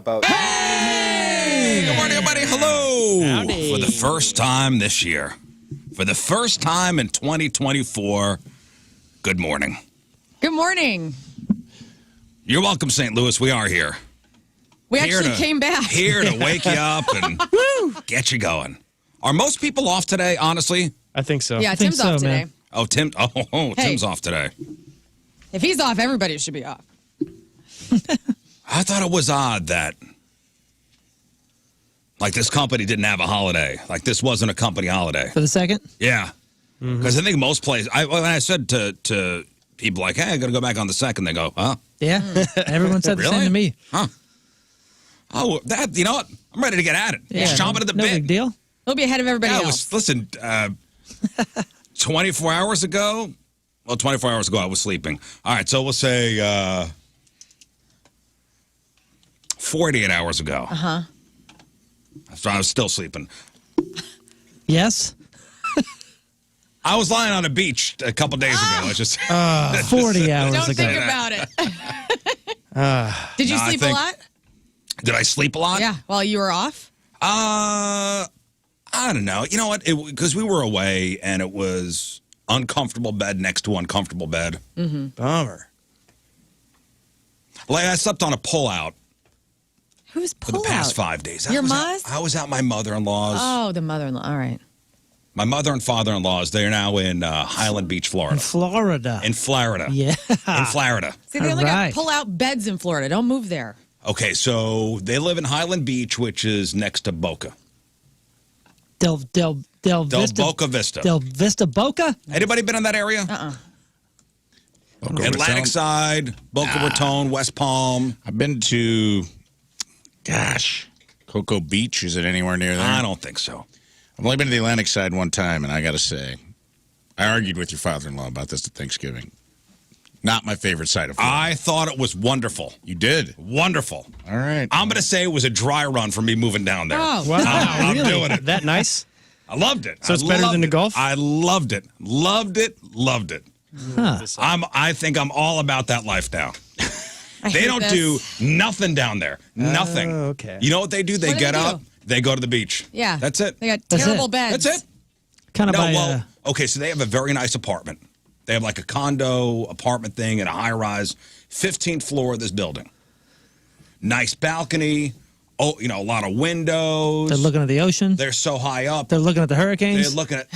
About Hey! Good morning, everybody. Hello. Howdy. For the first time this year, for the first time in 2024, good morning. Good morning. You're welcome, St. Louis. We are here. We Here actually to- came back. Here to wake you up and get you going. Are most people off today, honestly? I think so. Yeah, I think Tim's off today. man. Oh, Tim. Oh, Hey. Tim's off today. If he's off, everybody should be off. I thought it was odd that, like, this company didn't have a holiday. Like, this wasn't a company holiday. For the second? Yeah. Because I think most places, when I said to people, like, hey, I got to go back on the second, they go, huh? Yeah. Everyone said the Really? same to me. Huh. Oh, that, you know what? I'm ready to get at it. Yeah. Chomping at the no bit. big deal. He'll be ahead of everybody Yeah, else. listen, 24 hours ago, well, 24 hours ago, I was sleeping. All right, so we'll say 48 hours ago. Uh-huh. So I was still sleeping. Yes. I was lying on a beach a couple days ago. It's just 40 hours Don't ago. think about it. Did you No, I sleep a think- lot? Did I sleep a lot? Yeah, while you were off? I don't know. You know what? Because we were away and it was uncomfortable bed next to uncomfortable bed. Bummer. Like I slept on a pullout Who's for pull the past out? 5 days. Your I ma's? was at my mother-in-law's. Oh, the mother-in-law. All right. My mother and father-in-law's. They are now in Highland Beach, In Florida. Florida. In Florida. Yeah. In Florida. See, they only All right. got pull-out beds in Florida. Don't move there. Okay, so they live in Highland Beach, which is next to Boca. Del Vista. Boca Vista. Del Vista Boca? Anybody been in that area? Atlantic side, Boca Raton, West Palm. I've been to, Cocoa Beach. Is it anywhere near there? I don't think so. I've only been to the Atlantic side one time, and I got to say, I argued with your father-in-law about this at Thanksgiving. Not my favorite side of Florida. I thought it was wonderful. You did? Wonderful. All right. I'm going to say it was a dry run for me moving down there. Oh, Wow. I'm really? doing it. That nice? I loved it. So it's I better loved than the it. golf? I loved it. Loved it. Loved it. Huh. I think I'm all about that life now. I They hate don't this. do nothing down there. Nothing. okay. You know what they do? They What do get they do? up, they go to the beach. Yeah. That's it. They got That's terrible it. beds. That's it. Kind of No, by, well, okay, so they have a very nice apartment. They have like a condo apartment thing and a high rise, 15th floor of this building. Nice balcony. Oh, you know, a lot of windows. they're looking at the ocean. They're so high up. They're looking at the They're hurricanes. looking at.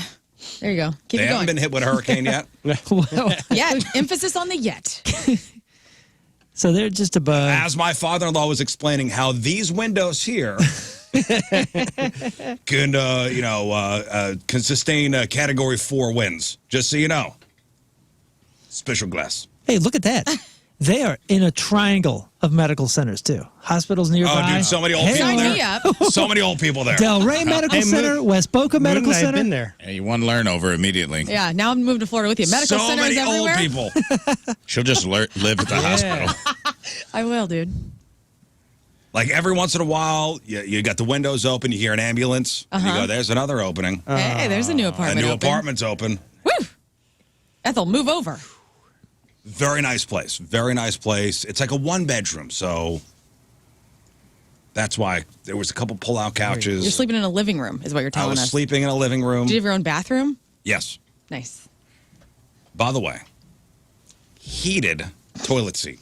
There you go. Keep They it haven't going. been hit with a hurricane yet. Well, Yeah, emphasis on the yet. so they're just above. As my father-in-law was explaining how these windows here can, can sustain Category 4 winds. Just so you know. Special glass. Hey, look at that. They are in a triangle of medical centers, too. Hospitals nearby. Oh, dude, so many old Hey, people Sign there. me up. So many old people there. Del Rey Medical Hey, Center, West Boca Medical Moon, I've Center. been there. Yeah, you won Lern over immediately. Yeah, now I'm moving to Florida with you. Medical so centers many everywhere. old people. She'll just live at the hospital. I will, dude. Like every once in a while, you got the windows open, you hear an ambulance, and you go, there's another opening. Hey, there's a new A apartment new open. apartment's open. Woo! Ethel, move over. Very nice place. Very nice place. It's like a one-bedroom, so that's why there was a couple pull-out couches. You're sleeping in a living room, is what you're I telling was us. sleeping in a living room. Did you have your own bathroom? Yes. Nice. By the way, heated toilet seat.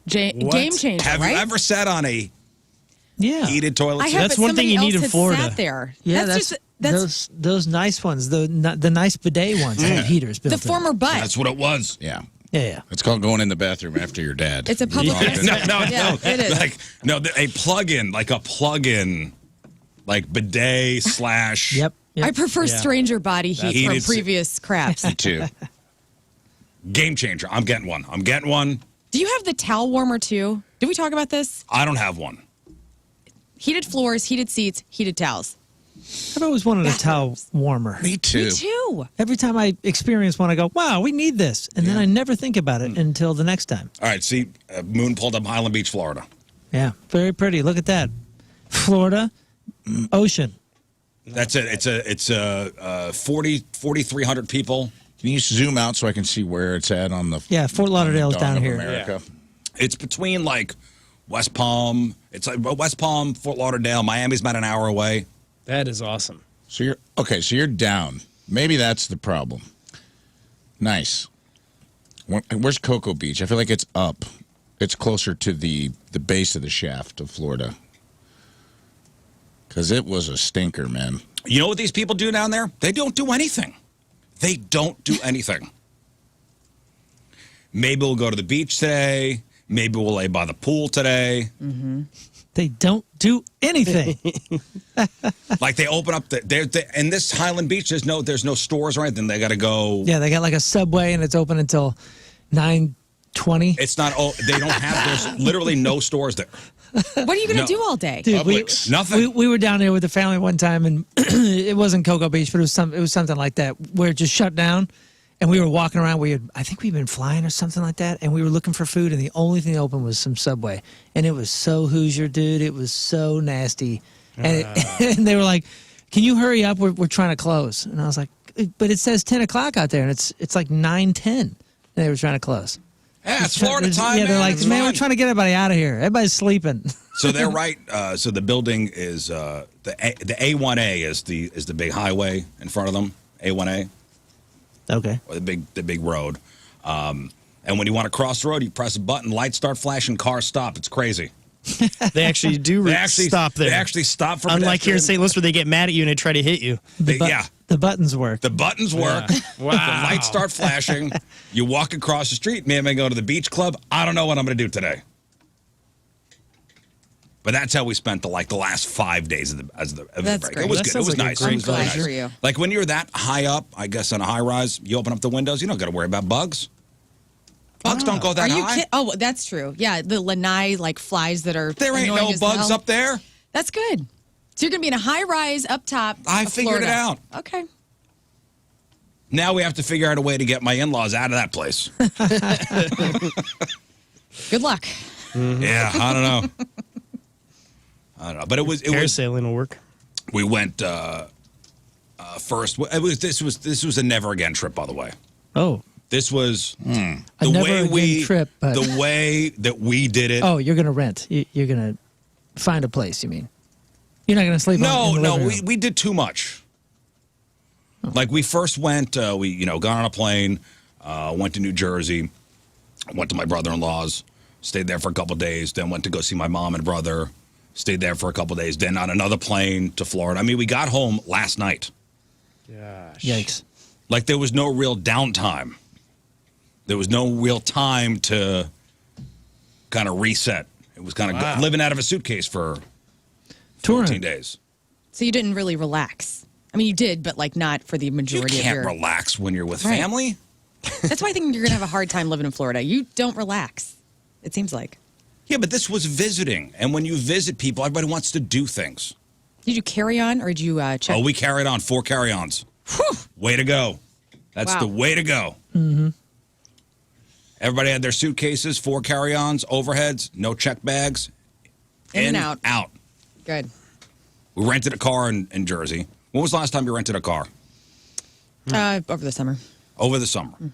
Game changer, Have right? you ever sat on a Yeah. heated toilet I seat? have, That's but one thing somebody you need else in had Florida. Sat there. Yeah, that's those nice ones, the nice bidet ones have heaters built the in. former butt. That's what it was. Yeah. Yeah. It's called going in the bathroom after your dad. It's a public Yeah. restroom. No, Yeah, it is. Like a plug-in, like bidet slash. Yep. I prefer Yeah. stranger body heat from Heated- previous craps. Me too. Game changer. I'm getting one. Do you have the towel warmer too? Did we talk about this? I don't have one. Heated floors, heated seats, heated towels. I've always wanted a towel warmer. Me too. Me too. Every time I experience one, I go, wow, we need this. And then I never think about it until the next time. All right, see, Moon pulled up Highland Beach, Florida. Yeah, very pretty. Look at that. Florida, ocean. That's it. It's 4,300 people. Can you zoom out so I can see where it's at on the Yeah, Fort Lauderdale's Dawn down of here. America? It's between like West Palm. It's like West Palm, Fort Lauderdale. Miami's about an hour away. That is awesome. So you're okay. So you're down. Maybe that's the problem. Nice. Where's Cocoa Beach? I feel like it's up. It's closer to the base of the shaft of Florida. Because it was a stinker, man. You know what these people do down there? They don't do anything. They don't do anything. Maybe we'll go to the beach today. Maybe we'll lay by the pool today. Mm-hmm. They don't do anything. Like they open up in this Highland Beach. There's no stores or anything. They got to go. Yeah, they got like a Subway, and it's open until 9:20. It's not. Oh, they don't have. There's literally no stores there. What are you going to do all day? Dude, nothing. We were down there with the family one time, and it wasn't Cocoa Beach, but it was something like that, where it just shut down, and we were walking around. I think we'd been flying or something like that, and we were looking for food, and the only thing open was some Subway, and it was so Hoosier, dude. It was so nasty, and, and they were like, "Can you hurry up? We're trying to close." And I was like, "But it says 10 o'clock out there, and it's like 9:10." And they were trying to close. Yeah, it's Florida time. Yeah, they're like, man, we're trying to get everybody out of here. Everybody's sleeping. So they're right. So the building is the A1A is the big highway in front of them. A1A. Okay. Or the big road. And when you want to cross the road, you press a button, lights start flashing, cars stop. It's crazy. They actually do stop there. They actually stop for Unlike here in pedestrians. St. Louis where they get mad at you and they try to hit you. The buttons work. The buttons work. Wow. The lights start flashing. You walk across the street. Me and I go to the beach club. I don't know what I'm going to do today. But that's how we spent the last 5 days of the That's break. great. It was That good. It sounds was like a nice. great It was very pleasure. nice. For you. Like when you're that high up, I guess on a high rise, you open up the windows. You don't got to worry about bugs. Bugs don't go that Are you high. kidding? Oh, that's true. Yeah, the lanai flies that are. There ain't annoying no as bugs hell. up there. That's good. So you're going to be in a high rise up top. I of figured it Florida. out. Okay. Now we have to figure out a way to get my in-laws out of that place. Good luck. Yeah, I don't know. But it was Parasailing will work. we went first. This was a never again trip, by the way. Oh. This was A the never way again trip, but the way that we did it. oh, you're gonna rent. You're gonna find a place. You mean? You're not gonna sleep? in the living room. we did too much. Like we first went, we got on a plane, went to New Jersey, went to my brother-in-law's, stayed there for a couple of days, then went to go see my mom and brother, stayed there for a couple of days, then on another plane to Florida. I mean, we got home last night. Gosh. Yikes! Like there was no real downtime. There was no real time to kind of reset. It was kind of living out of a suitcase for 14 days. So you didn't really relax. I mean, you did, but not for the You majority of can't your. relax when you're with Right. family. That's why I think you're going to have a hard time living in Florida. You don't relax. It seems like. Yeah, but this was visiting. And when you visit people, everybody wants to do things. Did you carry on or did you check? Oh, we carried on 4 carry-ons. Way to go. That's Wow. the way to go. Mm-hmm. Everybody had their suitcases, 4 carry-ons, overheads, no check bags. In and out. Out. Good. We rented a car in Jersey. When was the last time you rented a car? Over the summer. Over the summer. Mm-hmm.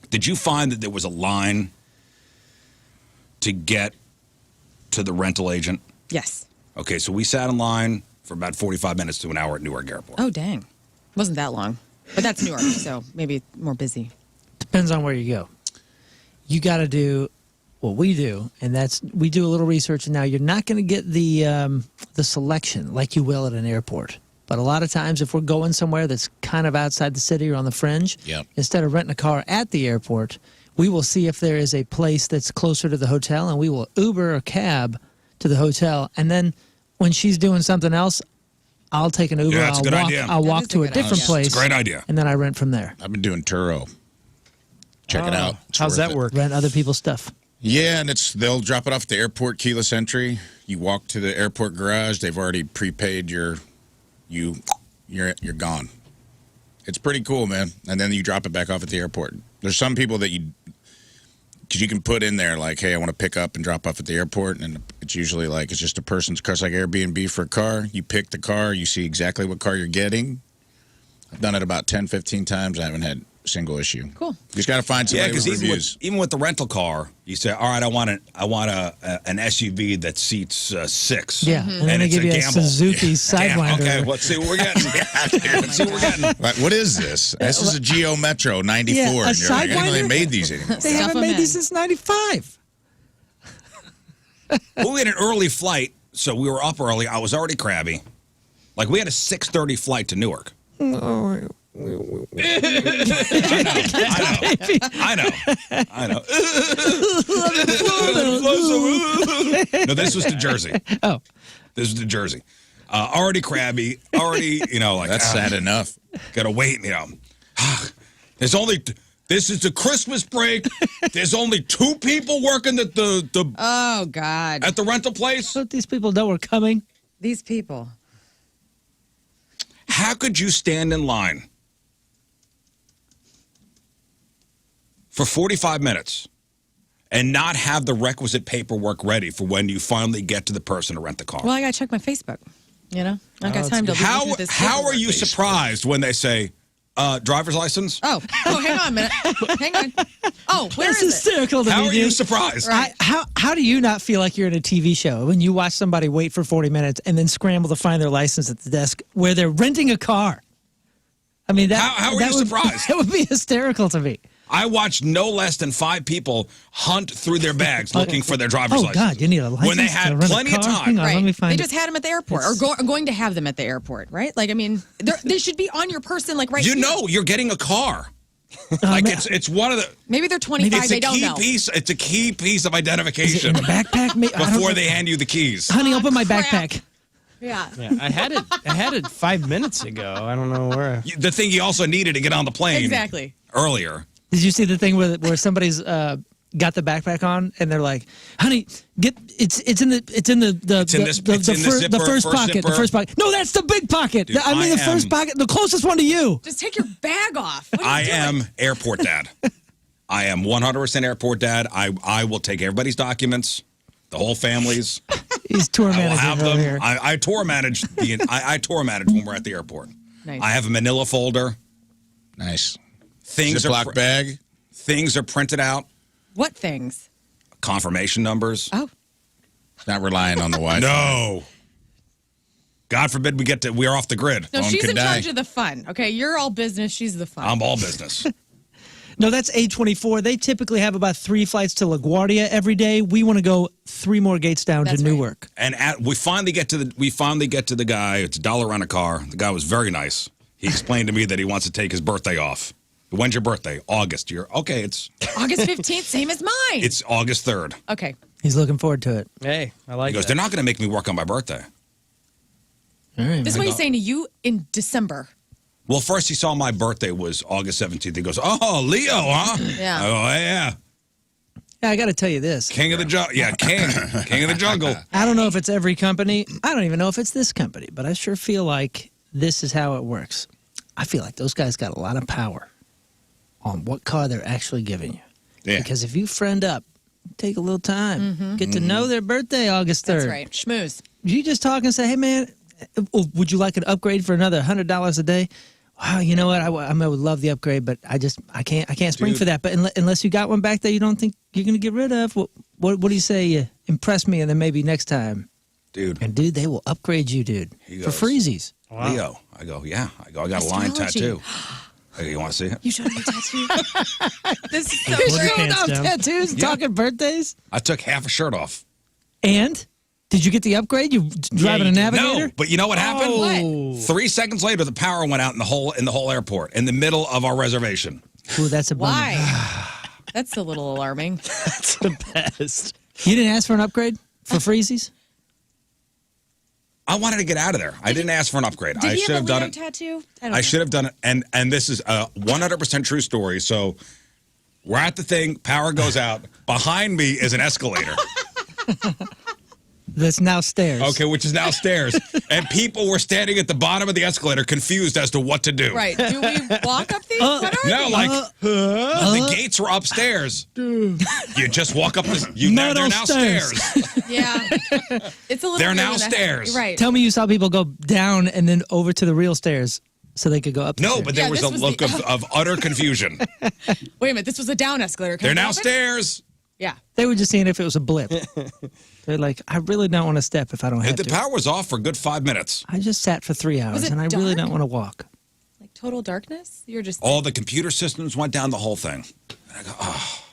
Did you find that there was a line to get to the rental agent? Yes. Okay, so we sat in line for about 45 minutes to an hour at Newark Airport. Oh, dang. Wasn't that long. But that's Newark, so maybe more busy. Depends on where you go. You got to do what we do, and that's we do a little research. And now you're not going to get the selection like you will at an airport. But a lot of times, if we're going somewhere that's kind of outside the city or on the fringe, instead of renting a car at the airport, we will see if there is a place that's closer to the hotel, and we will Uber or cab to the hotel. And then when she's doing something else, I'll take an Uber. Yeah, that's a good idea. I'll That walk is a to a good different idea. place. It's a great idea. And then I rent from there. I've been doing Turo. Check it out. It's How's worth that it. work? Rent other people's stuff. Yeah, and they'll drop it off at the airport, keyless entry. You walk to the airport garage. They've already prepaid you're gone. It's pretty cool, man. And then you drop it back off at the airport. There's some people that because you can put in there like, hey, I want to pick up and drop off at the airport, and it's usually it's just a person's car. It's like Airbnb for a car. You pick the car, you see exactly what car you're getting. I've done it about 10, 15 times. I haven't had single issue. Cool. You just got to find Yeah, somebody because with reviews. even with the rental car, you say, all right, I want an SUV that seats 6. Yeah, and then they it's give you a gamble. Suzuki Damn, Sidewinder. okay, let's see what we're getting. Let's see what we're getting. Like, what is this? This is a Geo Metro 94. Yeah, a and you're like, I didn't know they Sidewinder? made these anymore. They Stuff haven't 'em made in. these since '95. Well, we had an early flight, so we were up early. I was already crabby. Like, we had a 6:30 flight to Newark. I know. No, this was to Jersey. Oh. This was to Jersey. Already crabby. Already, like That's sad enough. Gotta wait. There's only. This is the Christmas break. There's only 2 people working at the Oh, God. at the rental place. Don't these people know we're coming? These people. How could you stand in line for 45 minutes and not have the requisite paperwork ready for when you finally get to the person to rent the car? Well, I got to check my Facebook. I got time to look How through this. how are paperwork. you surprised when they say driver's license? Oh, hang on a minute. Hang on. Oh, where That's is it? hysterical to How me, are you dude. surprised? Right. How do you not feel like you're in a TV show when you watch somebody wait for 40 minutes and then scramble to find their license at the desk where they're renting a car? I mean, How are you surprised? That would be hysterical to me. I watched no less than 5 people hunt through their bags looking for their driver's Oh, license. God, you need a license When they to had rent a plenty of car? time. Hang on, let me Right. find They it. just had them at the airport or are going to have them at the airport, right? Like, I mean, they should be on your person, like right You here. know, you're getting a car. Like it's one of the. Maybe they're 25, It's they a don't key know. piece. It's a key piece of Is it identification in the backpack? I don't before know. they hand you the keys. Honey, open my crap. backpack. Yeah. Yeah, I had it 5 minutes ago. I don't know where. The thing you also needed to get on the plane. Exactly. Earlier. Did you see the thing where somebody's got the backpack on and they're like, "Honey, it's in the first pocket, zipper. the first pocket." No, that's the big pocket. Dude, I mean, the first pocket, the closest one to you. Just take your bag off. What are you I doing? am airport dad. I am 100% airport dad. I will take everybody's documents, the whole family's. He's tour I will manager have over them. here. I tour manage I tour manage when we're at the airport. Nice. I have a manila folder. Nice. Things Ziploc bag. Things are printed out. What things? Confirmation numbers. Oh, Not relying on the Wi-Fi. No. God forbid we're off the grid. no, Phone she's could in die. charge of the fun. Okay, you're all business. She's the fun. I'm all business. No, that's A24. They typically have about 3 flights to LaGuardia every day. We want to go 3 more gates down That's to right. Newark. And we finally get to the guy. It's $1 on a car. The guy was very nice. He explained to me that he wants to take his birthday off. When's your birthday? August. Okay, it's August 15th, same as mine. it's August 3rd. Okay. He's looking forward to it. Hey, I like He goes, that. they're not going to make me work on my birthday. All right. This is what he's saying to you in December. Well, first he saw my birthday was August 17th. He goes, oh, Leo, huh? Yeah. Oh, yeah. Yeah, I got to tell you this. King of the jungle. Yeah, king. King of the jungle. I don't know if it's every company. I don't even know if it's this company, but I sure feel like this is how it works. I feel like those guys got a lot of power on what car they're actually giving you. Yeah. Because if you friend up, take a little time, get to know their birthday August 3rd. That's right. Schmooze. You just talk and say, hey, man, would you like an upgrade for another $100 a day? Wow, you know what? I would love the upgrade, but I can't spring Dude. for that. But unless you got one back there you don't think you're going to get rid of, what do you say? Impress me, and then maybe next time. Dude, And, dude, they will upgrade you, dude, He for goes, freezies. Wow. Leo. I go, yeah. I got a lion Astrology. tattoo. I go, you want to see it? You showed me a tattue. This is so You're Pull your great. showing pants off down. tattoos, Yeah. talking birthdays. I took half a shirt off. And did you get the upgrade? You driving you a did. Navigator? No, but you know what happened? Oh. 3 seconds later, the power went out in the whole airport, in the middle of our reservation. Ooh, that's a bummer. Why? That's a little alarming. That's the best. You didn't ask for an upgrade for freezies? I wanted to get out of there. I didn't ask for an upgrade. Did I he should have have a done Leo it. tattoo? I don't I know. should have done it. And this is a 100% true story. So we're at the thing. Power goes out. Behind me is an escalator. That's now stairs. Okay, which is now stairs. And people were standing at the bottom of the escalator confused as to what to do. Right. Do we walk up these? What are No, these? like the gates were upstairs. You just walk up this. They're Metal now stairs. stairs. Yeah. It's a little. They're weird now when that- stairs. Right. Tell me you saw people go down and then over to the real stairs. so they could go up. No, but there was a look of utter confusion. Wait a minute, this was a down escalator. They're now stairs. Yeah. They were just seeing if it was a blip. They're like, I really don't want to step if I don't have The to. power was off for a good 5 minutes. I just sat for 3 hours, it and I really dark? don't want to walk. Like total darkness? You're just... All the computer systems went down, the whole thing. And I go, oh.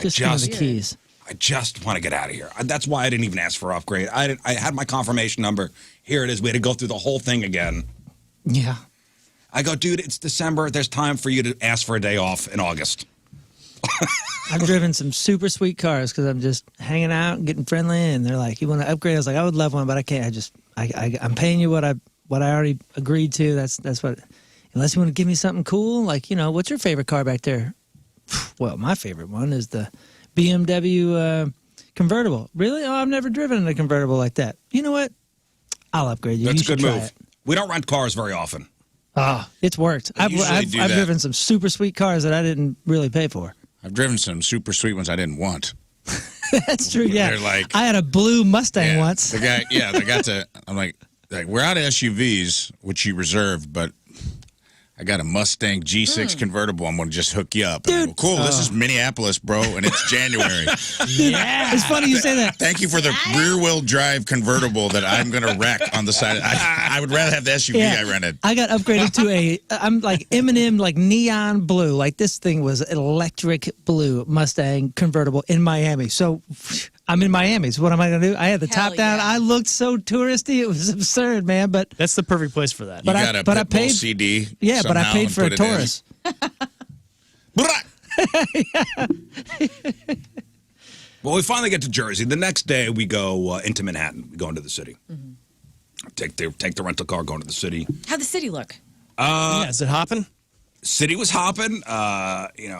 Just give me the keys. I just want to get out of here. That's why I didn't even ask for upgrade. I had my confirmation number. Here it is. We had to go through the whole thing again. Yeah. I go, dude, it's December. There's time for you to ask for a day off in August. I've driven some super sweet cars because I'm just hanging out and getting friendly, and they're like, "You want to upgrade?" I was like, "I would love one, but I can't. I'm paying you what I already agreed to. That's what. Unless you want to give me something cool, like what's your favorite car back there? Well, my favorite one is the BMW convertible. Really? Oh, I've never driven a convertible like that. You know what? I'll upgrade you. That's you a good should move. try it. We don't rent cars very often. Oh, it's worked. I've driven some super sweet cars that I didn't really pay for. I've driven some super sweet ones I didn't want. That's true. Yeah, They're like, I had a blue Mustang once. The guy, they got to. I'm like, we're out of SUVs, which you reserved, but I got a Mustang G6 convertible. I'm going to just hook you up. Dude. And I go, cool. This is Minneapolis, bro, and it's January. Yeah, it's funny you say that. Thank you for the rear-wheel drive convertible that I'm going to wreck on the side. I would rather have the SUV I rented. I got upgraded to I'm like M&M, like neon blue. Like this thing was electric blue Mustang convertible in Miami. So I'm in Miami. So what am I going to do? I had the top down. yeah. I looked so touristy. It was absurd, man. But That's the perfect place for that. You got a Pitbull CD. Yeah, but I somehow paid and for a put it in. Taurus. Well, we finally get to Jersey. The next day, we go into Manhattan. We go into the city. Take the rental car, go into the city. How'd the city look? Yeah, is it hopping? City was hopping.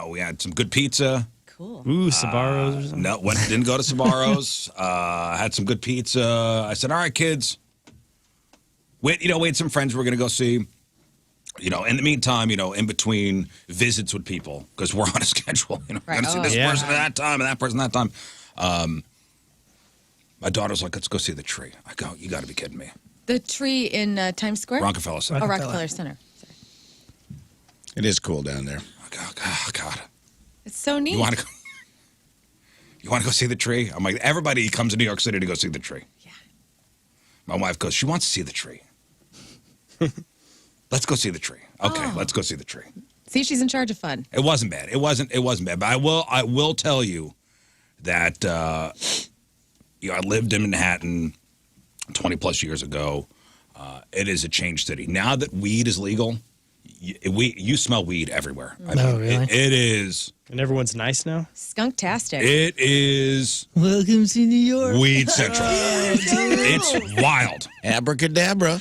We had some good pizza. Cool. Ooh, Sabaros or something? No, didn't go to Sabaros. Had some good pizza. I said, all right, kids. We had some friends we're going to go see. In the meantime, in between visits with people, because we're on a schedule. We're going to see this person at that time and that person at that time. My daughter's like, let's go see the tree. I go, you got to be kidding me. The tree in Times Square? Rockefeller Center. Oh, Rockefeller Center. Sorry. It is cool down there. I go, oh, God. It's so neat. You want to go see the tree? I'm like, everybody comes to New York City to go see the tree. Yeah. My wife goes, she wants to see the tree. Let's go see the tree. Okay, let's go see the tree. See, she's in charge of fun. It wasn't bad. It wasn't bad. But I will tell you that I lived in Manhattan 20 plus years ago. It is a changed city. Now that weed is legal, you smell weed everywhere. I mean, really? It is. And everyone's nice now? Skunktastic. It is Welcome to New York. weed central. It's wild. Abracadabra.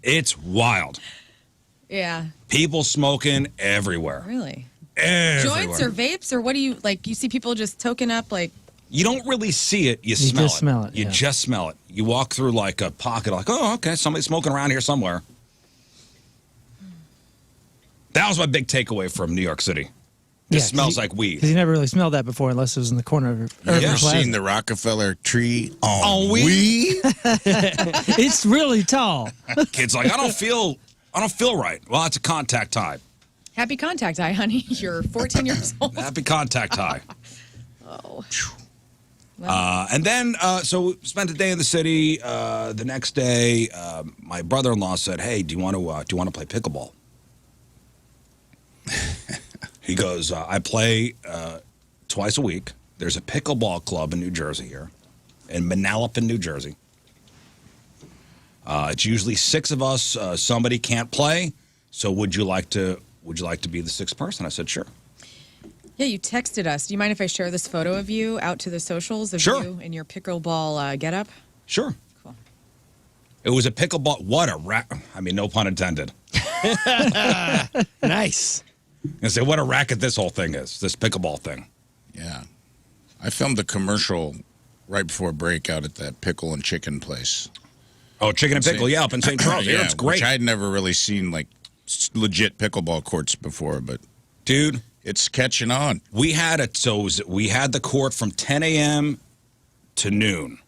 It's wild. Yeah. People smoking everywhere. Really? Everywhere. Joints or vapes or what do you like? You see people just toking up like. You don't really see it. You just smell it, You yeah. just smell it. You walk through like a pocket, like, oh, okay, somebody's smoking around here somewhere. That was my big takeaway from New York City. This smells like weed. Because you never really smelled that before unless it was in the corner of You Urban ever Plaza. seen the Rockefeller tree on weed? weed? It's really tall. Kid's like, I don't feel right. Well, it's a contact high. Happy contact eye, honey. You're 14 years old. Happy contact high. Oh. And then, so we spent a day in the city. The next day, my brother-in-law said, "Hey, do you want to play pickleball?" He goes, "I play twice a week. There's a pickleball club in New Jersey here, in Manalapan, New Jersey. It's usually 6 of us. Somebody can't play, so would you like to be the 6th person?" I said, "Sure." Yeah, you texted us. Do you mind if I share this photo of you out to the socials of Sure. you in your pickleball getup? Sure. Cool. It was a pickleball. What a no pun intended. Nice. And say what a racket this whole thing is. This pickleball thing. Yeah. I filmed the commercial right before break out at that pickle and chicken place. Oh, chicken and pickle, yeah, up in St. Charles. Yeah, it's great. Which I'd never really seen like legit pickleball courts before, but dude, it's catching on. We had we had the court from 10 a.m. to noon.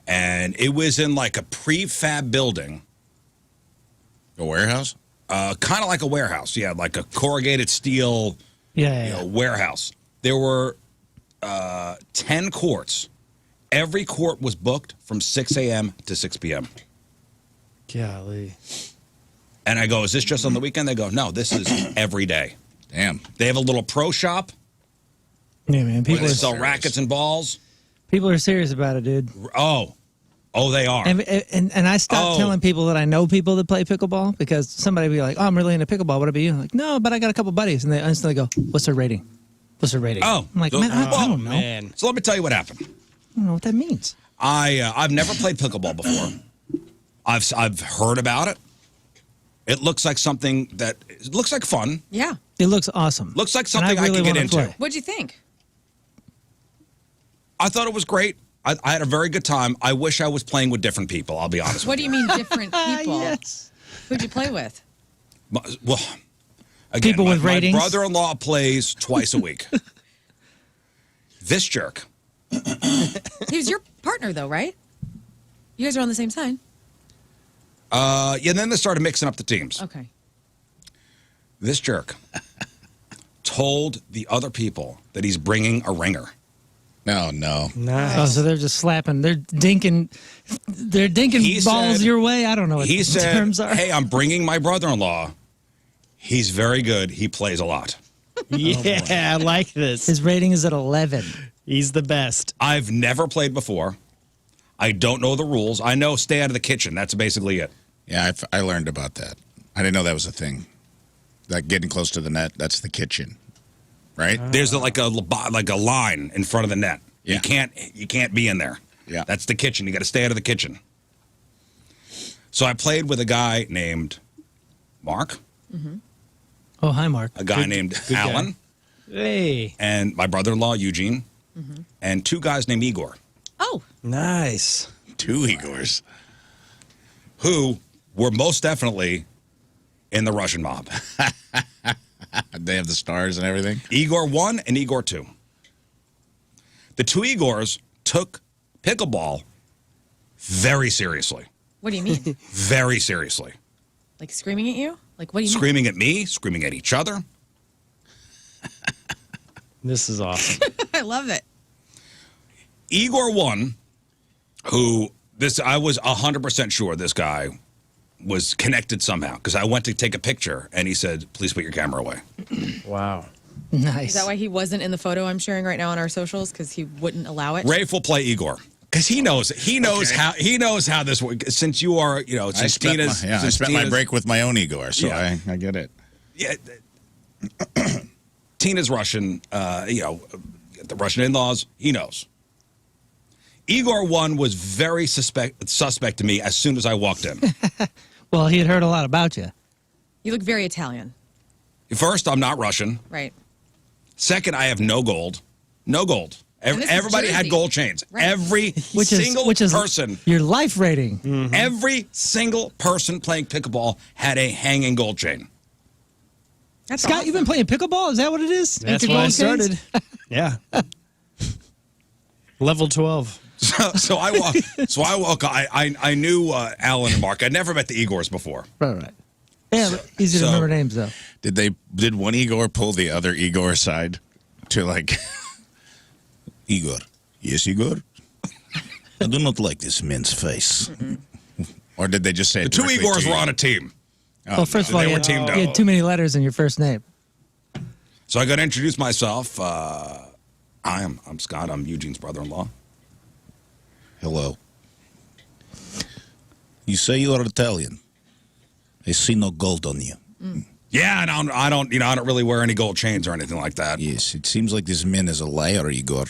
And it was in like a prefab building. A warehouse? Kind of like a warehouse. Yeah, like a corrugated steel warehouse. There were 10 courts. Every court was booked from 6 a.m. to 6 p.m. Golly. And I go, is this just on the weekend? They go, no, this is every day. Damn. They have a little pro shop Yeah, man. where People they are sell rackets and balls. people are serious about it, dude. Oh, they are. And I stopped telling people that I know people that play pickleball because somebody would be like, "Oh, I'm really into pickleball. What about you?" I'm like, "No, but I got a couple buddies," and they instantly go, "What's their rating? What's their rating?" Oh, I'm like, so- "Man, I don't know. Man. So let me tell you what happened. I don't know what that means." I've never played pickleball before. I've heard about it. It looks like something that it looks like fun. Yeah. It looks awesome. Looks like And something I really could get wanna into. play. What'd you think? I thought it was great. I had a very good time. I wish I was playing with different people. I'll be honest What with do you mean different people? Yes. Who'd you play with? you. Well, again, People with ratings? My brother-in-law plays twice a week. This jerk. He was your partner, though, right? You guys are on the same side. Yeah, and then they started mixing up the teams. Okay. This jerk told the other people that he's bringing a ringer. No, no. Nice. Oh, so they're just slapping. They're dinking He balls said- your way. I don't know what He the said, terms are. hey, I'm bringing my brother-in-law. He's very good. He plays a lot. Yeah, I like this. His rating is at 11. He's the best. I've never played before. I don't know the rules. I know stay out of the kitchen. That's basically it. Yeah, I learned about that. I didn't know that was a thing. Like getting close to the net, that's the kitchen, right? There's like a line in front of the net. Yeah. You can't be in there. Yeah. That's the kitchen. You got to stay out of the kitchen. So I played with a guy named Mark, Oh, hi, Mark. a guy named guy. Alan, Hey. and my brother-in-law Eugene, and two guys named Igor, Oh, Nice. 2 Igors. who were most definitely in the Russian mob. They have the stars and everything. Igor 1 and Igor 2. The two Igors took pickleball very seriously. what do you mean? Very seriously. Like screaming at you? Like, what do you mean? Screaming at me, screaming at each other. This is awesome. I love it. Igor 1, who I was 100% sure this guy was connected somehow because I went to take a picture and he said, please put your camera away. Wow. Nice. Is that why he wasn't in the photo I'm sharing right now on our socials? Because he wouldn't allow it? Rafe will play Igor because he knows how this works. Since you are, I since spent, Tina's, I since spent my Tina's- break with my own Igor, so Yeah. I get it. Yeah, Tina's Russian, the Russian in-laws, he knows. Igor 1 was very suspect to me as soon as I walked in. Well, he had heard a lot about you. You look very Italian, First, I'm not Russian. right? Second, I have no gold. No gold. And this is Everybody had Jersey. gold chains. Right. Every Which single is person, your life rating. every single person playing pickleball had a hanging gold chain. That's Scott, awesome. you've been playing pickleball? Is that what it is? That's Ain't your why I gold chains? started. Yeah. Level 12. So I walk. I knew Alan and Mark. I'd never met the Igors before. Right. Yeah, easy to so- remember names, though. Did one Igor pull the other Igor aside to like Igor? Yes, Igor. I do not like this man's face. Or did they just say The it two directly Igors to were you? on a team. Well, first of all, they you were had, teamed up. you had too many letters in your first name. So I got to introduce myself. I'm Scott. I'm Eugene's brother-in-law. Hello. You say you are Italian. I see no gold on you. Yeah, and I don't really wear any gold chains or anything like that. Yes, it seems like this man is a liar, Igor.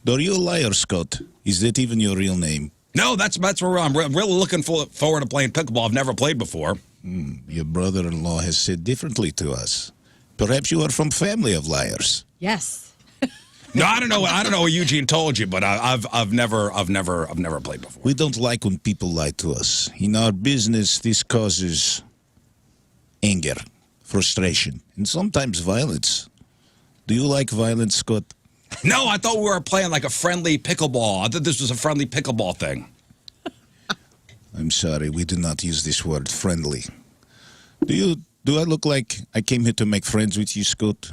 Are you a liar, Scott? Is that even your real name? No, that's where I'm really looking forward to playing pickleball. I've never played before. Your brother-in-law has said differently to us. Perhaps you are from family of liars. Yes. No, I don't know. I don't know what Eugene told you, but I've never played before. We don't like when people lie to us. In our business, this causes anger, frustration, and sometimes violence. Do you like violence, Scott? No, I thought we were playing like a friendly pickleball. I thought this was a friendly pickleball thing. I'm sorry, we do not use this word friendly. Do I look like I came here to make friends with you, Scott?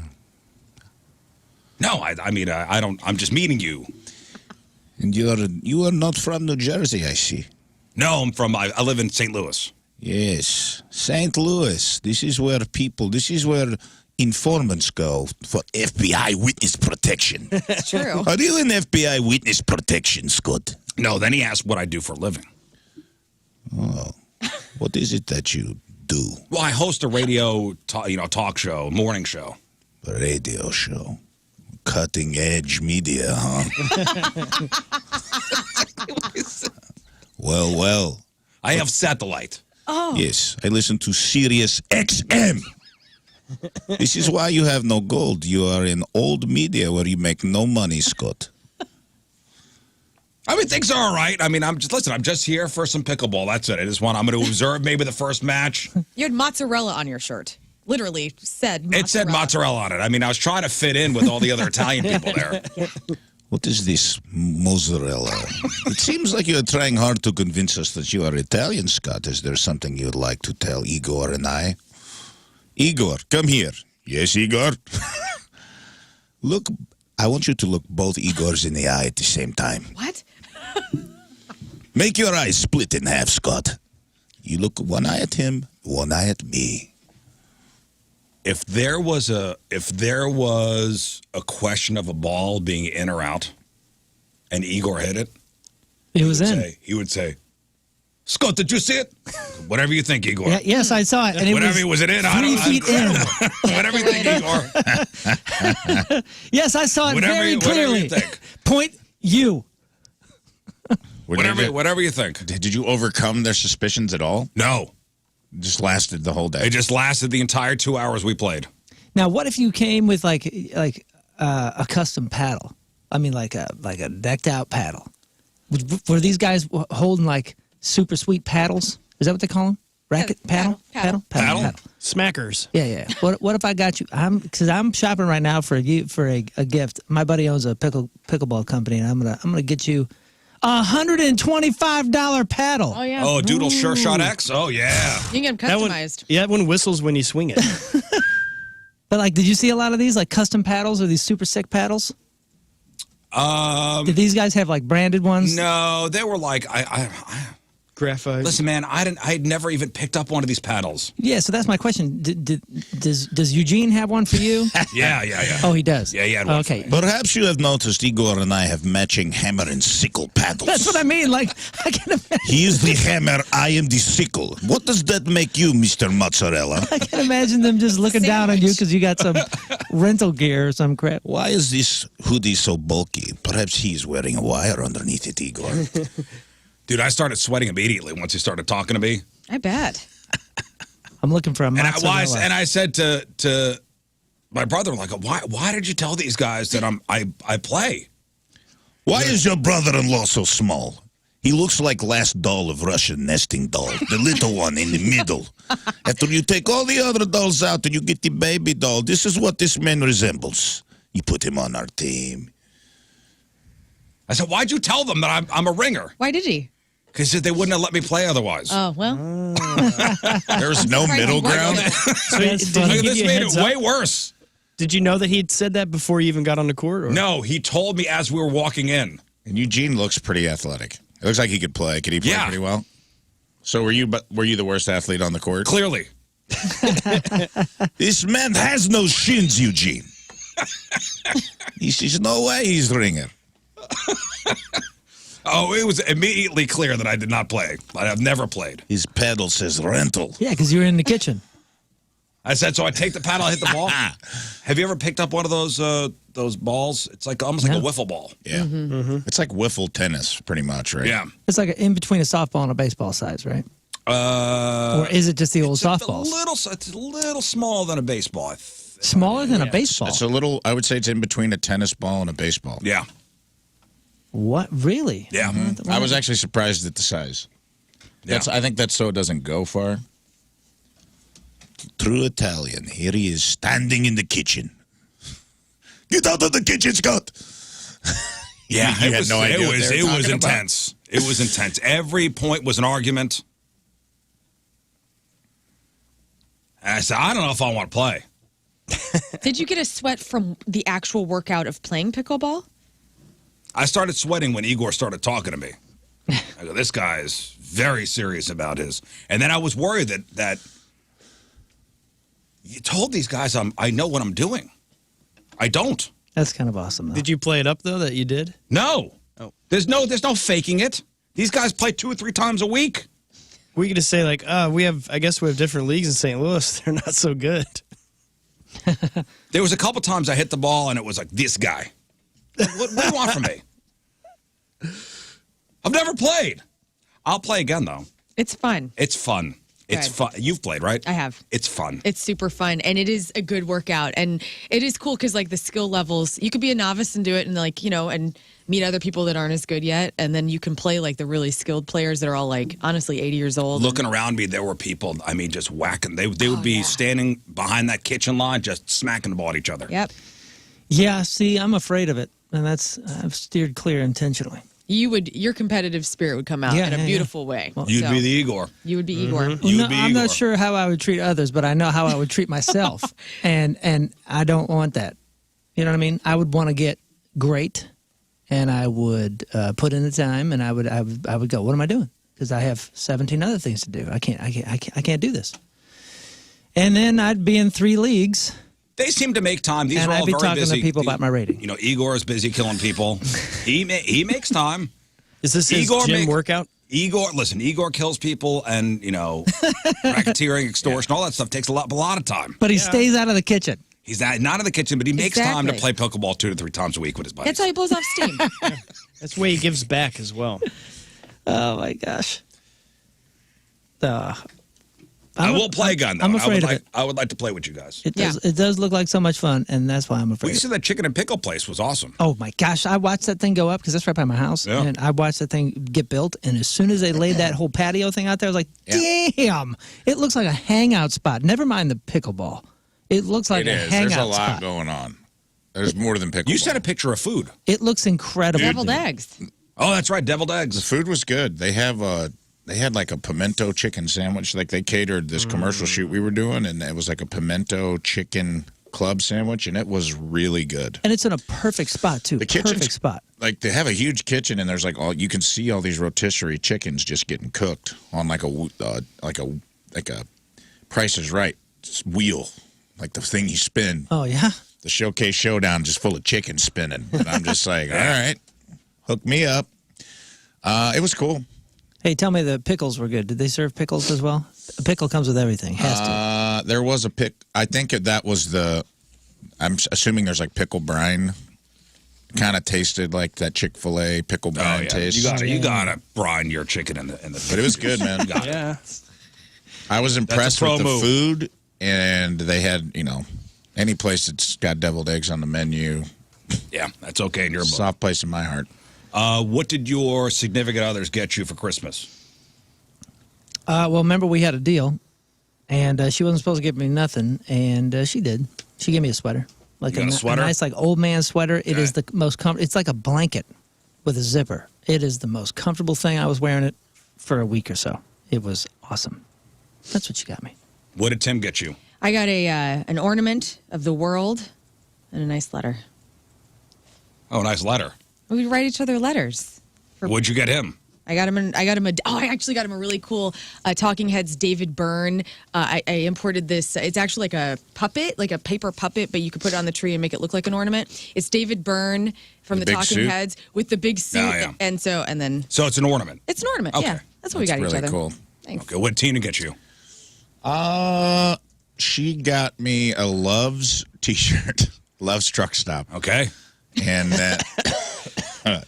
No, I mean, I don't. I'm just meeting you. And you are not from New Jersey, I see. No, I live in St. Louis. Yes, St. Louis. This is where informants go for FBI witness protection. It's true. Are you in FBI witness protection, Scott? No, then he asked what I do for a living. Oh, what is it that you do? Well, I host a radio talk show, morning show. A radio show. Cutting edge media, huh? Well. I have satellite. Oh. Yes, I listen to Sirius XM. This is why you have no gold. You are in old media where you make no money, Scott. I mean, things are all right. I mean, I'm just here for some pickleball. That's it. I'm going to observe maybe the first match. You had mozzarella on your shirt. Literally said mozzarella. It said mozzarella on it. I mean, I was trying to fit in with all the other Italian people there. What is this mozzarella? It seems like you are trying hard to convince us that you are Italian, Scott. Is there something you'd like to tell Igor and I? Igor, come here. Yes, Igor? Look, I want you to look both Igors in the eye at the same time. What? Make your eyes split in half, Scott. You look one eye at him, one eye at me. If there was a question of a ball being in or out, and Igor hit it, It was in. he would say, "Scott, did you see it?" Whatever you think, Igor. Yeah, yes, I saw it. And Was it in? I 3 don't feet in. Whatever you think, Igor. Yes, I saw it very clearly. Whatever you think. Point you. Whatever you think. Did you overcome their suspicions at all? No. It just lasted the whole day. It just lasted the entire 2 hours we played. Now, what if you came with like a custom paddle? I mean, like a decked out paddle. Were these guys holding like super sweet paddles? Is that what they call them? Racket paddle? Paddle? Smackers. Yeah. What if I got you? Because I'm shopping right now for a gift. My buddy owns a pickleball company, and I'm gonna get you $125 paddle. Oh yeah. Oh, Doodle Sure Shot X? Oh, yeah. You can get them customized. That one whistles when you swing it. But like, did you see a lot of these like custom paddles or these super sick paddles? Did these guys have like branded ones? No, they were like, Graphite. listen, man, I'd never even picked up one of these paddles. Yeah, so that's my question. Does Eugene have one for you? Yeah. Oh, he does. Yeah, he had one Okay. for me. Perhaps you have noticed Igor and I have matching hammer and sickle paddles. That's what I mean. Like, I can imagine. He is the hammer, I am the sickle. What does that make you, Mr. Mozzarella? I can imagine them just looking down on you because you got some rental gear or some crap. Why is this hoodie so bulky? Perhaps he's wearing a wire underneath it, Igor. Dude, I started sweating immediately once he started talking to me. I bet. I'm looking for a mozzarella. And I said to my brother, like, why did you tell these guys that I play? Why is your brother-in-law so small? He looks like last doll of Russian nesting doll, the little one in the middle. After you take all the other dolls out and you get the baby doll, this is what this man resembles. You put him on our team. I said, why'd you tell them that I'm a ringer? Why did he? Because they wouldn't have let me play otherwise. Oh, well. There's no middle ground. So That's funny. did he This give you a made heads it up? way worse. Did you know that he'd said that before you even got on the court? Or? No, he told me as we were walking in. And Eugene looks pretty athletic. It looks like he could play. Could he play Yeah. pretty well? So were you the worst athlete on the court? Clearly. This man has no shins, Eugene. There's no way he's ringer. Oh, it was immediately clear that I did not play. I've never played. His paddle says rental. Yeah, because you were in the kitchen. I said, so I take the paddle, I hit the ball. Have you ever picked up one of those balls? It's like almost like a wiffle ball. Yeah. It's like wiffle tennis, pretty much, right? Yeah. It's like in between a softball and a baseball size, right? Or is it just the old It's softballs? a little smaller than a baseball. Smaller than a baseball? It's a little, I would say it's in between a tennis ball and a baseball. Yeah. What? Really? Yeah. I was actually surprised at the size. Yeah. I think that's so it doesn't go far. True Italian. Here he is standing in the kitchen. Get out of the kitchen, Scott. Yeah, You had no idea what they were it was talking about. intense. It was intense. Every point was an argument. And I said, I don't know if I want to play. Did you get a sweat from the actual workout of playing pickleball? I started sweating when Igor started talking to me. I go, this guy is very serious about his. And then I was worried that you told these guys I know what I'm doing. I don't. That's kind of awesome, though. Did you play it up, though, that you did? No. Oh. There's no faking it. These guys play 2 or 3 times a week. We could just say, like, I guess we have different leagues in St. Louis. They're not so good. There was a couple times I hit the ball and it was like, this guy. What do you want from me? I've never played. I'll play again, though. It's fun. It's fun. It's fun. You've played, right? I have. It's fun. It's super fun, and it is a good workout, and it is cool because like the skill levels, you could be a novice and do it, and like and meet other people that aren't as good yet, and then you can play like the really skilled players that are all like honestly 80 years old. Looking around me, there were people. I mean, just whacking. They would be standing behind that kitchen line, just smacking the ball at each other. Yep. Yeah. See, I'm afraid of it, and I've steered clear intentionally. Your competitive spirit would come out in a beautiful way. Well, you'd be the Igor. You would be Igor. I'm not sure how I would treat others, but I know how I would treat myself, and I don't want that. You know what I mean? I would want to get great, and I would put in the time, and I would go, what am I doing? Because I have 17 other things to do. I can't do this. And then I'd be in 3 leagues. They seem to make time. These and are all I'd be very talking busy. to people about my rating. You know, Igor is busy killing people. he makes time. Is this his gym workout? Igor kills people, and racketeering, extortion, all that stuff takes a lot of time. But he stays out of the kitchen. He's not in the kitchen, but he makes time to play pickleball 2 to 3 times a week with his buddies. That's how he blows off steam. That's the way he gives back as well. Oh my gosh. I will play again, though. I'm afraid of it. I would like to play with you guys. It does look like so much fun, and that's why I'm afraid. We said that chicken and pickle place was awesome. Oh my gosh, I watched that thing go up because that's right by my house, and I watched that thing get built. And as soon as they laid that whole patio thing out there, I was like, "Damn! It looks like a hangout spot." Never mind the pickleball; it looks like a hangout spot. There's a lot going on. There's more than pickleball. You sent a picture of food. It looks incredible. Deviled eggs. Oh, that's right, deviled eggs. The food was good. They had like a pimento chicken sandwich. Like they catered this commercial shoot we were doing, and it was like a pimento chicken club sandwich, and it was really good. And it's in a perfect spot too. Perfect spot. Like they have a huge kitchen, and there's like you can see all these rotisserie chickens just getting cooked on like a Price is Right wheel, like the thing you spin. Oh yeah. The Showcase Showdown just full of chicken spinning, and I'm just like, all right, hook me up. It was cool. Hey, tell me the pickles were good. Did they serve pickles as well? A pickle comes with everything. Has to. There was a pick. I think that was I'm assuming there's like pickle brine. Kind of tasted like that Chick-fil-A pickle brine taste. You gotta brine your chicken in the. But it was good, man. Yeah. I was impressed with the food, and they had any place that's got deviled eggs on the menu. Yeah, that's okay in your book. Soft place in my heart. What did your significant others get you for Christmas? Well, remember we had a deal, and she wasn't supposed to give me nothing, and she did. She gave me a sweater, like a nice, like old man sweater. Okay. It is the most comfortable. It's like a blanket with a zipper. It is the most comfortable thing. I was wearing it for a week or so. It was awesome. That's what she got me. What did Tim get you? I got an ornament of the world and a nice letter. Oh, nice letter. We write each other letters. What'd you get him? I actually got him a really cool Talking Heads David Byrne. I imported this. It's actually like a puppet, like a paper puppet, but you could put it on the tree and make it look like an ornament. It's David Byrne from the Talking Heads with the big suit. Oh, yeah. So it's an ornament. It's an ornament. Okay. Yeah, that's what we got really each other. Cool. Thanks. Okay, what did Tina get you? She got me a Love's T-shirt, Love's Truck Stop. Okay, and that.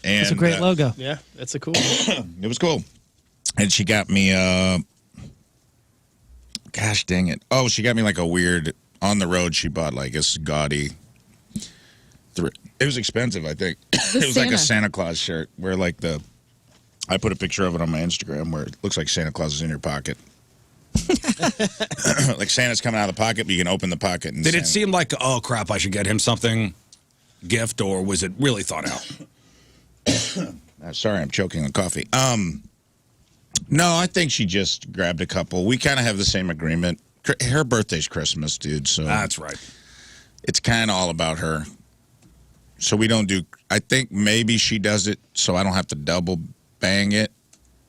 It's a great logo. Yeah, that's a cool one. It was cool. And she got me, gosh dang it. Oh, she got me like a weird, on the road, she bought like this gaudy, it was expensive, I think. It was like a Santa Claus shirt where like I put a picture of it on my Instagram where it looks like Santa Claus is in your pocket. Like Santa's coming out of the pocket, but you can open the pocket. And did it seem like, oh crap, I should get him something gift, or was it really thought out? Sorry, I'm choking on coffee. No, I think she just grabbed a couple. We kind of have the same agreement. Her birthday's Christmas, dude. So That's right. it's kind of all about her. So we don't do. I think maybe she does it so I don't have to double bang it.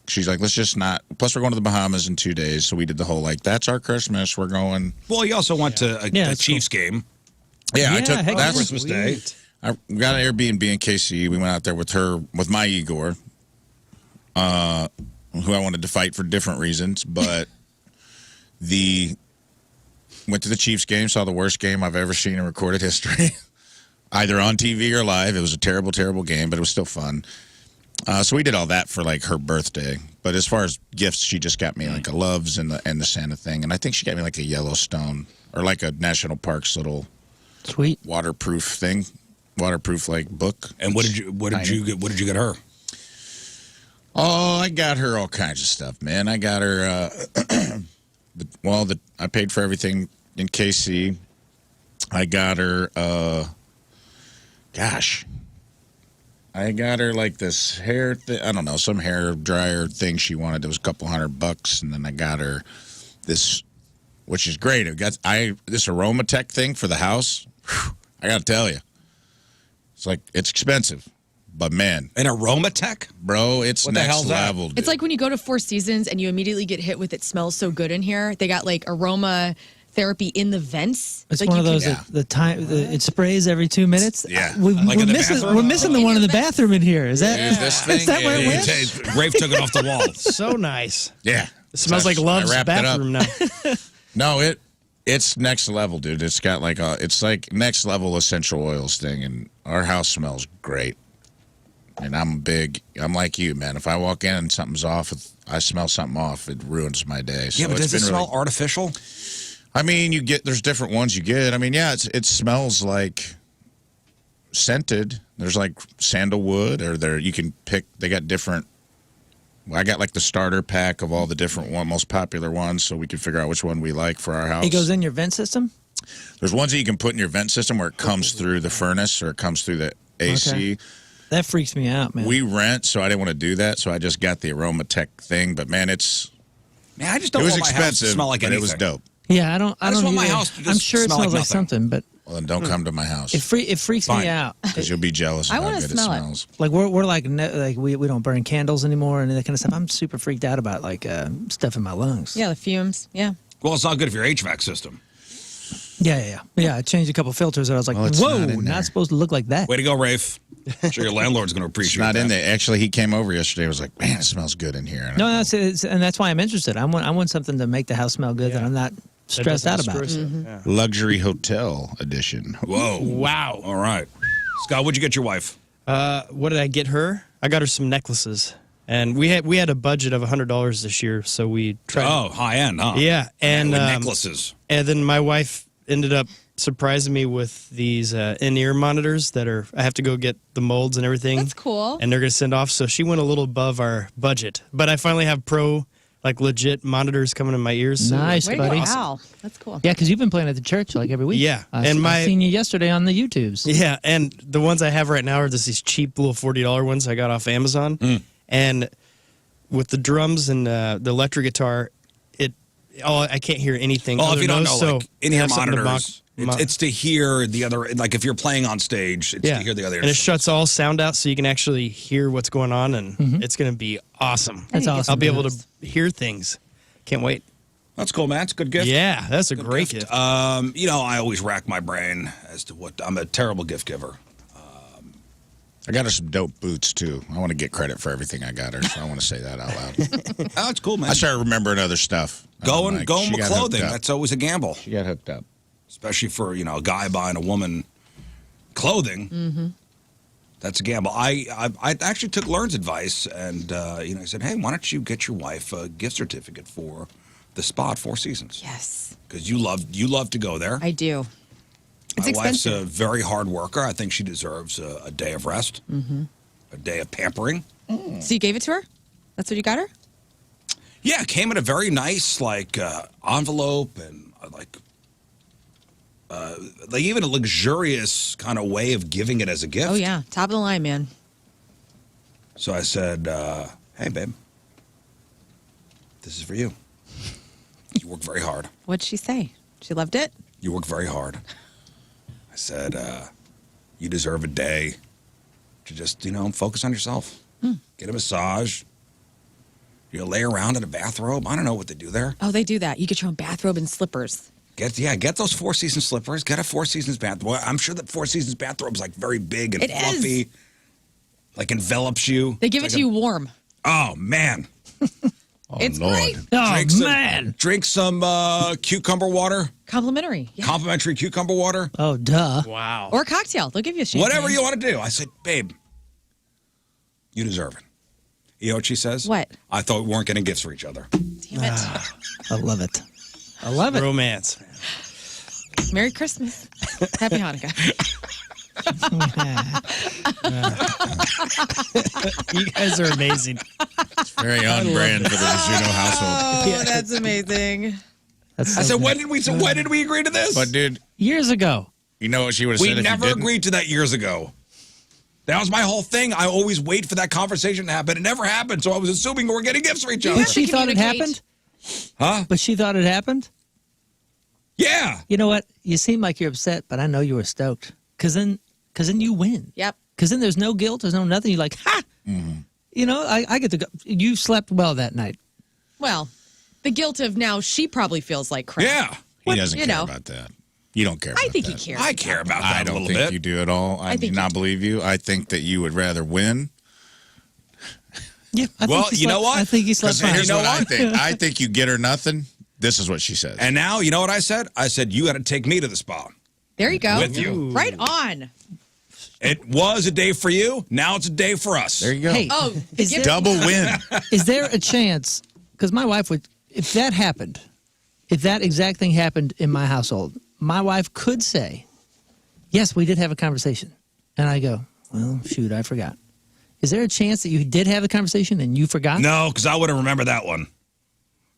She's like, let's just not. Plus, we're going to the Bahamas in 2 days, so we did the whole like, that's our Christmas. We're going. Well, you also went to a Chiefs game. Yeah, I took heck that's Christmas Day. I got an Airbnb in KC. We went out there with my Igor, who I wanted to fight for different reasons, but went to the Chiefs game, saw the worst game I've ever seen in recorded history, either on TV or live. It was a terrible, terrible game, but it was still fun. So we did all that for like her birthday. But as far as gifts, she just got me like a Loves and the Santa thing, and I think she got me like a Yellowstone or like a National Parks little Sweet waterproof thing, waterproof like book. And what did you get her? Oh, I got her all kinds of stuff, man. I got her. I paid for everything in KC. I got her. I got her like this hair thing. I don't know, some hair dryer thing she wanted. It was a couple $100, and then I got her this, which is great. This aromatech thing for the house. Whew, I got to tell you, it's expensive, but man, An aromatech? bro, it's What the next hell's that? level. Dude. It's like when you go to Four Seasons and you immediately get hit with it smells so good in here. They got like aroma therapy in the vents. It's like one of you those can- it sprays every 2 minutes. Yeah. We're Like in the missing bathroom? the one in the bathroom in here. Is that Is this thing? is that where it Yeah, went? Rafe took it off the wall. So nice. Yeah, It smells So like I Love's wrapped it up. bathroom now. No, it's next level, dude. It's got it's like next level essential oils thing, and our house smells great. And I'm like you, man. If I walk in and something's off, I smell something off, it ruins my day. So Yeah, but does it smell artificial? I mean, there's different ones you get. I mean, yeah, it smells like scented. There's like sandalwood, or you can pick. They got different. I got like the starter pack of all the different most popular ones, so we can figure out which one we like for our house. It goes in your vent system. There's ones that you can put in your vent system where it comes through the furnace or it comes through the AC. Okay. That freaks me out, man. We rent, so I didn't want to do that, so I just got the aromatech thing. But man, Man, I just don't it was want my house to expensive, smell like but anything. it was dope. Yeah, I don't just want my either. house to just I'm sure it smell like smells like nothing. something, but Well, then don't come to my house it freaks Fine. me out. because you'll be jealous of I how wanna good it smell it. smells. Like we're like we don't burn candles anymore and that kind of stuff. I'm super freaked out about like stuff in my lungs. Yeah, the fumes. Yeah. Well, it's not good for your HVAC system. Yeah. I changed a couple filters and I was like, Well, it's whoa, not in there. not supposed to look like that. Way to go, Rafe. I'm sure your landlord's going to It's appreciate not that. in there. Actually, he came over yesterday. Was like, man, it smells good in here. And No, I go, and that's why I'm interested. I want something to make the house smell good that I'm not stressed out about. Yeah. luxury hotel edition. Whoa. Wow. All right. Scott, what'd you get your wife? What did I get her? I got her some necklaces, and we had a budget of $100 this year, so we tried. Oh, high end, huh? Yeah, and With necklaces. And then my wife ended up surprising me with these in-ear monitors that I have to go get the molds and everything. That's cool. And they're going to send off. So she went a little above our budget. But I finally have legit monitors coming in my ears. So Nice, Way to buddy. go. Wow. That's cool. Yeah, because you've been playing at the church like every week. Yeah, I and I seen you yesterday on the YouTubes. Yeah, and the ones I have right now are just these cheap little $40 ones I got off Amazon. And with the drums and the electric guitar, I can't hear anything. Well, other if you don't than know, those, like, in-ear have something to monitors, it's to hear the other, like if you're playing on stage, it's to hear the other and it instruments. shuts all sound out so you can actually hear what's going on, and it's going to be awesome. That's awesome. I'll be able man. to hear things. Can't wait. That's cool, man. It's a good gift. Yeah, that's a great gift. I always rack my brain as to what I'm a terrible gift giver. I got her some dope boots too. I want to get credit for everything I got her, so I want to say that out loud. Oh, it's cool, man. I started remembering other stuff. Going She with got hooked clothing. up. That's always a gamble, She got hooked up. especially for a guy buying a woman clothing. Mm-hmm. That's a gamble. I actually took Lern's advice, and I said, hey, why don't you get your wife a gift certificate for the spa at Four Seasons? Yes. Because you love to go there. I do. It's My wife's expensive. a very hard worker. I think she deserves a day of rest, a day of pampering. So you gave it to her? That's what you got her? Yeah, it came in a very nice envelope and even a luxurious kind of way of giving it as a gift. Oh, yeah. Top of the line, man. So I said, hey, babe, this is for you. You work very hard. What'd she say? She loved it? You work very hard. I said, you deserve a day to just, focus on yourself. Get a massage. Lay around in a bathrobe. I don't know what they do there. Oh, they do that. You get your own bathrobe and slippers. Get those Four Seasons slippers. Get a Four Seasons bathrobe. I'm sure that Four Seasons bathrobe's like very big and fluffy. Like envelops you. They give it to you warm. Oh, man. It's great. Oh, man. Drink some cucumber water. Complimentary. Yeah. Complimentary cucumber water. Oh, duh. Wow. Or a cocktail. They'll give you a champagne. Whatever you want to do. I said, babe, you deserve it. You know what she says? What? I thought we weren't getting gifts for each other. Damn it. I love it. I love it. Romance. Merry Christmas. Happy Hanukkah. You guys are amazing. Very on brand for the Rizzuto household. Oh, that's amazing. That's I so said, good. when did we agree to this? But, dude, Years ago. you know what she would have We said if never you didn't? agreed to that years ago. That was my whole thing. I always wait for that conversation to happen. It never happened, so I was assuming we were getting gifts for each other. But she thought it communicate. happened? Huh? But she thought it happened? Yeah. You know what? You seem like you're upset, but I know you were stoked. Because then you win. Yep. Because then there's no guilt. There's no nothing. You're like, ha! You know, I get to go. You slept well that night. Well, the guilt of now she probably feels like crap. Yeah. He doesn't you care know. about that. You don't care about I think that. he cares. I care about I that a don't little think bit. you do at all. I do think not you believe you. I think that you would rather win. Yeah. Well, you know what? I think he slept Because fine. here's You know what I what? think. I think you get her nothing. This is what she says. And now, you know what I said? I said, you got to take me to the spa. There you go. With you. Right on. It was a day for you. Now it's a day for us. there you go. Hey, Oh, the Is gift- Double win. is there a chance? Because my wife would, if that happened, if that exact thing happened in my household, my wife could say, yes, we did have a conversation. And I go, well, shoot, I forgot. Is there a chance that you did have the conversation and you forgot? No, because I would have remembered that one.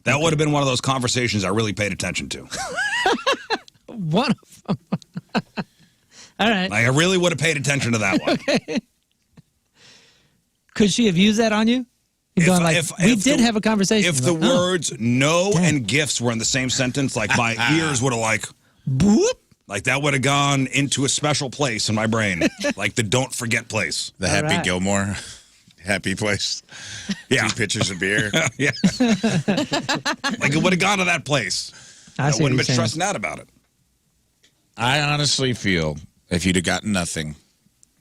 That would have been one of those conversations I really paid attention to. One of them. All right. Like, I really would have paid attention to that one. Could she have used that on you? You'd gone like, we did have a conversation. If the Like, oh, words no and gifts were in the same sentence, like my ears would have like, boop. like that would have gone into a special place in my brain, like the don't forget place. The All Happy right. Gilmore happy place. Yeah. 2 pitchers of beer. Yeah. Like it would have gone to that place. I I see what wouldn't you're have been saying. stressing out about it. I honestly feel if you'd have gotten nothing,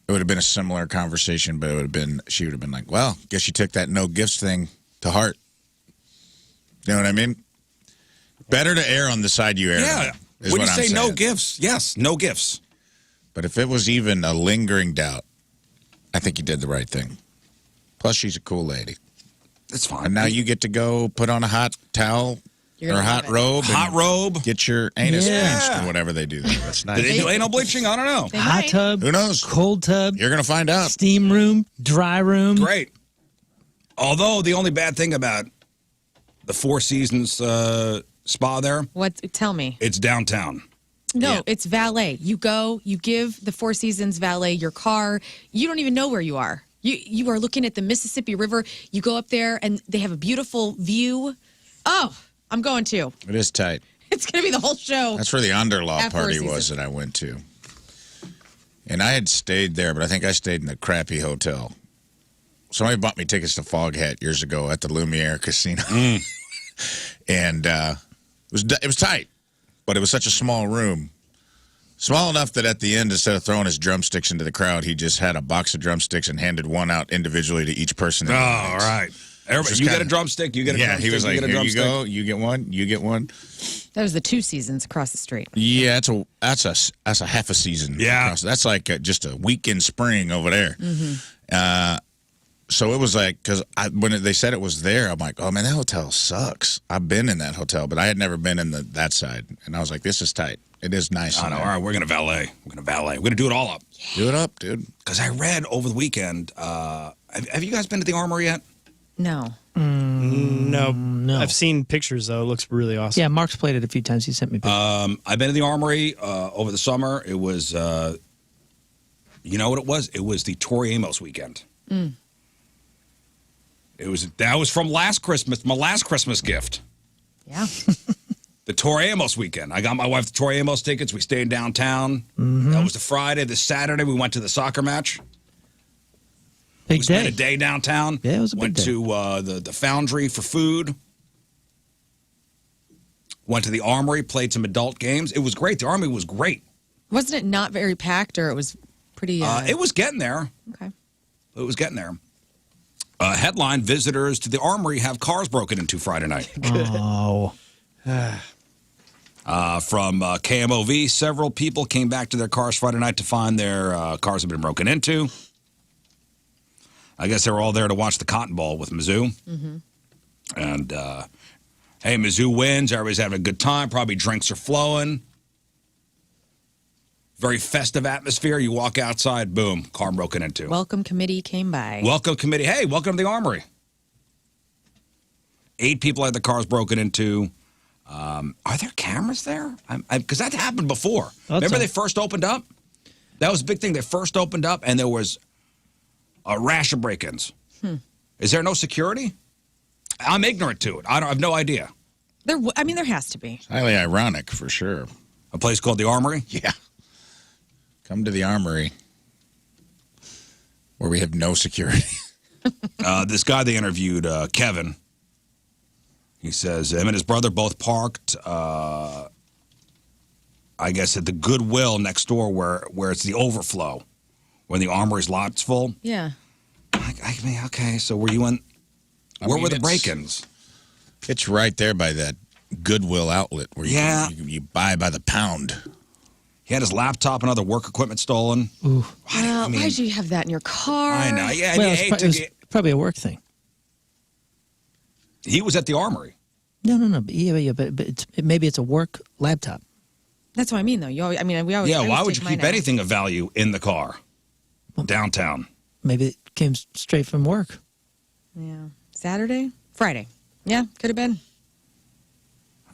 it would have been a similar conversation, but it would have been, she would have been like, well, guess you took that no gifts thing to heart. You know what I mean? Better to err on the side you err Yeah. on, is When you what I'm say no saying. gifts, yes, no gifts. But if it was even a lingering doubt, I think you did the right thing. Plus, she's a cool lady. It's fine. And now you get to go put on a hot towel You're or a gonna hot love it. robe. Hot and robe. Get your anus Yeah. pinched or whatever they do there. That's Did nice. they do anal bleaching? I don't know. They Hot might. tub, Who knows? cold tub, You're going to find out. steam room, dry room. Great. Although the only bad thing about the Four Seasons spa there, What? Tell me. it's downtown. No, Yeah. it's valet. You go, you give the Four Seasons valet your car. You don't even know where you are. You are looking at the Mississippi River. You go up there, and they have a beautiful view. Oh, I'm going to. It is tight. It's going to be the whole show. That's where the Underlaw At Four party was Seasons. that I went to. And I had stayed there, but I think I stayed in a crappy hotel. Somebody bought me tickets to Foghat years ago at the Lumiere Casino. And it was tight, but it was such a small room. Small enough that at the end, instead of throwing his drumsticks into the crowd, he just had a box of drumsticks and handed one out individually to each person. Oh, in the all audience. right. Everybody, Just you get kinda- a drumstick, you get a Yeah, drumstick, he was like, get a here you drumstick. go, you get one, you get one. That was the Two Seasons across the street. Yeah, that's a half a season. Yeah. That's like just a week in spring over there. So it was like, because when they said it was there, I'm like, oh man, that hotel sucks. I've been in that hotel, but I had never been in that side, and I was like, this is tight. It is nice. I in know. there. All right, we're gonna valet. We're gonna do it all up. Do it up, dude. Because I read over the weekend. Have you guys been to the Armory yet? No. No. No. I've seen pictures, though. It looks really awesome. Yeah, Mark's played it a few times. He sent me pictures. I've been to the Armory over the summer. It was, you know what it was? It was the Tori Amos weekend. That was from last Christmas, my last Christmas gift. Yeah. The Tori Amos weekend. I got my wife the Tori Amos tickets. We stayed downtown. That was the Friday. The Saturday, we went to the soccer match. Big We day. spent a day downtown. Yeah, it was a big day. Went to the Foundry for food. Went to the Armory, played some adult games. It was great. The Armory was great. Wasn't it not very packed, or it was pretty? It was getting there. Okay. It was getting there. Headline, visitors to the Armory have cars broken into Friday night. Oh. From KMOV, several people came back to their cars Friday night to find their cars had been broken into. I guess they were all there to watch the Cotton Bowl with Mizzou. And, hey, Mizzou wins. Everybody's having a good time. Probably drinks are flowing. Very festive atmosphere. You walk outside, boom, car broken into. Welcome committee came by. Welcome committee. Hey, welcome to the Armory. 8 people had the cars broken into. Are there cameras there? Because that happened before. Remember they first opened up? That was a big thing. They first opened up, and there was a rash of break-ins. Is there no security? I'm ignorant to it. I have no idea. There has to be. Highly ironic, for sure. A place called the Armory? Yeah. Come to the Armory, where we have no security. This guy they interviewed, Kevin, he says him and his brother both parked, I guess, at the Goodwill next door where it's the overflow, when the Armory's lot's full. Yeah. I mean, okay, so were you in... Where were the break-ins? It's right there by that Goodwill outlet where you buy by the pound. He had his laptop and other work equipment stolen. Ooh. Why did you have that in your car? I know. Yeah, Well, it was probably a work thing. He was at the Armory. No. But maybe it's a work laptop. That's what I mean, though. We always. Yeah, why would you keep anything of value in the car downtown? Maybe it came straight from work. Yeah. Saturday? Friday. Yeah, could have been.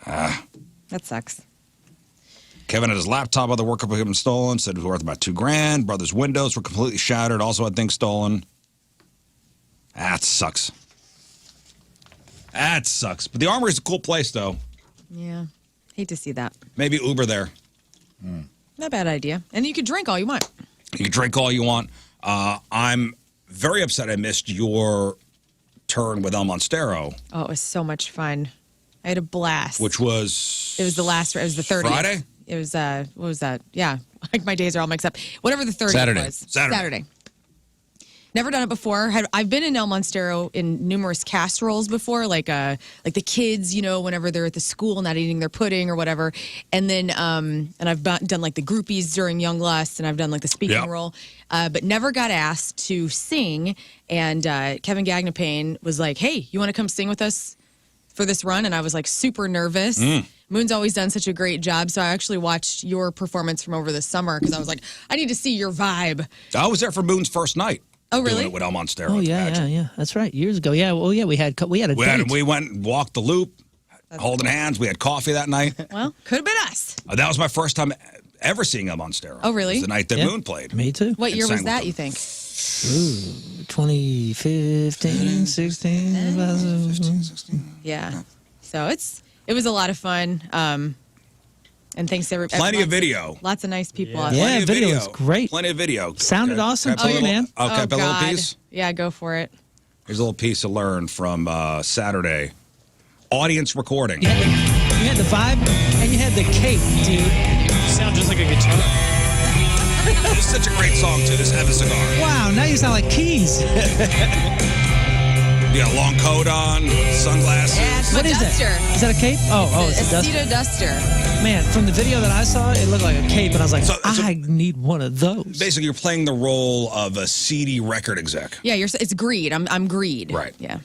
That sucks. Kevin had his laptop, other work equipment stolen, said it was worth about $2,000. Brother's windows were completely shattered, also had things stolen. That sucks. That sucks. But the Armory's a cool place, though. Yeah. Hate to see that. Maybe Uber there. Not a bad idea. And you could drink all you want. You can drink all you want. I'm very upset I missed your turn with El Monstero. Oh, it was so much fun. I had a blast. Which was... It was the 30th. Friday? It was, what was that? Yeah. Like my days are all mixed up. Whatever the 30th Saturday. was. Saturday. Never done it before. I've been in El Monstero in numerous casseroles before, like the kids, whenever they're at the school not eating their pudding or whatever. And then, and I've done like the groupies during Young Lust, and I've done like the speaking role, but never got asked to sing. And Kevin Gagnapane was like, "Hey, you want to come sing with us for this run?" And I was like super nervous. Moon's always done such a great job, so I actually watched your performance from over the summer because I was like, I need to see your vibe. I was there for Moon's first night. Oh, really? Doing it with El Monstero. Oh, yeah. That's right. Years ago. Yeah. Well, yeah. We had a date. We went and walked the loop, holding hands. We had coffee that night. Well, could have been us. That was my first time ever seeing El Monstero. Oh, really? It was the night that Moon played. Me too. What year was that, you think? 2015, 16. Yeah. So it was a lot of fun. And thanks to everybody. Plenty of video. Lots of nice people. Yeah, Plenty of video was great. Plenty of video. Sounded awesome too, man. Okay, a little God. piece. Yeah, go for it. Here's a little piece to Lern from Saturday. Audience recording. You had the vibe and you had the cape, dude. You sound just like a guitar. This is such a great song, too. This Have a Cigar. Wow, now you sound like Keys. You got a long coat on, sunglasses. Yeah, it's my What is duster. that? Is that a cape? Oh, it's a duster. Aceto duster. Man, from the video that I saw, it looked like a cape, and I was like, So- I need one of those. Basically, you're playing the role of a CD record exec. Yeah, it's greed. I'm greed. Right. Yeah.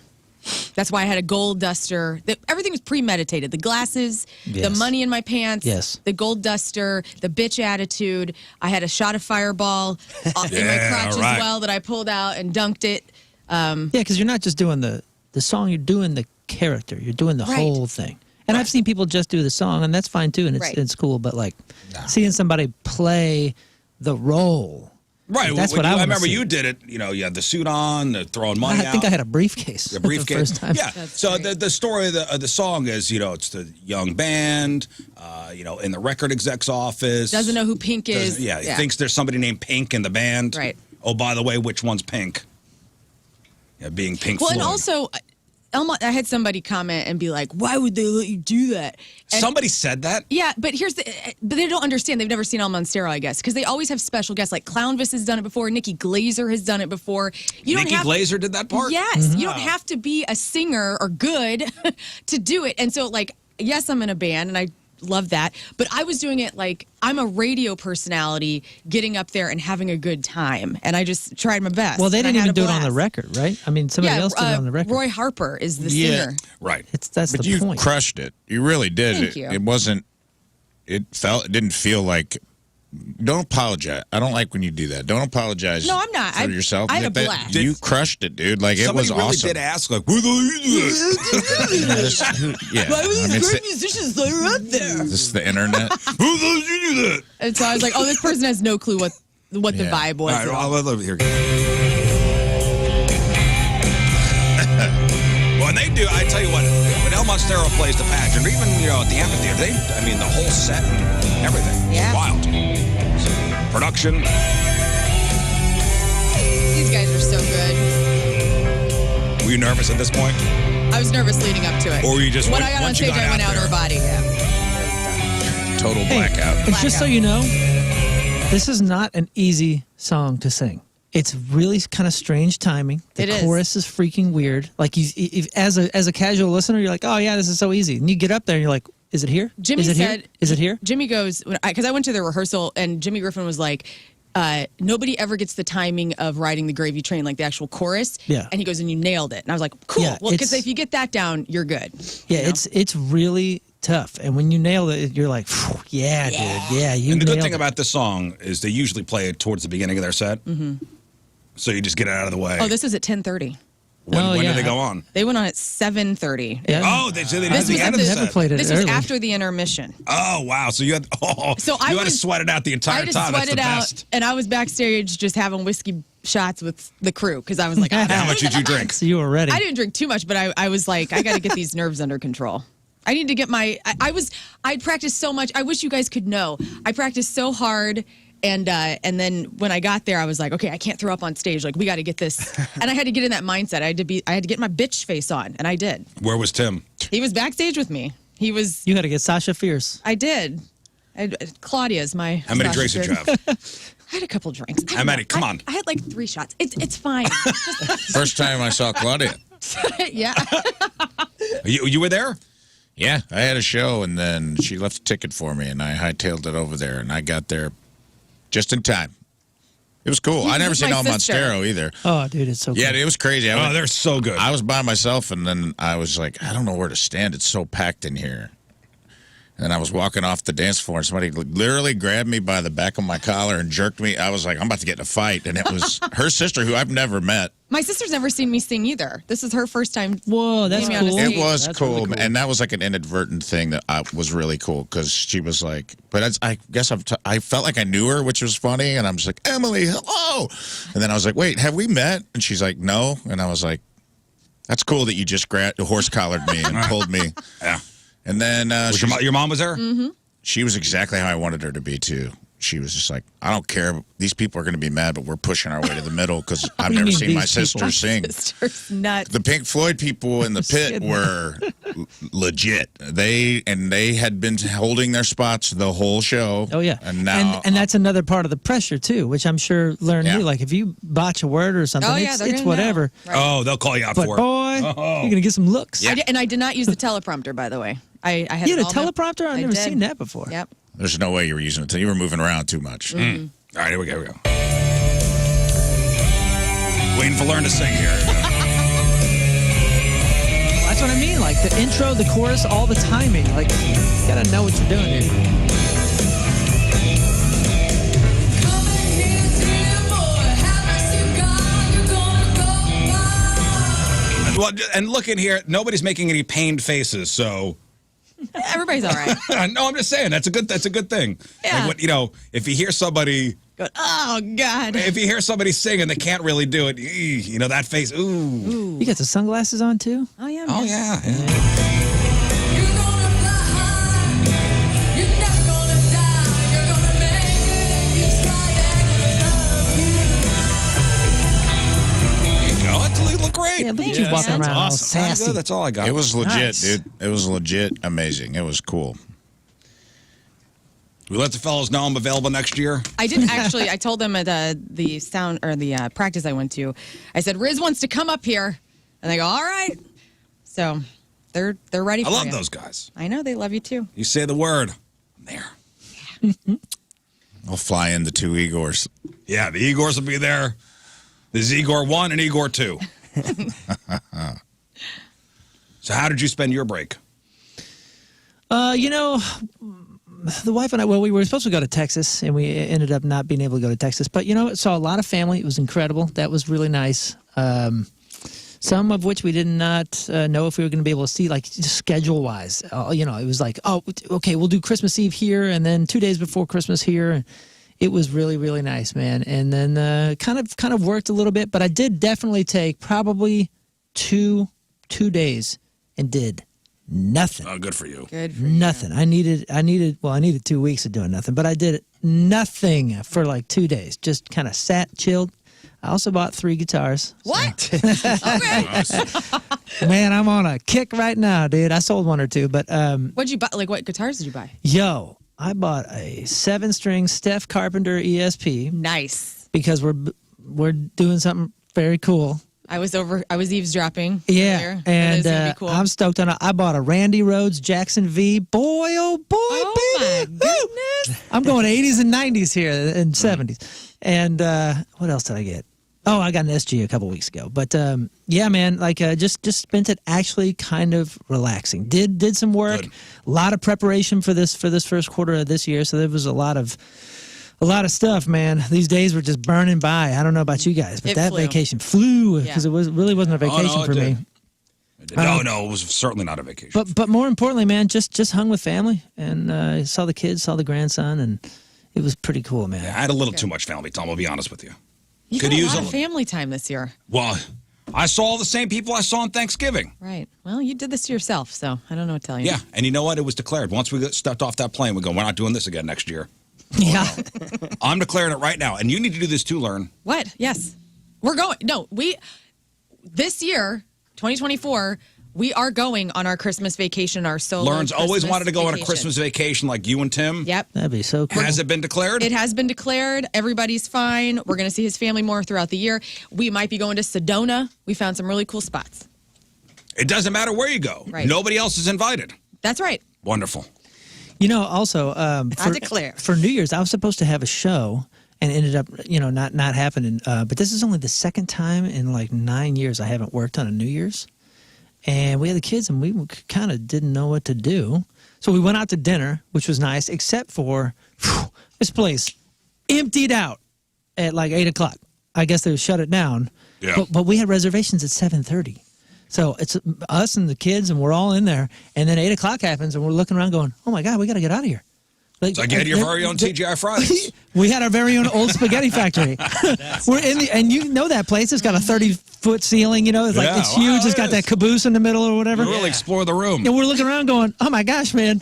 That's why I had a gold duster. Everything was premeditated. The glasses, the Yes. money in my pants, Yes. the gold duster, the bitch attitude. I had a shot of Fireball in my Yeah, crotch right. as well that I pulled out and dunked it. Yeah, because you're not just doing the song, you're doing the character. You're doing the Right. whole thing. And I've seen people just do the song, and that's fine too, and Right. it's cool. But like seeing somebody play the role Right. That's what I remember. see. You did it. You know, you had the suit on, the throwing money out. I think I had a briefcase. The briefcase. The first time. Yeah. That's So great. the story of the song is, you know, it's the young band, you know, in the record exec's office. Doesn't know who Pink is. Yeah, he thinks there's somebody named Pink in the band. Right. Oh, by the way, which one's Pink? Yeah, being Pink Well, Floyd. and also, Elmo, I had somebody comment and be like, "Why would they let you do that?" And Somebody said that? yeah, but but they don't understand. They've never seen El Monstero, I guess, because they always have special guests. Like Clownvis has done it before. Nikki Glazer has done it before. Nikki Glazer did that part? Yes, you don't have to be a singer or good to do it. And so, like, yes, I'm in a band, and I love that. But I was doing it like I'm a radio personality, getting up there and having a good time, and I just tried my best. Well, they and I didn't had even a do it on the blast. record, right? I mean, somebody else did it on the record. Roy Harper is the Yeah. singer. Right. That's But the you point. crushed it. You really did. Thank you. It wasn't. It didn't feel like. Don't apologize. I don't like when you do that. Don't apologize. No, I'm not. For yourself. I had a That- blast. You crushed it, dude. Like Somebody it was really awesome. did ask, like, where the hell you do Yeah. Why were I mean, these it's great the- musicians that are up there? This is the internet. Who the hell did you do that? And so I was like, oh, this person has no clue what the Yeah. vibe was. All right, at all. I'll here. Well, and they do, I tell you what, when El Monstero plays the pageant, or even, you know, at the amphitheater, I mean, the whole set and everything. Yeah. It's wild. Production. These guys are so good. Were you nervous at this point? I was nervous leading up to it. Or you just when went- I got on once you stage, got I went out out there? of her body. Yeah. Total Hey, blackout. and just so you know, this is not an easy song to sing. It's really kind of strange timing. The It is. chorus is freaking weird. Like as a casual listener, you're like, oh yeah, this is so easy. And you get up there and you're like, is it here? Jimmy is it said, here? Is it here? Jimmy goes, because I went to the rehearsal and Jimmy Griffin was like, nobody ever gets the timing of riding the gravy train, like the actual chorus. Yeah. And he goes, and you nailed it. And I was like, cool. Yeah, Well, because it's- if you get that down, you're good. Yeah, you know? it's really tough. And when you nail it, you're like, phew, yeah, dude, yeah, you And the nailed good thing it. about this song is they usually play it towards the beginning of their set. Mm-hmm. So you just get it out of the way. Oh, this is at 10:30. when yeah. do they go on? They went on at 7:30. Yeah. Oh, they did This the was end at of the the- Never set. played it This was early. after the intermission. Oh, wow. So you had, So I you had to was- sweat it out the entire I just time. That's sweated the out, best. and I was backstage just having whiskey shots with the crew because I was like, How much did you drink? So you were ready. I didn't drink too much, but I was like, I got to get these nerves under control. I need to get I'd practiced so much. I wish you guys could know. I practiced so hard. And then when I got there, I was like, okay, I can't throw up on stage. Like, we got to get this. And I had to get in that mindset. I had to get my bitch face on, and I did. Where was Tim? He was backstage with me. He was. You had to get Sasha Fierce. I did. Claudia's my. How many drinks did you have? I had a couple drinks. How many? Come on. I had like 3 shots. It's fine. First time I saw Claudia. Yeah. You were there? Yeah, I had a show, and then she left a ticket for me, and I hightailed it over there, and I got there just in time. It was cool. I never with seen my El sister. Monstero either. Oh, dude, it's so Yeah, cool. it was crazy. I Oh, went- they're so good. I was by myself, and then I was like, I don't know where to stand. It's so packed in here. And I was walking off the dance floor, and somebody literally grabbed me by the back of my collar and jerked me. I was like, I'm about to get in a fight. And it was her sister, who I've never met. My sister's never seen me sing either. This is her first time. Whoa, that's Maybe on a cool. stage. It was That's cool, really cool. and that was like an inadvertent thing that was really cool because she was like, but I guess I felt like I knew her, which was funny, and I'm just like, Emily, hello, and then I was like, wait, have we met? And she's like, no, and I was like, that's cool that you just horse collared me and pulled me, Yeah. and then Was your mom was there? Mm-hmm. she was exactly how I wanted her to be too. She was just like, I don't care. These people are going to be mad, but we're pushing our way to the middle because I've do you never mean, seen my these people? sister sing. Sister's nuts. The Pink Floyd people in the pit kidding. were legit. They had been holding their spots the whole show. Oh yeah, and now and that's another part of the pressure too, which I'm sure Lern Yeah. knew. Like if you botch a word or something, Oh, yeah, it's they're gonna whatever. know. Right. Oh, they'll call you out But for boy, it. you're gonna get some looks. Yeah. I did not use the teleprompter, by the way. I had You it had a all mem- teleprompter? I've I never did. seen that before. Yep. there's no way you were using it. You were moving around too much. All right, here we go. Waiting for Lern to sing here. That's what I mean. Like the intro, the chorus, all the timing. Like you gotta know what you're doing here. Well, and look in here. Nobody's making any pained faces, so Everybody's all right. No, I'm just saying that's a good thing. Yeah. Like when, if you hear somebody, Go, oh God. if you hear somebody sing and they can't really do it, that face. Ooh. You got the sunglasses on too? Oh yeah. Oh Man. yeah. You're gonna fly high. You're never gonna die. You're gonna make it. You try it. Oh, you look great. Yeah, look at Thanks, you walking man. around all Awesome. sassy. That's all I got. It was legit, Nice. dude. It was legit amazing. It was cool. We let the fellows know I'm available next year. I didn't actually. I told them at the sound or the practice I went to. I said Rizz wants to come up here, and they go, "All right." So they're ready. I for love you. those guys. I know they love you too. You say the word, I'm there. I'll fly in the 2 Igors. Yeah, the Igors will be there. There's Igor 1 and Igor 2. So how did you spend your break? The wife and I, we were supposed to go to Texas, and we ended up not being able to go to Texas. But, saw a lot of family. It was incredible. That was really nice. Some of which we did not know if we were going to be able to see, like, schedule-wise. It was like, oh, okay, we'll do Christmas Eve here, and then 2 days before Christmas here. It was really, really nice, man. And then kind of worked a little bit, but I did definitely take probably two days and did nothing. Oh, good for you. Good. For Nothing. I needed 2 weeks of doing nothing, but I did nothing for like 2 days. Just kind of sat, chilled. I also bought 3 guitars. What? Okay. Man, I'm on a kick right now, dude. I sold 1 or 2, but What'd you buy? Like, what guitars did you buy? I bought a 7-string Steph Carpenter ESP Nice. because we're doing something very cool. I was eavesdropping. Yeah, earlier. and That is gonna be cool. I'm stoked on it. I bought a Randy Rhoads Jackson V. Boy, oh boy, Oh baby. my Woo! goodness. I'm going 80s and 90s here and 70s. And what else did I get? Oh, I got an SG a couple weeks ago. But yeah, man, like just spent it actually kind of relaxing. Did some work, Good. a lot of preparation for this first quarter of this year. So there was a lot of stuff, man. These days were just burning by. I don't know about you guys, but It that flew. vacation flew because Yeah. it really wasn't a vacation it for me. did. No, it was certainly not a vacation. But more importantly, man, just hung with family and saw the kids, saw the grandson, and it was pretty cool, man. I had a little too much family time, I'll be honest with you. You Could got a use lot a- of family time this year. Well, I saw all the same people I saw on Thanksgiving. Right. Well, you did this to yourself, so I don't know what to tell you. Yeah, and you know what? It was declared. Once we stepped off that plane, we go, we're not doing this again next year. Yeah. I'm declaring it right now, and you need to do this too, Lern. What? Yes. We're going. No, this year, 2024, we are going on our Christmas vacation, our solo Lern's always Christmas wanted to go on a vacation. Christmas vacation like you and Tim. Yep. That'd be so cool. Has it been declared? It has been declared. Everybody's fine. We're going to see his family more throughout the year. We might be going to Sedona. We found some really cool spots. It doesn't matter where you go. Right. Nobody else is invited. That's right. Wonderful. Also, declare. for New Year's, I was supposed to have a show and ended up, not happening. But this is only the second time in like 9 years I haven't worked on a New Year's. And we had the kids, and we kind of didn't know what to do. So we went out to dinner, which was nice, except for this place emptied out at like 8 o'clock. I guess they shut it down. Yeah. But we had reservations at 7:30. So it's us and the kids, and we're all in there. And then 8 o'clock happens, and we're looking around going, oh, my God, we got to get out of here. Like, So I get your very own TGI Fridays. We had our very own old spaghetti factory. We're in and you know that place. It's got a 30-foot ceiling. It's like Yeah, it's huge. well, It's got it that is. caboose in the middle or whatever. Really explore the room. And we're looking around, going, "Oh my gosh, man,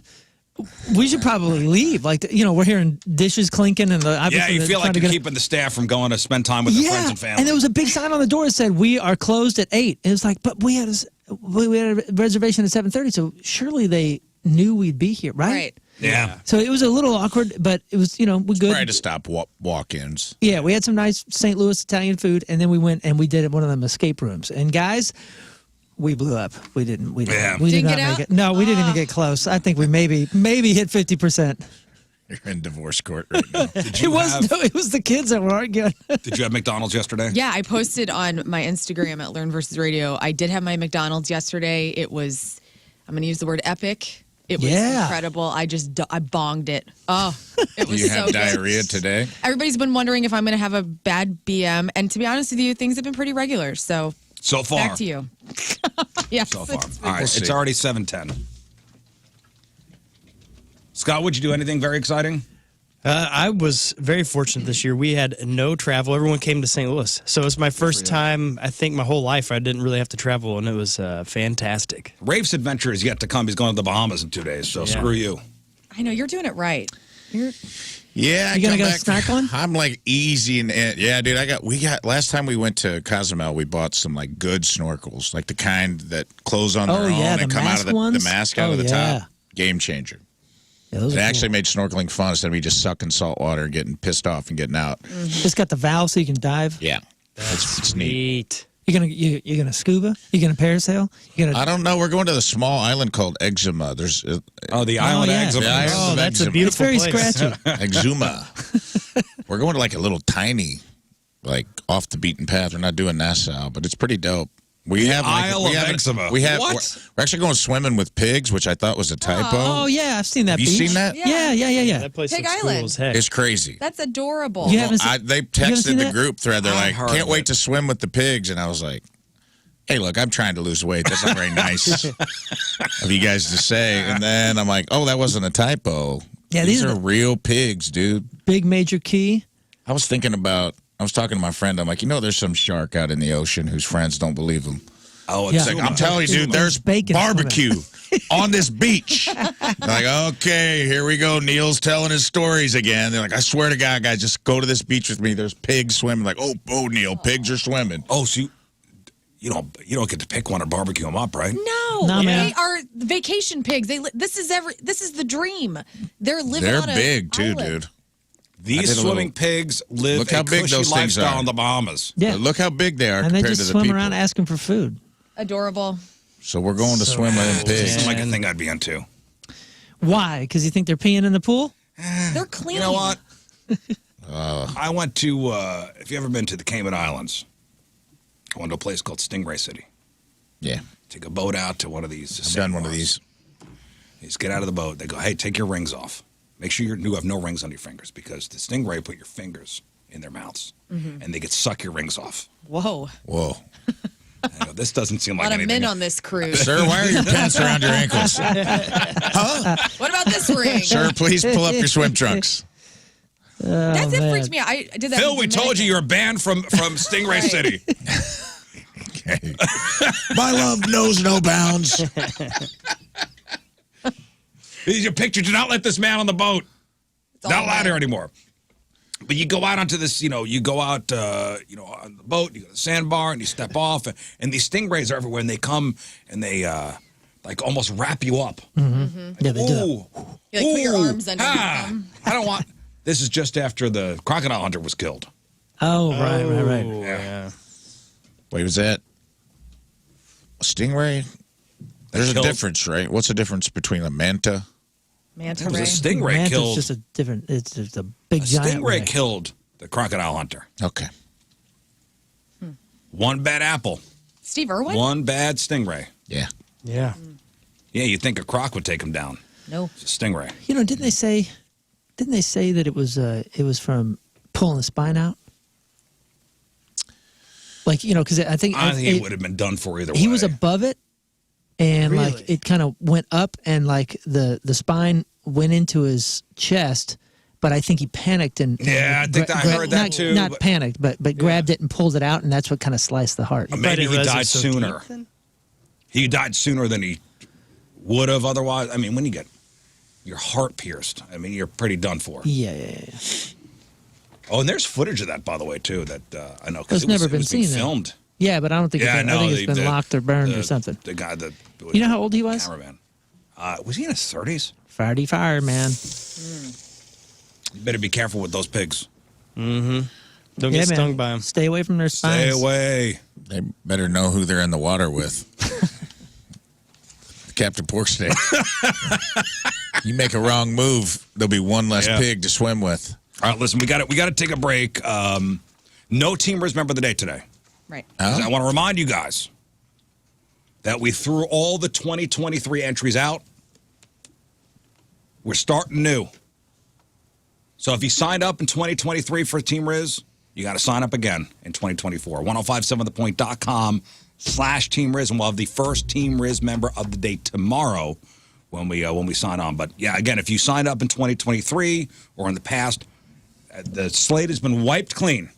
we should probably leave." Like we're hearing dishes clinking and Yeah, you feel like you're keeping the staff from going to spend time with their friends and family. And there was a big sign on the door that said, "We are closed at 8." And it was like, but we had a reservation at 7:30, so surely they knew we'd be here, right? Right. Yeah. So it was a little awkward, but it was, we good. Try to stop walk-ins. Yeah, we had some nice St. Louis Italian food, and then we went and we did one of them escape rooms. And guys, we blew up. We didn't. Yeah. We did Didn't not get make out? it. No, we didn't even get close. I think we maybe hit 50%. You're in divorce court right now. Did you It was the kids that were arguing. Did you have McDonald's yesterday? Yeah, I posted on my Instagram at Learn versus Radio. I did have my McDonald's yesterday. It was, I'm going to use the word epic. It was incredible. I bonged it. Oh, it was You so have good. diarrhea today? Everybody's been wondering if I'm going to have a bad BM. And to be honest with you, things have been pretty regular. So So far. back to you. Yes. So far. it's been All right. We'll It's see. already 7:10. Scott, would you do anything very exciting? I was very fortunate this year. We had no travel. Everyone came to St. Louis. So it was my first time, I think, my whole life I didn't really have to travel, and it was fantastic. Rafe's adventure is yet to come. He's going to the Bahamas in 2 days, so screw you. I know, you're doing it right. Yeah, You gonna come go back- snorkeling? I'm like easy and yeah, dude. Last time we went to Cozumel, we bought some like good snorkels, like the kind that close on their Oh, own yeah, and the come out of mask ones? the mask out Oh, of the yeah. top. Game changer. Yeah, those It are actually cool. made snorkeling fun instead of me just sucking salt water and getting pissed off and getting out. It's got the valve so you can dive. Yeah, it's neat. Neat. You're gonna scuba? You're gonna parasail? You're gonna I don't know. We're going to the small island called Exuma. There's Oh, the island yeah. eggs. The island Oh, of that's a Exuma. beautiful it's very place. scratchy. Exuma. We're going to like a little tiny, like off the beaten path. We're not doing Nassau, but it's pretty dope. We have like, Isle we of have Exuma. We have What? we're actually going swimming with pigs, which I thought was a typo. Oh yeah, I've seen that. Have you beach. seen that? Yeah. That place Pig looks Island. cool as heck. It's crazy. That's adorable. You haven't seen, They haven't seen texted the that? group thread. They're I like, heard can't of wait it. to swim with the pigs. And I was like, hey, look, I'm trying to lose weight. That's not very nice of you guys to say. And then I'm like, oh, that wasn't a typo. Yeah, these these are are real pigs, dude. Big Major Key. I was talking to my friend. I'm like, there's some shark out in the ocean whose friends don't believe him. Oh, Yeah. it's Like, I'm telling you, dude, There's there's bacon barbecue on this beach. Like, okay, here we go. Neil's telling his stories again. They're like, I swear to God, guys, just go to this beach with me. There's pigs swimming. Like, oh, Neil, pigs are swimming. Oh, so you don't get to pick one or barbecue them up, right? No, No, they man. are vacation pigs. This is the dream. They're living They're on a big too, island. dude. I These did a swimming little- pigs live Look a how big cushy those things lifestyle are. in the Bahamas. Yeah, But look how big they are and they compared just to the swim people. around asking for food. Adorable. So we're going to swim with them This pigs. isn't like a thing I'd be into. Why? Because you think they're peeing in the pool? They're clean. You know what? I went to, if you ever been to the Cayman Islands, I went to a place called Stingray City. Yeah, Take a boat out to one of these. I've done one of these. You just get out of the boat. They go, hey, take your rings off. Make sure you have no rings on your fingers because the stingray put your fingers in their mouths and they could suck your rings off. Whoa. Whoa. I go, this doesn't seem A like lot of anything. men on this cruise. Sir, why are your pants around your ankles? What about this ring? Sir, please pull up your swim trunks. That's it man. freaked me out. I did that. Phil, with we told you you're banned from Stingray Right. City. Okay. My love knows no bounds. Here's your picture. Do not let this man on the boat. It's all Not allowed men. here anymore. But you go out onto this, you go out, on the boat, you go to the sandbar, and you step off, and these stingrays are everywhere, and they come, and they, like, almost wrap you up. Yeah, they do. Ooh. You like put your Ooh. arms underneath them. I don't want. This is just after the crocodile hunter was killed. Oh, right. Oh, yeah. Wait, was that a stingray? There's a killed- difference, right? What's the difference between a manta? Manta It was a ray. stingray Manta's killed. just a different. It's just a big A giant. stingray ray. killed the crocodile hunter. Okay. One bad apple, Steve Irwin? one bad stingray. Yeah. Yeah. Yeah, you'd think a croc would take him down. No. It's a stingray. You know, didn't they say that it was from pulling the spine out? Like, because I think I think it would have been done for either way. he was above it, and Really? like it kind of went up, and like the spine went into his chest. But I think he panicked and Yeah, I think I heard that not, too, Not but- panicked, but grabbed it and pulled it out, and that's what kind of sliced the heart. Maybe he But it died wasn't so sooner. deep then? He died sooner than he would have otherwise. I mean, when you get your heart pierced, I mean, you're pretty done for. Yeah. Oh, and there's footage of that, by the way, too. That I know It's because never it been was being seen, though. filmed. Yeah, but I don't think Yeah, I I know. think it's been locked or burned or something. The guy that You know how old he was? Cameraman. Was he in his 30s? Fire, man. You better be careful with those pigs. Don't Yeah, get man. stung by them. Stay away from their spines. Stay away. They better know who they're in the water with. Captain Porksteak. You make a wrong move, there'll be one less Yeah. pig to swim with. All right, listen, we got to take a break. No Team Rizz member of the day today. Right. I want to remind you guys that we threw all the 2023 entries out. We're starting new. So if you signed up in 2023 for Team Rizz, you got to sign up again in 2024. 1057thepoint.com/Team Rizz, and we'll have the first Team Rizz member of the day tomorrow when we sign on. But yeah, again, if you signed up in 2023 or in the past, the slate has been wiped clean.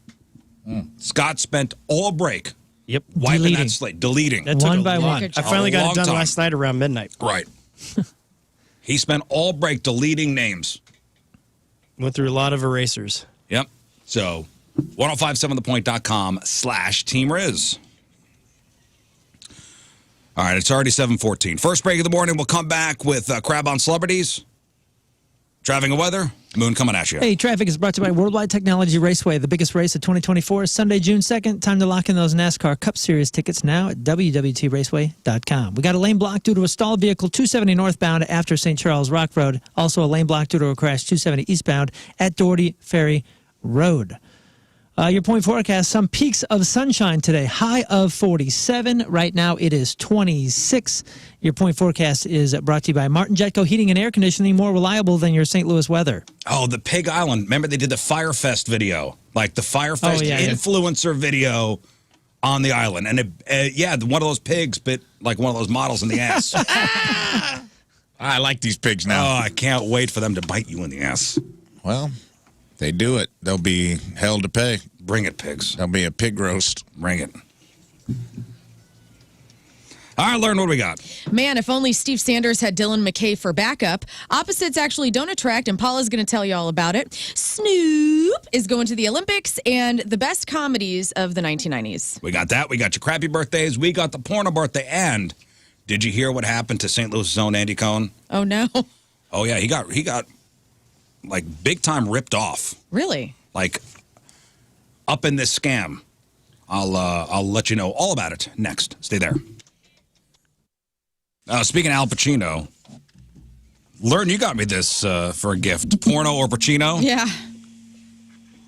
Scott spent all break wiping Deleting. that slate, deleting. That took One a by long- one. I finally A got long it done time. last night around midnight. Right. He spent all break deleting names. Went through a lot of erasers. Yep. So 1057thepoint.com/Team Rizz. All right, it's already 7:14. First break of the morning. We'll come back with Crab on Celebrities, Driving and Weather, Moon coming at you. Hey, traffic is brought to you by Worldwide Technology Raceway. The biggest race of 2024 is Sunday, June 2nd. Time to lock in those NASCAR Cup Series tickets now at www.raceway.com. We got a lane block due to a stalled vehicle 270 northbound after St. Charles Rock Road. Also a lane block due to a crash 270 eastbound at Doherty Ferry Road. Your point forecast, some peaks of sunshine today. High of 47. Right now it is 26. Your point forecast is brought to you by Martin Jetco Heating and Air Conditioning, more reliable than your St. Louis weather. Oh, the Pig Island. Remember they did the Firefest video, like the Firefest yeah. influencer video on the island. And one of those pigs bit like one of those models in the ass. I like these pigs now. Oh, I can't wait for them to bite you in the ass. Well, they do it. They'll be hell to pay. Bring it, pigs. There'll be a pig roast. Bring it. All right, Lern, what do we got? Man, if only Steve Sanders had Dylan McKay for backup. Opposites actually don't attract, and Paula's going to tell you all about it. Snoop is going to the Olympics, and the best comedies of the 1990s. We got that. We got your crappy birthdays. We got the Porno birthday. And did you hear what happened to St. Louis' own Andy Cohen? Oh, no. Oh, yeah. He got like big time ripped off. Really? Like up in this scam. I'll let you know all about it next. Stay there. Speaking of Al Pacino, Lern, you got me this for a gift. Porno or Pacino? Yeah.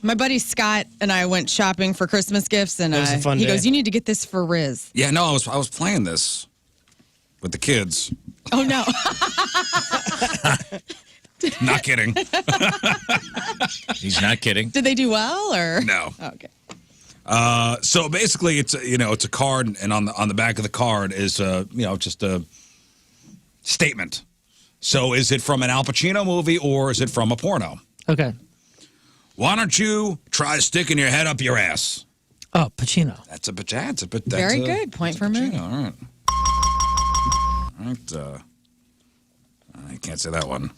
My buddy Scott and I went shopping for Christmas gifts, and That was a fun he day. goes, "You need to get this for Rizz." Yeah, no, I was playing this with the kids. Oh, no. Not kidding. He's not kidding. Did they do well, or? No. Oh, okay. So basically, it's a card, and on the back of the card is just a statement. So is it from an Al Pacino movie or is it from a porno? Okay. Why don't you try sticking your head up your ass? Oh, Pacino. That's a bit. Very good. Point for Moon. All right. All right. I can't say that one.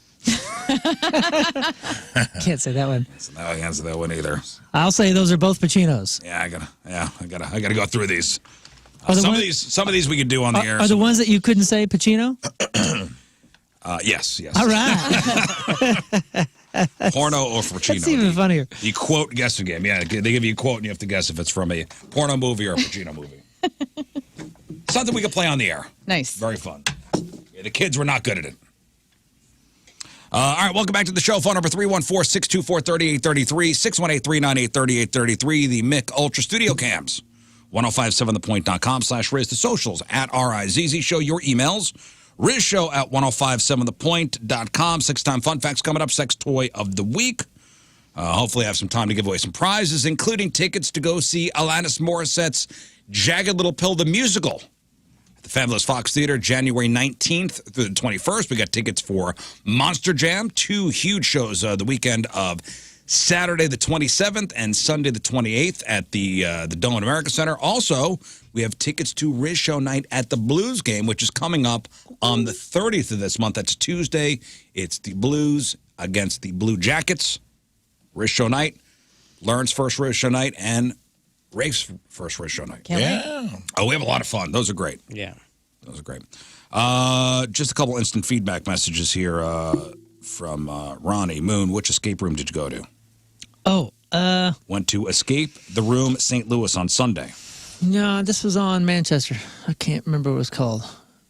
Can't say that one. So no, I can't say that one either. I'll say those are both Pacinos. Yeah, I gotta go through these. Are the Some one- of these we could do on the air. Are the ones that you couldn't say Pacino? Yes. All right. Porno or Pacino. That's even funnier. The quote guessing game. Yeah, they give you a quote and you have to guess if it's from a porno movie or a Pacino movie. Something we can play on the air. Nice. Very fun. Yeah, the kids were not good at it. All right, welcome back to the show. Phone number 314-624-3833, 618-398-3833. The Mick Ultra Studio Cams. 1057thepoint.com/Rizz. The socials at RIZZ Show. Your emails. RizzShow at 1057thepoint.com. 6-time fun facts coming up. Sex toy of the week. Hopefully I have some time to give away some prizes, including tickets to go see Alanis Morissette's Jagged Little Pill, the musical. At the Fabulous Fox Theater, January 19th through the 21st. We got tickets for Monster Jam. 2 huge shows the weekend of Saturday the 27th and Sunday the 28th at the Dome America Center. Also, we have tickets to Rizz Show Night at the Blues game, which is coming up on the 30th of this month. That's Tuesday. It's the Blues against the Blue Jackets. Rizz Show Night, Lern's first Rizz Show Night, and Rafe's first Rizz Show Night. Can't wait. Oh, we have a lot of fun. Those are great. Yeah. Those are great. Just a couple instant feedback messages here from Ronnie. Moon, which escape room did you go to? Oh, Went to Escape the Room St. Louis on Sunday. no, this was on Manchester. I can't remember what it was called.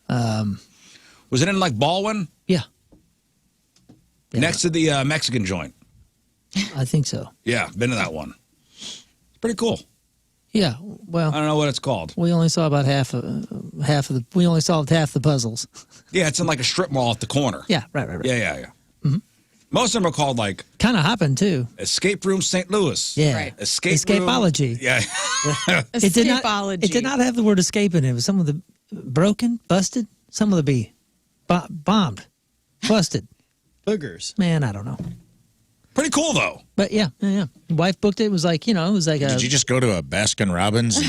Was it in like Baldwin? Yeah. Yeah, Next to the Mexican joint. I think so. Yeah, been to that one. It's pretty cool. Yeah. I Well, don't know what it's called. we only saw about half of the. We only solved half the puzzles. Yeah, it's in like a strip mall at the corner. Yeah. Right. Yeah. Most of them are called like Kind of happened too. Escape Room St. Louis. Yeah. Right. Escapology. Yeah. It did not. Escapology. It did not have the word escape in it. It was some of the broken, busted, some of the B. bombed, busted. Boogers. Man, I don't know. Pretty cool, though. But yeah. Wife booked it. It was like, it was like Did you just go to a Baskin Robbins?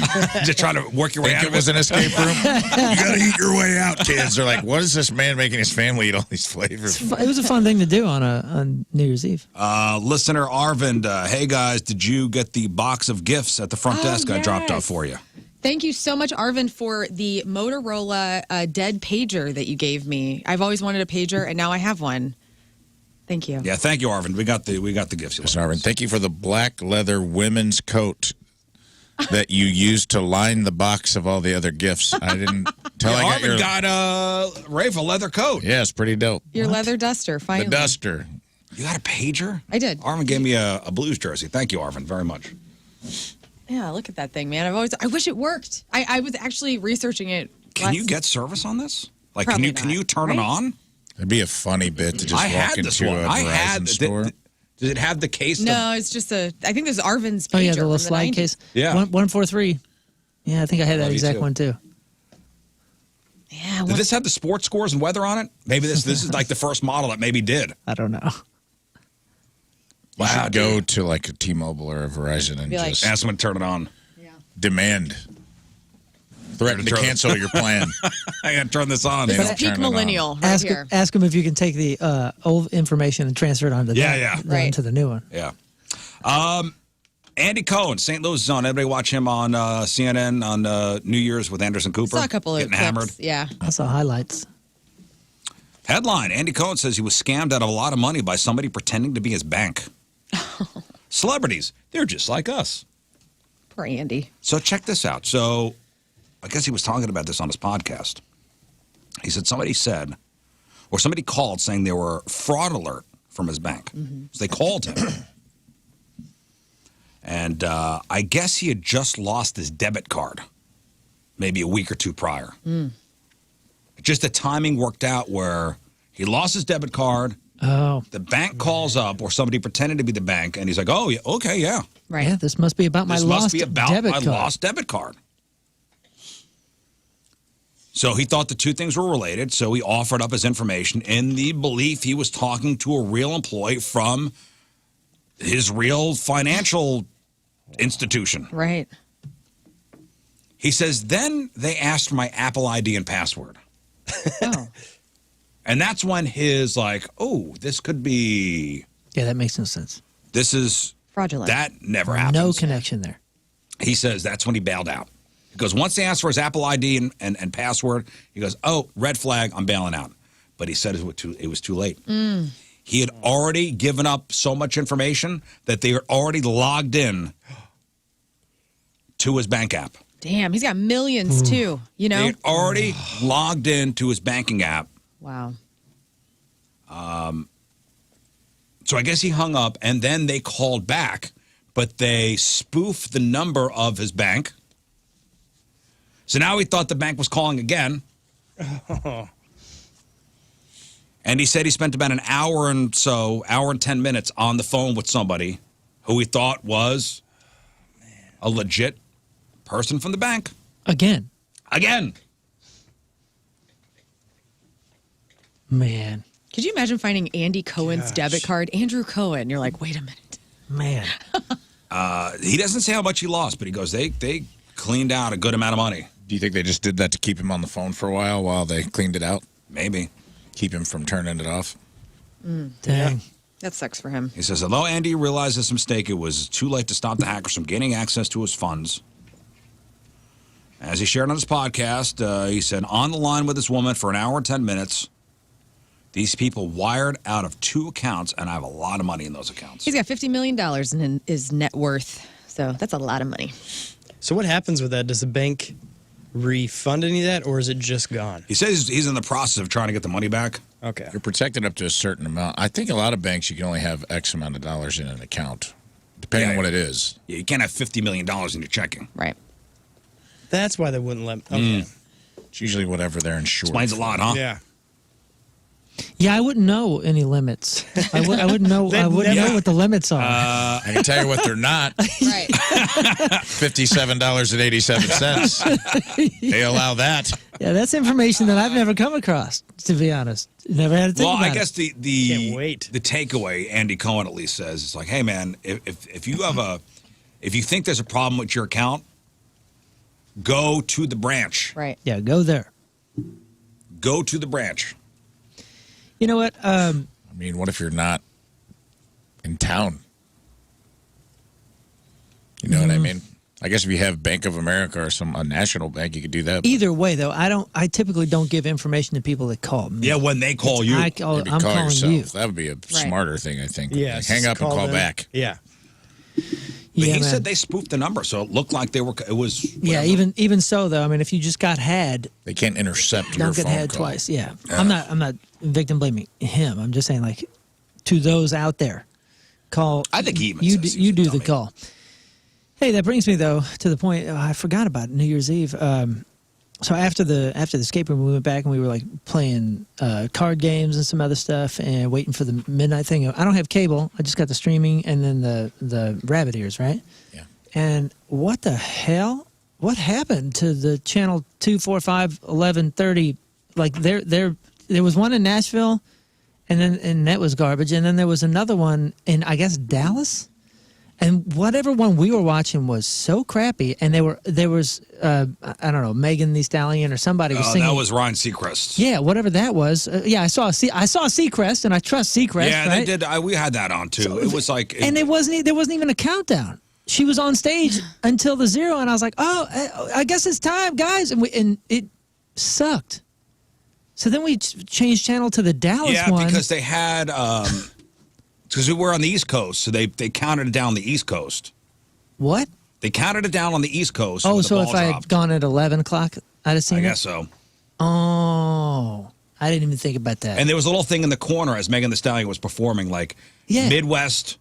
Just trying to work your way Think out it of was it. an escape room? You got to eat your way out, kids. They're like, what is this man making his family eat all these flavors? it was a fun thing to do on New Year's Eve. Listener Arvind, hey, guys, did you get the box of gifts at the front desk I dropped off for you? Thank you so much, Arvin, for the Motorola dead pager that you gave me. I've always wanted a pager, and now I have one. Thank you. Yeah, thank you, Arvind. We got the gifts. Yes, Arvin, thank you for the black leather women's coat that you used to line the box of all the other gifts. I didn't tell I got Arvind your... got Rafe a leather coat. Yeah, it's pretty dope. Your leather duster, finally. The duster. You got a pager? I did. Arvind gave me a Blues jersey. Thank you, Arvind, very much. Yeah, look at that thing, man. I wish it worked. I was actually researching it. Can you get service on this? Like, Probably can you not, turn it right? on? It'd be a funny bit to just I walk had into this a one. I Verizon had. store. Does it have the case? No, it's just I think this is Arvin's pager. Oh yeah, the little from slide 90s. case. Yeah. 143. Yeah, I think I had that Love you exact too. one too. Yeah, Did this have the sports scores and weather on it? Maybe this is like the first model that maybe did. I don't know. You should go to like a T-Mobile or a Verizon and Be like- just Ask them to turn it on. demand. Threaten to cancel your plan. I got to turn this on. They This don't is peak turn it on. millennial right here. Ask them if you can take the old information and transfer it onto Right. to the new one. Yeah. Andy Cohen, St. Louis Zone. Everybody watch him on CNN on New Year's with Anderson Cooper. Saw a couple of getting clips. hammered. Yeah. I saw highlights. Headline: Andy Cohen says he was scammed out of a lot of money by somebody pretending to be his bank. Celebrities, they're just like us. Poor Andy. So check this out. So I guess he was talking about this on his podcast. He said somebody called saying they were fraud alert from his bank. So they called him. And I guess he had just lost his debit card maybe a week or two prior. Just the timing worked out where he lost his debit card. Oh. The bank calls up, or somebody pretended to be the bank, and he's like, oh, yeah, okay, yeah. Right. Yeah, this must be about my This lost must be about debit my card. lost debit card. So he thought the two things were related, so he offered up his information in the belief he was talking to a real employee from his real financial institution. Right. He says, then they asked for my Apple ID and password. Oh. And that's when his like, oh, this could be, Yeah, that makes no sense. this is, Fraudulent. that never happens. No connection there. He says that's when he bailed out. He goes, once they asked for his Apple ID and password, he goes, oh, red flag, I'm bailing out. But he said it was too late. He had already given up so much information that they were already logged in to his bank app. Damn, he's got millions too, you They know? had already logged into his banking app. Wow. So I guess he hung up, and then they called back, but they spoofed the number of his bank. So now he thought the bank was calling again. And he said he spent about an hour and 10 minutes on the phone with somebody who he thought was a legit person from the bank. Again. Again. Man. Could you imagine finding Andy Cohen's debit card? Andrew Cohen. You're like, wait a minute. Man. He doesn't say how much he lost, but he goes, they cleaned out a good amount of money. Do you think they just did that to keep him on the phone for a while they cleaned it out? Maybe. Keep him from turning it off? Dang. That sucks for him. He says, although Andy realized his mistake, it was too late to stop the hackers from gaining access to his funds. As he shared on his podcast, he said, on the line with this woman for an hour and 10 minutes, these people wired out of 2 accounts, and I have a lot of money in those accounts. He's got $50 million in his net worth. So that's a lot of money. So what happens with that? Does the bank refund any of that, or is it just gone? He says he's in the process of trying to get the money back. Okay. You're protected up to a certain amount. I think a lot of banks, you can only have X amount of dollars in an account, depending on what it is. Yeah, you can't have $50 million in your checking. Right. That's why they wouldn't let. Okay. It's usually whatever they're insured. Explains a lot, huh? Yeah. Yeah, I wouldn't know any limits. I wouldn't know. I wouldn't know what the limits are. I can tell you what they're not. Right. $57.87. They allow that. Yeah, that's information that I've never come across. To be honest, never had to think about I guess it. the Can't wait. the takeaway Andy Cohen at least says it's like, hey man, if you have if you think there's a problem with your account, go to the branch. Right. Yeah, go there. Go to the branch. You know what? I mean, what if you're not in town? You know what I mean? I guess if you have Bank of America or a national bank, you could do that. Either way, though, I typically don't give information to people that call me. Yeah, when they call you. I'm Maybe calling call yourself. you. That would be a smarter thing, I think. Yeah. Like, hang up and call them. back. Yeah. But Yeah, he man. said they spoofed the number, so it looked like they were. It was. Yeah, whatever. even so, though, I mean, if you just got had, They can't intercept your don't get phone had call. twice. Yeah. I'm not victim blaming him. I'm just saying, like, to those out there, call. I think he even you says do, he's you a do the dummy. call. Hey, that brings me though to the point. I forgot about New Year's Eve. So after the escape room, we went back and we were like playing card games and some other stuff and waiting for the midnight thing. I don't have cable. I just got the streaming and then the rabbit ears, right? Yeah. And what the hell? What happened to the channel 2, 4, 5, 11, 30? Like there was one in Nashville, and that was garbage. And then there was another one in, I guess, Dallas. And whatever one we were watching was so crappy, and there was I don't know, Megan Thee Stallion or somebody was singing. That was Ryan Seacrest. Yeah, whatever that was. Yeah, I saw Seacrest, and I trust Seacrest. Yeah, right? they did. We had that on too. It was like, And there wasn't even a countdown. She was on stage until the 0, and I was like, oh, I guess it's time, guys. And it sucked. So then we changed channel to the Dallas one. because they had because we were on the East Coast, so they counted it down the East Coast. What? They counted it down on the East Coast. Oh, when the so ball if I had dropped. gone at 11 o'clock, I'd have seen I it? guess so. Oh, I didn't even think about that. And there was a little thing in the corner as Megan Thee Stallion was performing, like Yeah. Midwest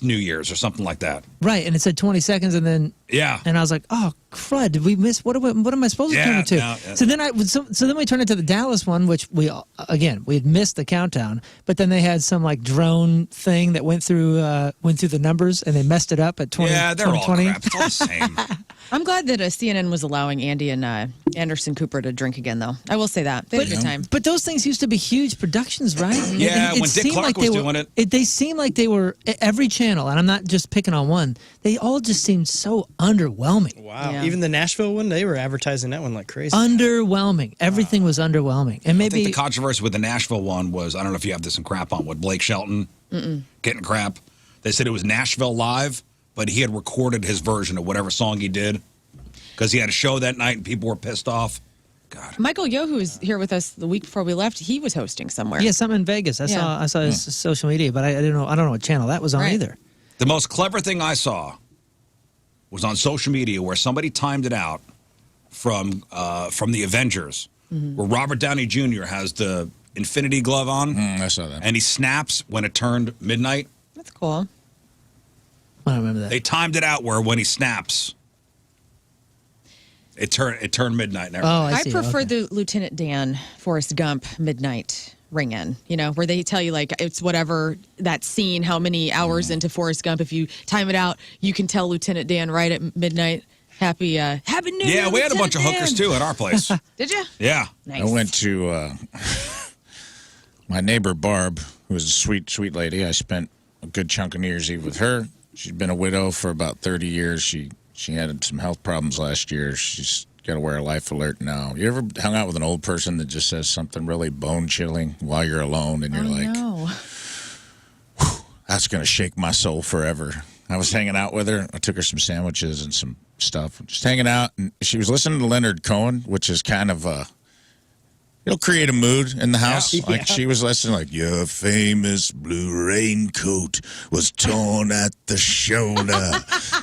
New Year's or something like that. Right, and it said 20 seconds, and then Yeah. and I was like, oh crud, did we miss? What am I supposed to turn it to? Yeah. So then we turned it to the Dallas one, which we had missed the countdown, but then they had some like drone thing that went through the numbers, and they messed it up at 20. Yeah, they're all 2020. crap. It's all the same. I'm glad that CNN was allowing Andy and Anderson Cooper to drink again, though. I will say that. They had a good time. But those things used to be huge productions, right? Yeah, when Dick seemed Clark they was were- doing it. They seemed like they were every channel, and I'm not just picking on one. They all just seemed so underwhelming. Wow. Yeah. Even the Nashville one, they were advertising that one like crazy. Underwhelming. Everything was underwhelming, and I maybe think the controversy with the Nashville one was, I don't know if you have this in crap on, with Blake Shelton getting crap. They said it was Nashville Live, but he had recorded his version of whatever song he did because he had a show that night and people were pissed off. God. Michael Yo, who was here with us the week before we left, he was hosting somewhere. yeah, something in Vegas. I saw his social media, but I don't know what channel that was on Right. either. The most clever thing I saw was on social media where somebody timed it out from the Avengers, where Robert Downey Jr. has the Infinity Glove on, I saw that. and he snaps when it turned midnight. That's cool. I don't remember that. They timed it out where when he snaps, it turned midnight. And everything. Oh, I I see. prefer Okay. the Lieutenant Dan Forrest Gump midnight ring in, where they tell you like it's whatever that scene, how many hours into Forrest Gump. If you time it out, you can tell Lieutenant Dan right at midnight. Happy New Year. Yeah, we had a bunch of Lieutenant hookers Dan. too at our place. Did you? Yeah. Nice. I went to my neighbor Barb, who was a sweet, sweet lady. I spent a good chunk of New Year's Eve with her. She'd been a widow for about 30 years. She had some health problems last year. She's got to wear a life alert now. You ever hung out with an old person that just says something really bone-chilling while you're alone, and you're like, no. that's going to shake my soul forever. I was hanging out with her. I took her some sandwiches and some stuff. Just hanging out, and she was listening to Leonard Cohen, which is kind of it'll create a mood in the house. Yeah. Like she was listening, like, your famous blue raincoat was torn at the shoulder.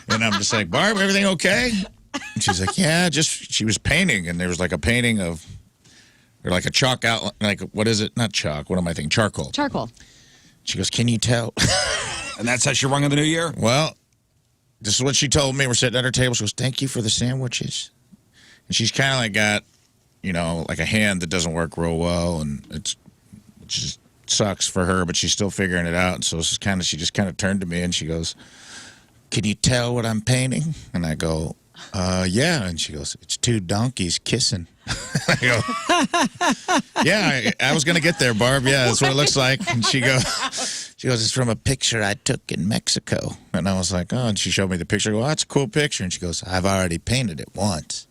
And I'm just like, Barb, everything okay? And she's like, yeah, she was painting, and there was like a painting of, or like a chalk outline, like, what is it? Not chalk, what am I thinking? Charcoal. Charcoal. She goes, can you tell? And that's how she rung in the new year? Well, this is what she told me. We're sitting at her table. She goes, thank you for the sandwiches. And she's kind of like got, like a hand that doesn't work real well, and it's which is, sucks for her, but she's still figuring it out. So she just kind of turned to me and she goes, "Can you tell what I'm painting?" And I go, "Yeah." And she goes, "It's two donkeys kissing." I go, "Yeah, I was going to get there, Barb. Yeah, that's what it looks like." And she goes, "It's from a picture I took in Mexico." And I was like, "Oh," and she showed me the picture. I go, "Oh, that's a cool picture." And she goes, "I've already painted it once.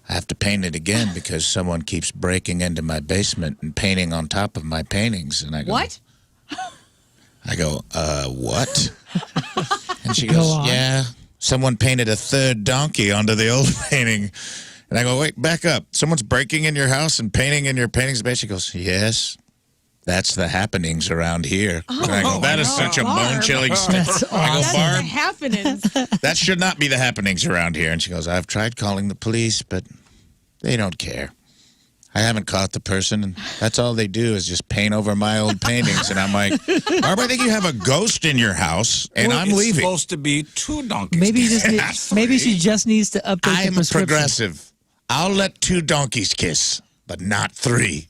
I have to paint it again because someone keeps breaking into my basement and painting on top of my paintings." And I go, What? I go, what? And she Go goes, on. "Yeah, someone painted a third donkey onto the old painting." And I go, "Wait, back up. Someone's breaking in your house and painting in your paintings?" She goes, "Yes, that's the happenings around here." And I go, "That is such a Barb. bone-chilling statement." That's I go, That's "Barb, the happenings. that should not be the happenings around here." And she goes, "I've tried calling the police, but they don't care. I haven't caught the person, and that's all they do is just paint over my old paintings." And I'm like, "Barb, I think you have a ghost in your house, and I'm it's leaving." supposed to be two donkeys. Maybe you kissing, just not need, maybe three. she just needs to update the I'm prescription. progressive. I'll let two donkeys kiss, but not three.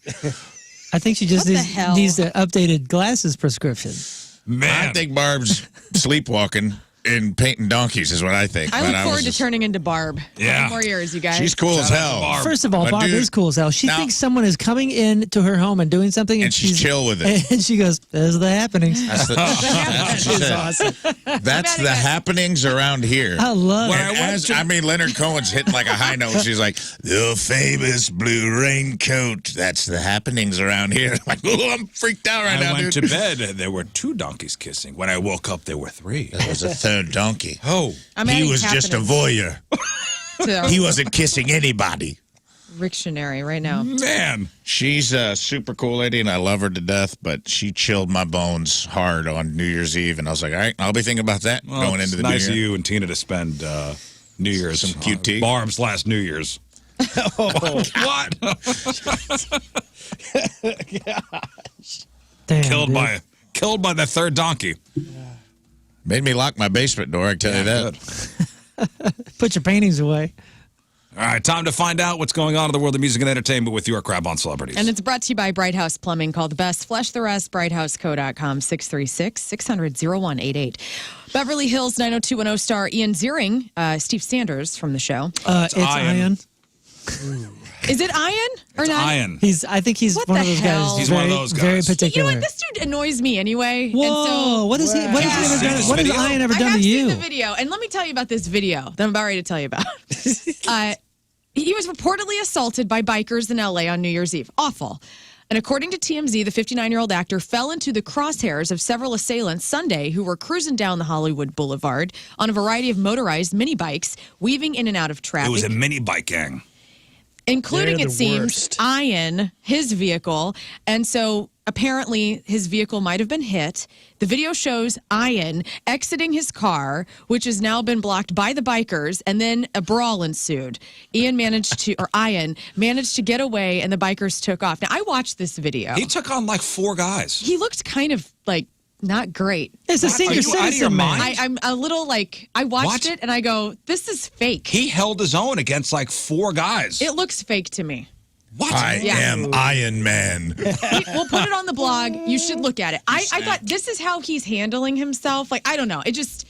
I think she just What the needs, hell? needs the updated glasses prescription. Man. I think Barb's sleepwalking and painting donkeys is what I think. I But look was forward to just- turning into Barb. Yeah. 10 more years, you guys. She's cool as Shout out to hell. Barb. First of all, But Barb dude, is cool as hell. She now- thinks someone is coming into her home and doing something, And she's chill with it. And she goes, "There's the happenings." That's the, that's what she said. awesome. That's the happenings around here. I love When it. And Leonard Cohen's hitting like a high note. She's like, "The famous blue raincoat. That's the happenings around here." I'm like, "Oh, I'm freaked out right I now, went dude." to bed. There were two donkeys kissing. When I woke up, there were three. There was a third donkey. Oh. I'm He adding was just a happenings voyeur. to He wasn't kissing anybody. Dictionary right now. Man. She's a super cool lady, and I love her to death, but she chilled my bones hard on New Year's Eve, and I was like, all right, I'll be thinking about that Well, going it's into the nice new of year. you and Tina to spend New Year's. Some cute tea. Barb's last New Year's. What? Damn, killed dude. by the third donkey. Made me lock my basement door, I can tell you that. Good. Put your paintings away. All right, time to find out what's going on in the world of music and entertainment with your Crab on Celebrities. And it's brought to you by Bright House Plumbing. Call the best. Flush the rest. BrightHouseCo.com. 636-600-0188. Beverly Hills 90210 star Ian Ziering, Steve Sanders from the show. It's Ian. Ian. Is it Ian or not? Ian. I think he's What one the of those hell? guys. He's very, one of those Very guys. You know particular. what? This dude annoys me anyway. Whoa! And so, what is he? What has he ever Seen done? this What has video? Ian ever I done have to seen you? the video, and let me tell you about this video that I'm about ready to tell you about. He was reportedly assaulted by bikers in LA on New Year's Eve. Awful. And according to TMZ, the 59-year-old actor fell into the crosshairs of several assailants Sunday who were cruising down the Hollywood Boulevard on a variety of motorized mini bikes, weaving in and out of It traffic. was a mini bike gang. Including, They're it the seems, worst. Ian, his vehicle. And so apparently his vehicle might have been hit. The video shows Ian exiting his car, which has now been blocked by the bikers, and then a brawl ensued. Ian managed to get away, and the bikers took off. Now, I watched this video. He took on like four guys. He looked kind of like not great. It's a What? senior Are you out of your citizen man. mind? I'm a little like, I watched What? it and I go, this is fake. He held his own against like four guys. It looks fake to me. What? I am Iron Man. We'll put it on the blog. You should look at it. I thought this is how he's handling himself. Like, I don't know. It just,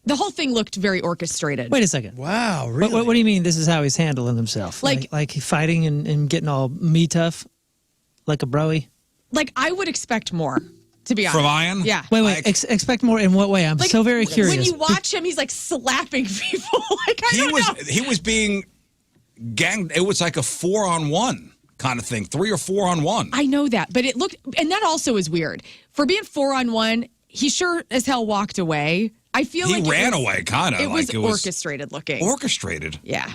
the whole thing looked very orchestrated. Wait a second. Wow, What, really? what do you mean? This is how he's handling himself? Like fighting and getting all me tough, like a broy. Like, I would expect more, to be honest. From Ian? Yeah. Wait, Like- expect more in what way? I'm Like, so very curious. When you watch him, he's like slapping people. Like, I don't know. He was being ganged. It was like a 4-on-1 kind of thing, 3 or 4-on-1. I know that, but it looked, and that also is weird. For being 4-on-1, he sure as hell walked away. I feel He like ran away, kind of. It like was orchestrated looking. orchestrated. Yeah.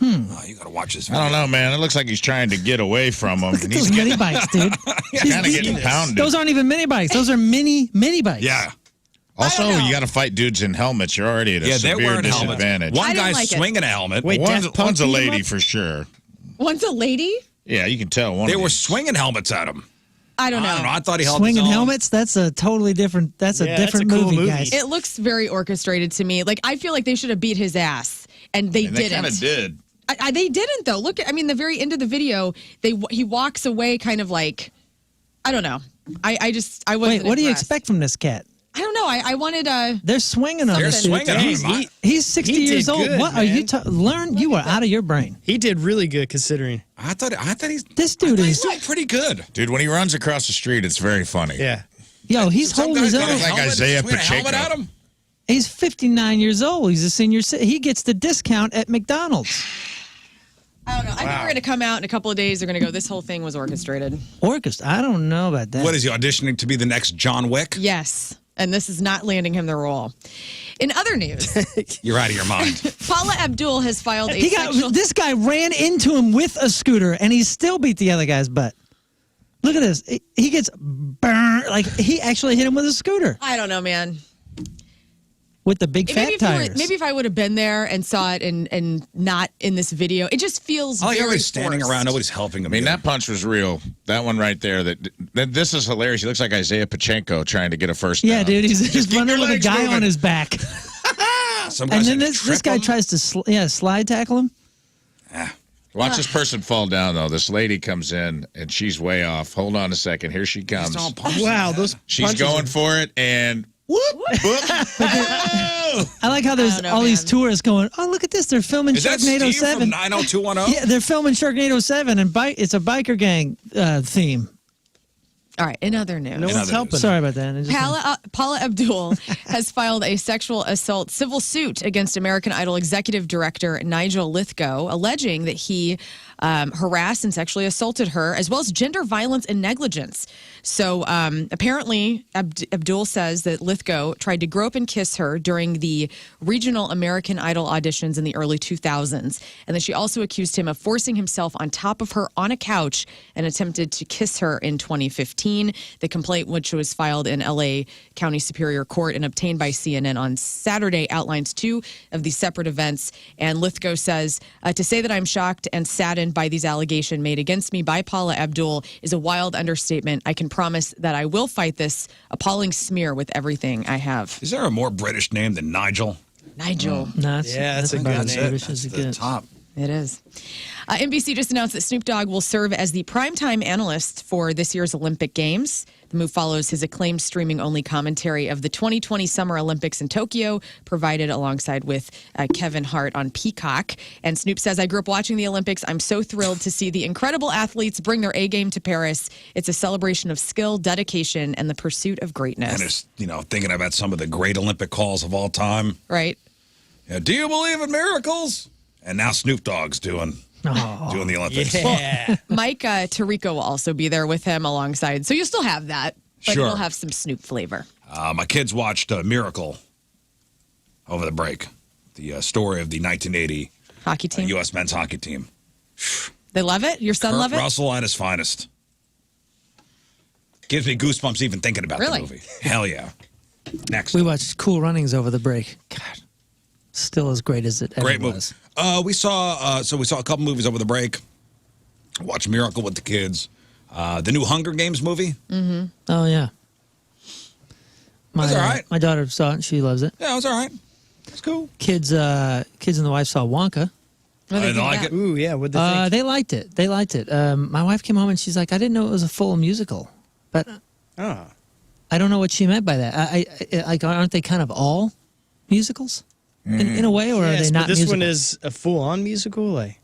Oh, you got to watch this I video. don't know, man. It looks like he's trying to get away from him. And he's Those mini bikes, dude. kind of getting pounded. Those aren't even mini bikes. Those are mini bikes. Yeah. Also, I don't know. you got to fight dudes in helmets. You're already at a Yeah, they're severe wearing helmets. disadvantage. One I didn't guy's like it. swinging a helmet. Wait, One's Daft Punk a beat him lady up? for sure. One's a lady? Yeah, you can tell. One They of were these- swinging helmets at him. I don't know. I don't know. I thought he held Swinging his own. helmets, that's a totally different, that's a Yeah, that's different a cool movie, movie. guys. It looks very orchestrated to me. Like, I feel like they should have beat his ass, and they And they didn't. kind of did. They didn't though. Look at, the very end of the video, he walks away kind of like I don't know. I wasn't. Wait, what do you impressed. expect from this cat? I don't know. I wanted They're swinging on They're this dude. swinging on him. He's 60 He years did old. good, What are you man. Learn? You are out of your brain. He did really good considering. I thought he's This dude he's is. doing pretty good. Dude, when he runs across the street, it's very funny. Yeah. Yo, he's Some holding his guy's got a own. Like helmet, Isaiah swinging a helmet Pacheco. at him. He's 59 years old. He's a senior. He gets the discount at McDonald's. I don't know. I think we're going to come out in a couple of days. They're going to go, this whole thing was orchestrated. Orchestra. I don't know about that. What is he auditioning to be the next John Wick? Yes. And this is not landing him the role. In other news, You're out of your mind. Paula Abdul has filed a sexual... This guy ran into him with a scooter, and he still beat the other guy's butt. Look at this. He gets burned. Like, he actually hit him with a scooter I don't know, man. with the big fat tires. Maybe if I would have been there and saw it and not in this video, it just feels Oh, very everybody's standing forced. around. Nobody's helping him. I mean, that punch was real. That one right there. This is hilarious. He looks like Isaiah Pacheco trying to get a first Yeah, down. dude, he's just keep running your with a legs guy moving. on his back. Some And guys then had to this trip guy him. tries to slide tackle him. Watch this person fall down, though. This lady comes in, and she's way off. Hold on a second. Here she comes. He's throwing punches. Wow, those She's punches going are- for it, and whoop, whoop. I like how there's I don't know, all these man. tourists going, oh, look at this. They're filming Is that Sharknado Steve from 7. 90210? Yeah, they're filming Sharknado 7, and it's a biker gang theme. All right, in other news. No one's helping. Sorry about that. I just- Paula Abdul has filed a sexual assault civil suit against American Idol executive director Nigel Lithgow, alleging that he harassed and sexually assaulted her, as well as gender violence and negligence. So apparently, Abdul says that Lithgow tried to grope and kiss her during the regional American Idol auditions in the early 2000s. And then she also accused him of forcing himself on top of her on a couch and attempted to kiss her in 2015. The complaint, which was filed in LA County Superior Court and obtained by CNN on Saturday, outlines two of these separate events. And Lithgow says, to say that I'm shocked and saddened by these allegations made against me by Paula Abdul is a wild understatement. I can promise that I will fight this appalling smear with everything I have. Is there a more British name than Nigel? Nigel. No, Yeah, that's a about good as name. British as it the gets. top. It is. NBC just announced that Snoop Dogg will serve as the primetime analyst for this year's Olympic Games. The move follows his acclaimed streaming-only commentary of the 2020 Summer Olympics in Tokyo, provided alongside with Kevin Hart on Peacock. And Snoop says, I grew up watching the Olympics. I'm so thrilled to see the incredible athletes bring their A-game to Paris. It's a celebration of skill, dedication, and the pursuit of greatness. And it's, thinking about some of the great Olympic calls of all time. Right? Yeah, do you believe in miracles? And now Snoop Dogg's doing the Olympics. Yeah. Mike Tirico will also be there with him alongside. So you'll still have that, but Sure. it'll have some Snoop flavor. My kids watched Miracle over the break, the story of the 1980 Hockey team. U.S. men's hockey team. They love it? Your son Kurt love it? Russell at his finest. Gives me goosebumps even thinking about Really? the movie. Hell yeah. Next. We watched Cool Runnings over the break. God, still as great as it ever Great movie. was. We saw a couple movies over the break. Watched Miracle with the kids. The new Hunger Games movie. Oh, yeah. That's all right. My daughter saw it, and she loves it. Yeah, it was all right. It's cool. Kids and the wife saw Wonka. What do they I think like of that? it. Ooh, yeah. What'd they think? They liked it. They liked it. My wife came home and she's like, I didn't know it was a full musical. But Oh. I don't know what she meant by that. I like, aren't they kind of all musicals in a way, or are Yes, they but not this musical? one is a full-on musical? Like,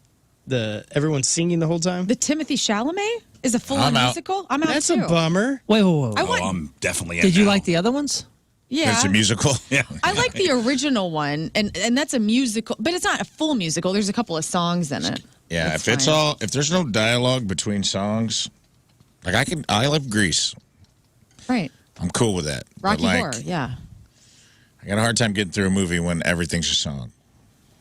everyone's singing the whole time? The Timothy Chalamet is a full-on I'm out. musical? I'm out That's too. a bummer. Wait, whoa. I want- I'm definitely in Did you now. like the other ones? Yeah. It's a musical. Yeah. I like the original one, and that's a musical, but it's not a full musical. There's a couple of songs in it. Yeah, It's if fine. if there's no dialogue between songs, like I love Grease. Right. I'm cool with that. But, Rocky like, Horror, yeah. I got a hard time getting through a movie when everything's a song.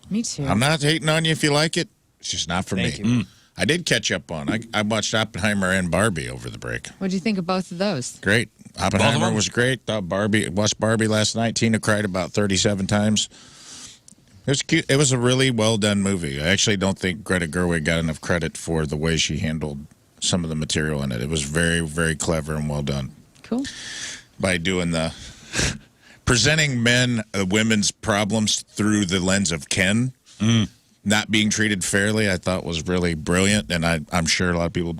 Me too. I'm not hating on you if you like it. It's just not for Thank me. you. I did catch up on. I watched Oppenheimer and Barbie over the break. What do you think of both of those? Great. Both of Oppenheimer them? was great. Watched Barbie last night. Tina cried about 37 times. It was cute. It was a really well done movie. I actually don't think Greta Gerwig got enough credit for the way she handled some of the material in it. It was very, very clever and well done. Cool. By doing the presenting women's problems through the lens of Ken, not being treated fairly, I thought was really brilliant, and I'm sure a lot of people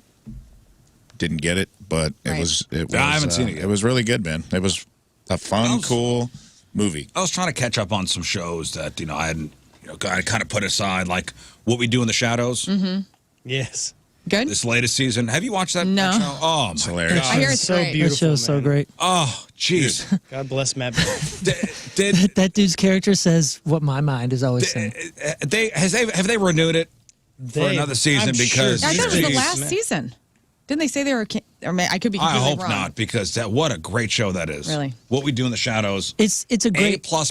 didn't get it, but it Right. was. It was. I haven't seen it yet. It was really good, man. It was a fun, cool movie. I was trying to catch up on some shows that I hadn't, I kind of put aside, like What We Do in the Shadows. Mm-hmm. Yes. Good. This latest season. Have you watched that No. show? Oh, It's my hilarious. God. I hear it's so great. beautiful. That show's so man. great. Oh, jeez. God bless Matt. did That dude's character says what my mind is always saying. have they renewed it for another season? I'm Because I thought it was the Jeez. last season. Didn't they say they were? I could be I completely hope wrong. not, because what a great show that is. Really? What We Do in the Shadows. It's a great A+++.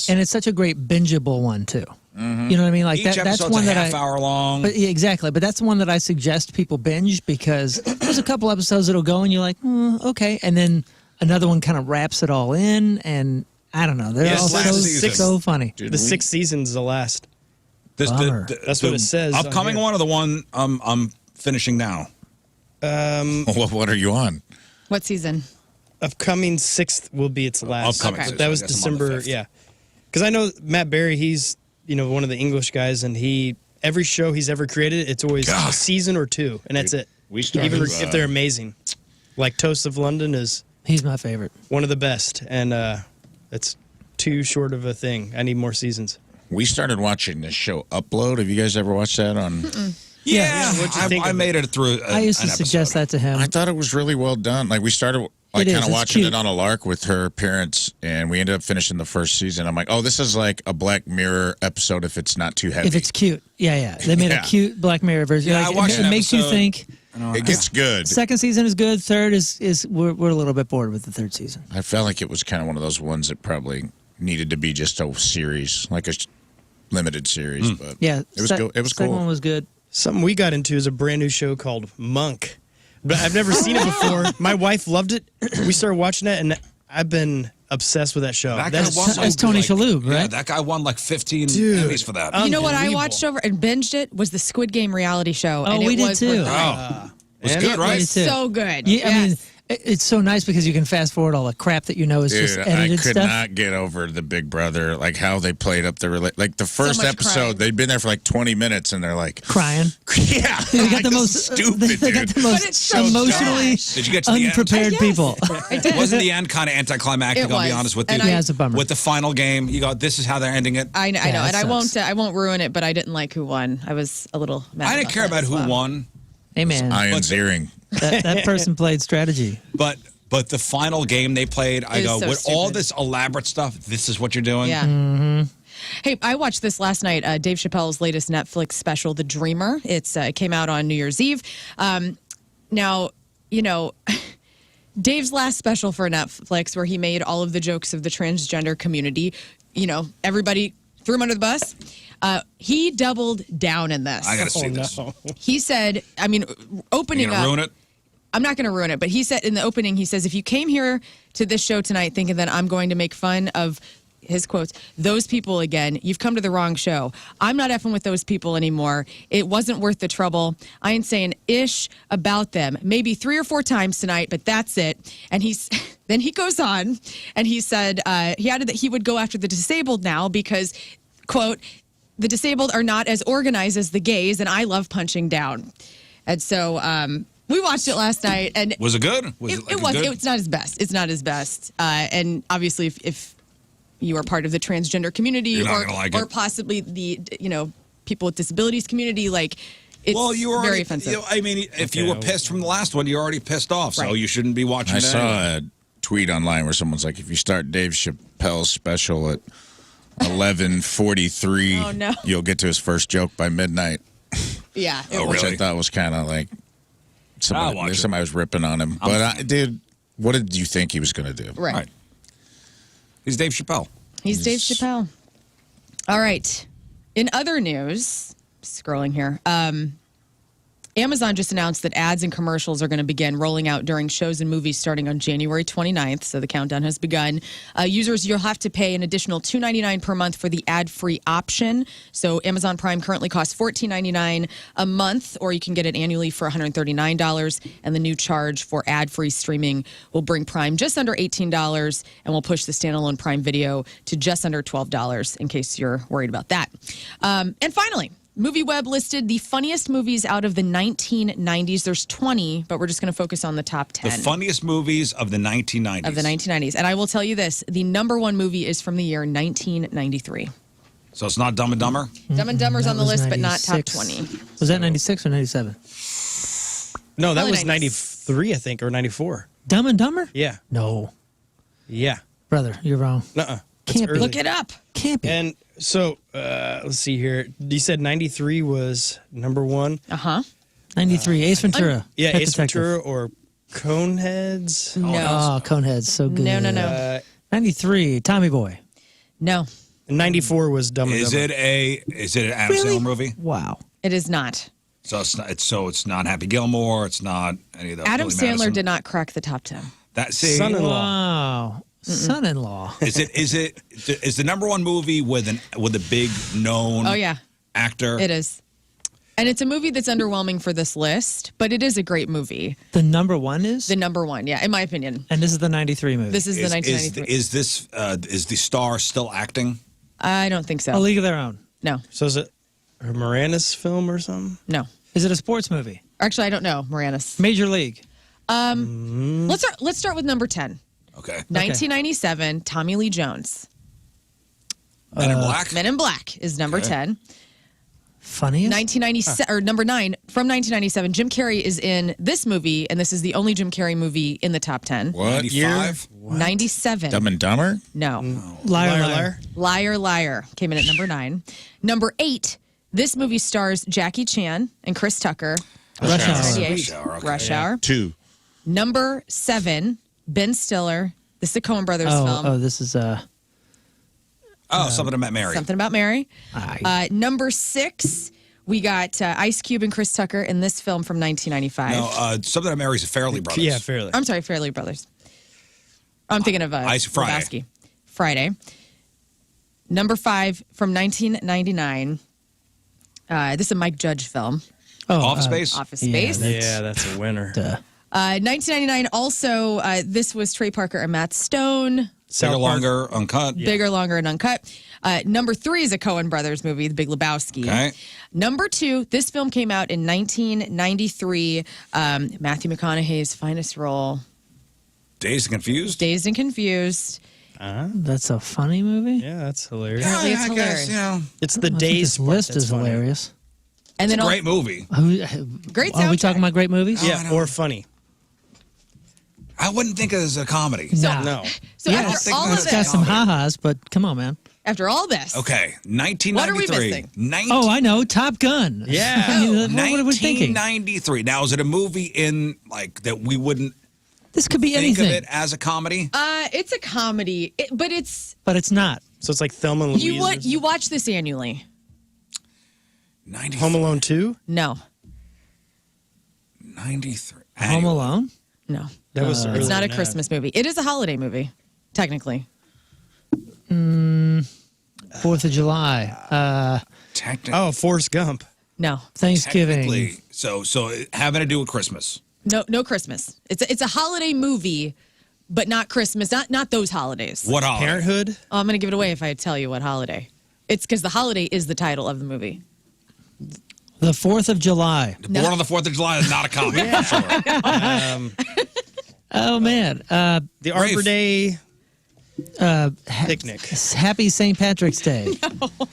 and it's such a great bingeable one too. You know what I mean? Like Each that's episode's one a that half hour long. But yeah, exactly. But that's the one that I suggest people binge because there's a couple episodes that'll go and you're like, okay, and then another one kind of wraps it all in, and I don't know, they're Yes, all last season. so funny. Dude, The 6th season's the last. Bummer. That's what it says on Upcoming here. one or the one I'm finishing now? What are you on? What season? Upcoming 6th will be its last. Upcoming Okay. six, That I was guess I'm on the December, 5th. yeah. Because I know Matt Berry, he's one of the English guys, and every show he's ever created, it's always God. a season or two, and that's it. We started, Even if they're amazing. Like Toast of London is He's my favorite. one of the best, and it's too short of a thing. I need more seasons. We started watching this show Upload. Have you guys ever watched that on? Yeah, What'd you think I of made it through. I used to suggest that to him. I thought it was really well done. Like we started It is, kind of it's watching cute. it on a lark with her parents, and we ended up finishing the first season. I'm like, oh, this is like a Black Mirror episode if it's not too heavy. If it's cute, yeah. They made Yeah. a cute Black Mirror version. Yeah, I watched it an makes you episode. think. it gets good. Second season is good. Third is we're a little bit bored with the third season. I felt like it was kind of one of those ones that probably needed to be just a series, like a limited series. But Yeah, it was good. It was second cool. one was good. Something we got into is a brand new show called Monk. But I've never seen it before. My wife loved it. We started watching it, and I've been obsessed with that show. That guy That's won, That's Tony Shalhoub, Yeah, right? that guy won like 15 Dude. Emmys for that. You know what I Unbelievable. watched over and binged it was the Squid Game reality show. Oh, and we it did was too. worth the wait. It was And good, it right? was too. So good. Yeah, I mean, Yes. it's so nice because you can fast forward all the crap that you know is just Dude, I edited could stuff. not get over the Big Brother, like how they played up the like the first much episode. crying. They'd been there for like 20 minutes, and they're like, Crying. yeah, They got like, the this most is stupid, they got dude. the most it's so emotionally Did you get to the end? unprepared Yes. people. I did. Wasn't the end kind of anticlimactic? It I'll be was. honest with you. And Yeah, it's a bummer. With the final game, you go, this is how they're ending it. I know, Yeah, and that I won't ruin it, but I didn't like who won. I was a little mad. I didn't care about that who as well. won, Hey man, Ian Ziering. that person played strategy. but the final game they played, I It go, was so with all stupid. this elaborate stuff, this is what you're doing? Yeah. Mm-hmm. Hey, I watched this last night. Dave Chappelle's latest Netflix special, The Dreamer. It came out on New Year's Eve. Now, Dave's last special for Netflix, where he made all of the jokes of the transgender community, everybody threw him under the bus. He doubled down in this. I got to see this. He said, You opening gonna up. ruin it? I'm not going to ruin it, but he said in the opening, he says, if you came here to this show tonight thinking that I'm going to make fun of his quotes, those people again, you've come to the wrong show. I'm not effing with those people anymore. It wasn't worth the trouble. I ain't saying ish about them. Maybe 3 or 4 times tonight, but that's it. And then he goes on and he said, he added that he would go after the disabled now because, quote, the disabled are not as organized as the gays, and I love punching down. And so, we watched it last night, and Was it good? Was it like a was. good? It's not his best. It's not his best. And obviously, if you are part of the transgender community, You're not or gonna like or it. possibly the people with disabilities community, like it's Well, you were very already, offensive. I mean, if you were pissed from the last one, you're already pissed off, so Right. you shouldn't be watching I it saw anyway. a tweet online where someone's like, if you start Dave Chappelle's special at 11:43, Oh, no. you'll get to his first joke by midnight. Yeah. It Oh, was. Which really? I thought was kind of like I'll watch somebody was ripping on him. But dude, what did you think he was going to do? Right. Right. He's Dave Chappelle. He's Dave Chappelle. All right. In other news, scrolling here, Amazon just announced that ads and commercials are going to begin rolling out during shows and movies starting on January 29th. So the countdown has begun. Users, you'll have to pay an additional $2.99 per month for the ad-free option. So Amazon Prime currently costs $14.99 a month, or you can get it annually for $139. And the new charge for ad-free streaming will bring Prime just under $18 and will push the standalone Prime Video to just under $12, in case you're worried about that. And finally, Movie Web listed the funniest movies out of the 1990s. There's 20, but we're just going to focus on the top 10. The funniest movies of the 1990s. Of the 1990s. And I will tell you this, the number one movie is from the year 1993. So it's not Dumb and Dumber? Dumb and Dumber's That on the was list, but not top 96. 20. Was that 96 or 97? No, that Probably was 90s. 93, I think, or 94. Dumb and Dumber? Yeah. No. Yeah. Brother, you're wrong. Nuh-uh. Can't be. early. Look it up. Can't be. And so, let's see here. You said 93 was number one. Uh-huh. 93, Ace Ventura. Yeah, Pet Ace Detective. Ventura or Coneheads. No. Oh, Coneheads, so good. No. 93, Tommy Boy. No, And 94 was Dumb and Is Dumber. it an Adam Sandler movie? Wow. it is not. So it's not Happy Gilmore. It's not any of those. Adam Billy Sandler Madison. did not crack the top 10. That see, Son-in-law. Wow. Son-in-law. is the number one movie with a big known Oh, yeah, actor? it is. And it's a movie that's underwhelming for this list, but it is a great movie. The number one is? The number one, yeah, in my opinion. And this is the 93 movie. This is the 1993. Is the star still acting? I don't think so. A League of Their Own. No, So is it a Moranis film or something? no. Is it a sports movie? Actually, I don't know, Moranis. Major League. Let's start with number 10. Okay. 1997, Tommy Lee Jones. Men in Black. Men in Black is number Okay. 10. Funniest? 1997 or number 9 from 1997. Jim Carrey is in this movie, and this is the only Jim Carrey movie in the top 10. What? 95. 97. Dumb and Dumber? No. Liar, Liar, liar. liar. Liar, Liar came in at number 9. Number 8. This movie stars Jackie Chan and Chris Tucker. Rush Hour. 1998. Rush Hour, okay. Rush Hour. 2. Number 7. Ben Stiller. This is a Coen Brothers film. Oh, this is Something About Mary. Something About Mary. Number 6. We got Ice Cube and Chris Tucker in this film from 1995. No, Something About Mary's a Fairly Brothers. Yeah, fairly. I'm sorry, Fairly Brothers. I'm thinking of Friday. Lebowski. Friday. Number 5 from 1999. This is a Mike Judge film. Office Space. Office Yeah, Space. Yeah, that's a winner. 1999. Also, this was Trey Parker and Matt Stone. South Bigger, Park. Longer, Uncut. Bigger, Longer, and Uncut. Number 3 is a Coen Brothers movie, The Big Lebowski. Okay. Number 2, this film came out in 1993. Matthew McConaughey's finest role, Dazed and Confused. Dazed and Confused. that's a funny movie. Yeah, that's hilarious. Apparently it's I hilarious. guess, you know, It's the I think days this list is funny. hilarious. And then great movie. Great Are we soundtrack. talking about great movies? Yeah, or funny. I wouldn't think of it as a comedy. No. No. So Yeah, after all of it's It's got this, some ha-has, but come on, man. after all this, Okay, 1993. What are we missing? Oh, I know. Top Gun. Yeah. I mean, what are we thinking? 1993. Now, is it a movie in like that we wouldn't This could be think anything, of it as a comedy? it's a comedy, but it's but it's not. So it's like Thelma and Louise. you watch this annually. 93. Home Alone 2? No, 93. Home Alone. no, That was it's earlier not a than that. Christmas movie. It is a holiday movie, technically. 4th of July. Technically, Oh, Forrest Gump. No, Thanksgiving. so having to do with Christmas. no Christmas. It's a holiday movie, but not Christmas. Not those holidays. What holiday? Parenthood? Oh, I'm gonna give it away if I tell you what holiday. It's because the holiday is the title of the movie. The 4th of July. No. Born on the 4th of July is not a comedy. For sure. Oh, man. The Arbor Rafe. Day picnic. Happy St. Patrick's Day.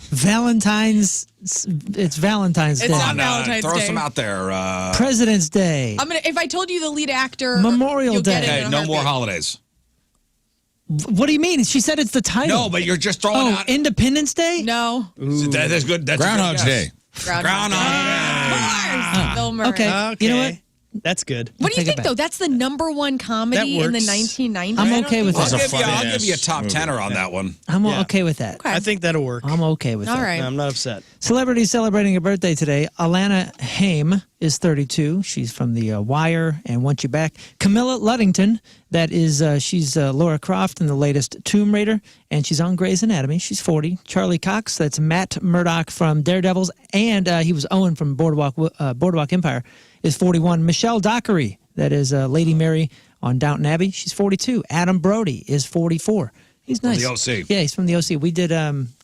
Valentine's. It's Valentine's It's Day. not Valentine's throw Day. some out there. President's Day. If I told you the lead actor, Memorial you'll get Day. it in Okay, a no more heartbeat. holidays. What do you mean? She said it's the title. No, but you're just throwing Oh, out. Independence Day? No, That is good. That's a good Groundhog's guess. Day. Groundhog Day. Of course, Bill Murray. Okay. Okay. You know what? That's good. What do you Take it think, though? That's the number one comedy in the works. 1990s. I'm okay with I'll that. give you a top movie. tenner on that one. I'm Yeah. okay with that. Okay. I think that'll work. I'm okay with All that. right. I'm not upset. Celebrities celebrating a birthday today. Alana Haim is 32. She's from The Wire and Want You Back. Camilla Luddington, that is, she's Laura Croft in the latest Tomb Raider, and she's on Grey's Anatomy. She's 40. Charlie Cox, that's Matt Murdock from Daredevils, and he was Owen from Boardwalk Empire, is 41. Michelle Dockery, that is Lady Mary on Downton Abbey. She's 42. Adam Brody is 44. He's nice. the OC. Yeah, he's from the OC. We did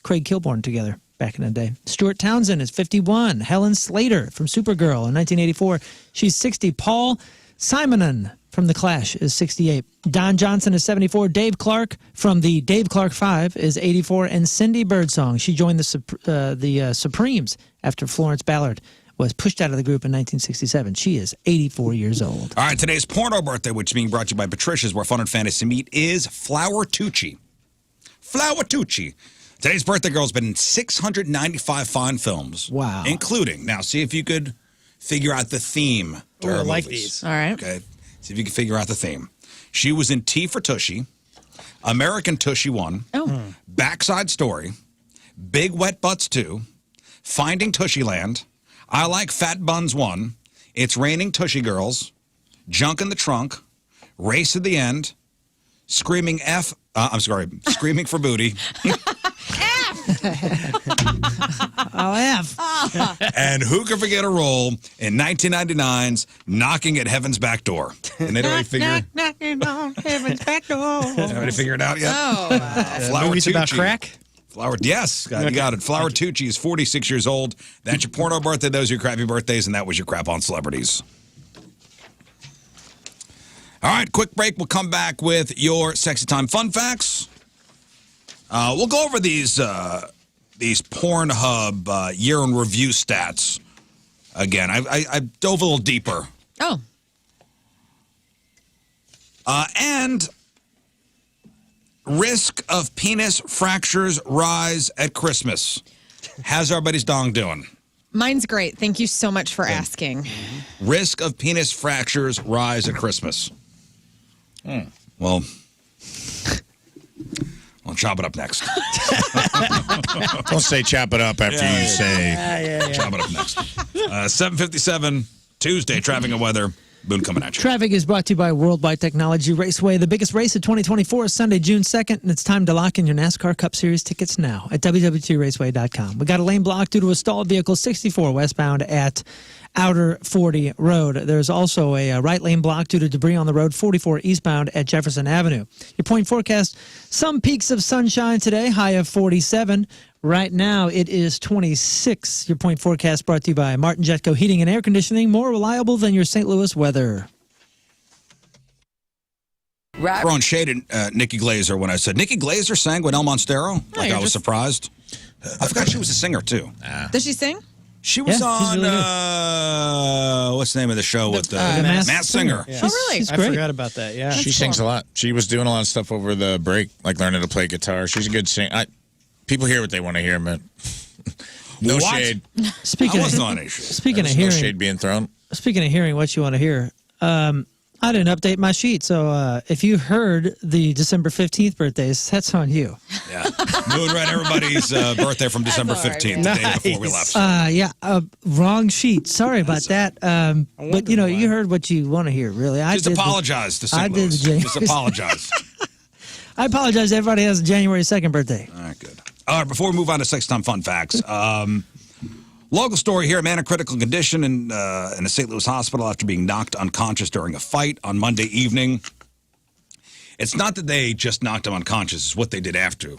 Craig Kilborn together back in the day. Stuart Townsend is 51. Helen Slater from Supergirl in 1984. She's 60. Paul Simonon from The Clash is 68. Don Johnson is 74. Dave Clark from the Dave Clark 5 is 84. And Cindy Birdsong, she joined the Supremes after Florence Ballard was pushed out of the group in 1967. She is 84 years old. All right, today's Porno birthday, which is being brought to you by Patricia's, where fun and fantasy meet, is Flower Tucci. Flower Tucci. Today's birthday girl's been in 695 fine films. Wow. Including, now see if you could figure out the theme to her I like movies. these. All right. Okay, see if you can figure out the theme. She was in T for Tushy, American Tushy 1, Backside Story, Big Wet Butts 2, Finding Tushy Land, I Like Fat Buns 1, It's Raining Tushy Girls, Junk in the Trunk, Race at the End, Screaming Screaming for Booty, Oh, F. and who can forget a role in 1999's Knocking at Heaven's Back Door? And they don't figure. Knocking on heaven's back door. Anybody figure it out yet? Oh, Flower Movies about Tucci. crack? Flower, yes, you got it. Flower Tucci is 46 years old. That's your porno birthday. Those are your crappy birthdays, and that was your crap on celebrities. All right, quick break. We'll come back with your sexy time fun facts. We'll go over these PornHub year in review stats again. I dove a little deeper. oh. And risk of penis fractures rise at Christmas. How's everybody's dong doing? Mine's great. Thank you so much for asking. Risk of penis fractures rise at Christmas. Well, I'll chop it up next. Don't say chop it up after you say. Chop it up next. 7:57, Tuesday, traffic and weather. Boone coming at you. Traffic is brought to you by Worldwide Technology Raceway. The biggest race of 2024 is Sunday, June 2nd, and it's time to lock in your NASCAR Cup Series tickets now at www.raceway.com. We got a lane block due to a stalled vehicle 64 westbound at Outer 40 Road. There's also a right lane block due to debris on the road 44 eastbound at Jefferson Avenue. Your point forecast, some peaks of sunshine today, high of 47. Right now, it is 26. Your point forecast brought to you by Martin Jetco Heating and Air Conditioning, more reliable than your St. Louis weather. Throwing shade at Nikki Glazer when I said, Nikki Glazer sang with El Monstero? Like you're I was just- surprised. I forgot she was a singer, too. Does she sing? She was Yeah, she's on, really good. what's the name of the show with The Masked Singer. Yeah. Oh, really? She's I great. forgot about that, yeah. She sings a lot. She was doing a lot of stuff over the break, like learning to play guitar. She's a good singer. People hear what they want to hear, man. No What? shade. Speaking I of, wasn't on any shit. speaking of There's no hearing, shade being thrown. speaking of hearing what you want to hear, I didn't update my sheet, so if you heard the December 15th birthdays, that's on you. Yeah. Moon read everybody's birthday from December all right, 15th, man. the day before we Nice. left. Wrong sheet. Sorry about that. But wondered you know, why. you heard what you want to hear. Really, Just apologize to I St. did Louis. the Just James. apologize. I apologize. Everybody has a January 2nd birthday. All right, good. All right, before we move on to sex time fun facts, local story here: a man in critical condition in a St. Louis hospital after being knocked unconscious during a fight on Monday evening. It's not that they just knocked him unconscious; it's what they did after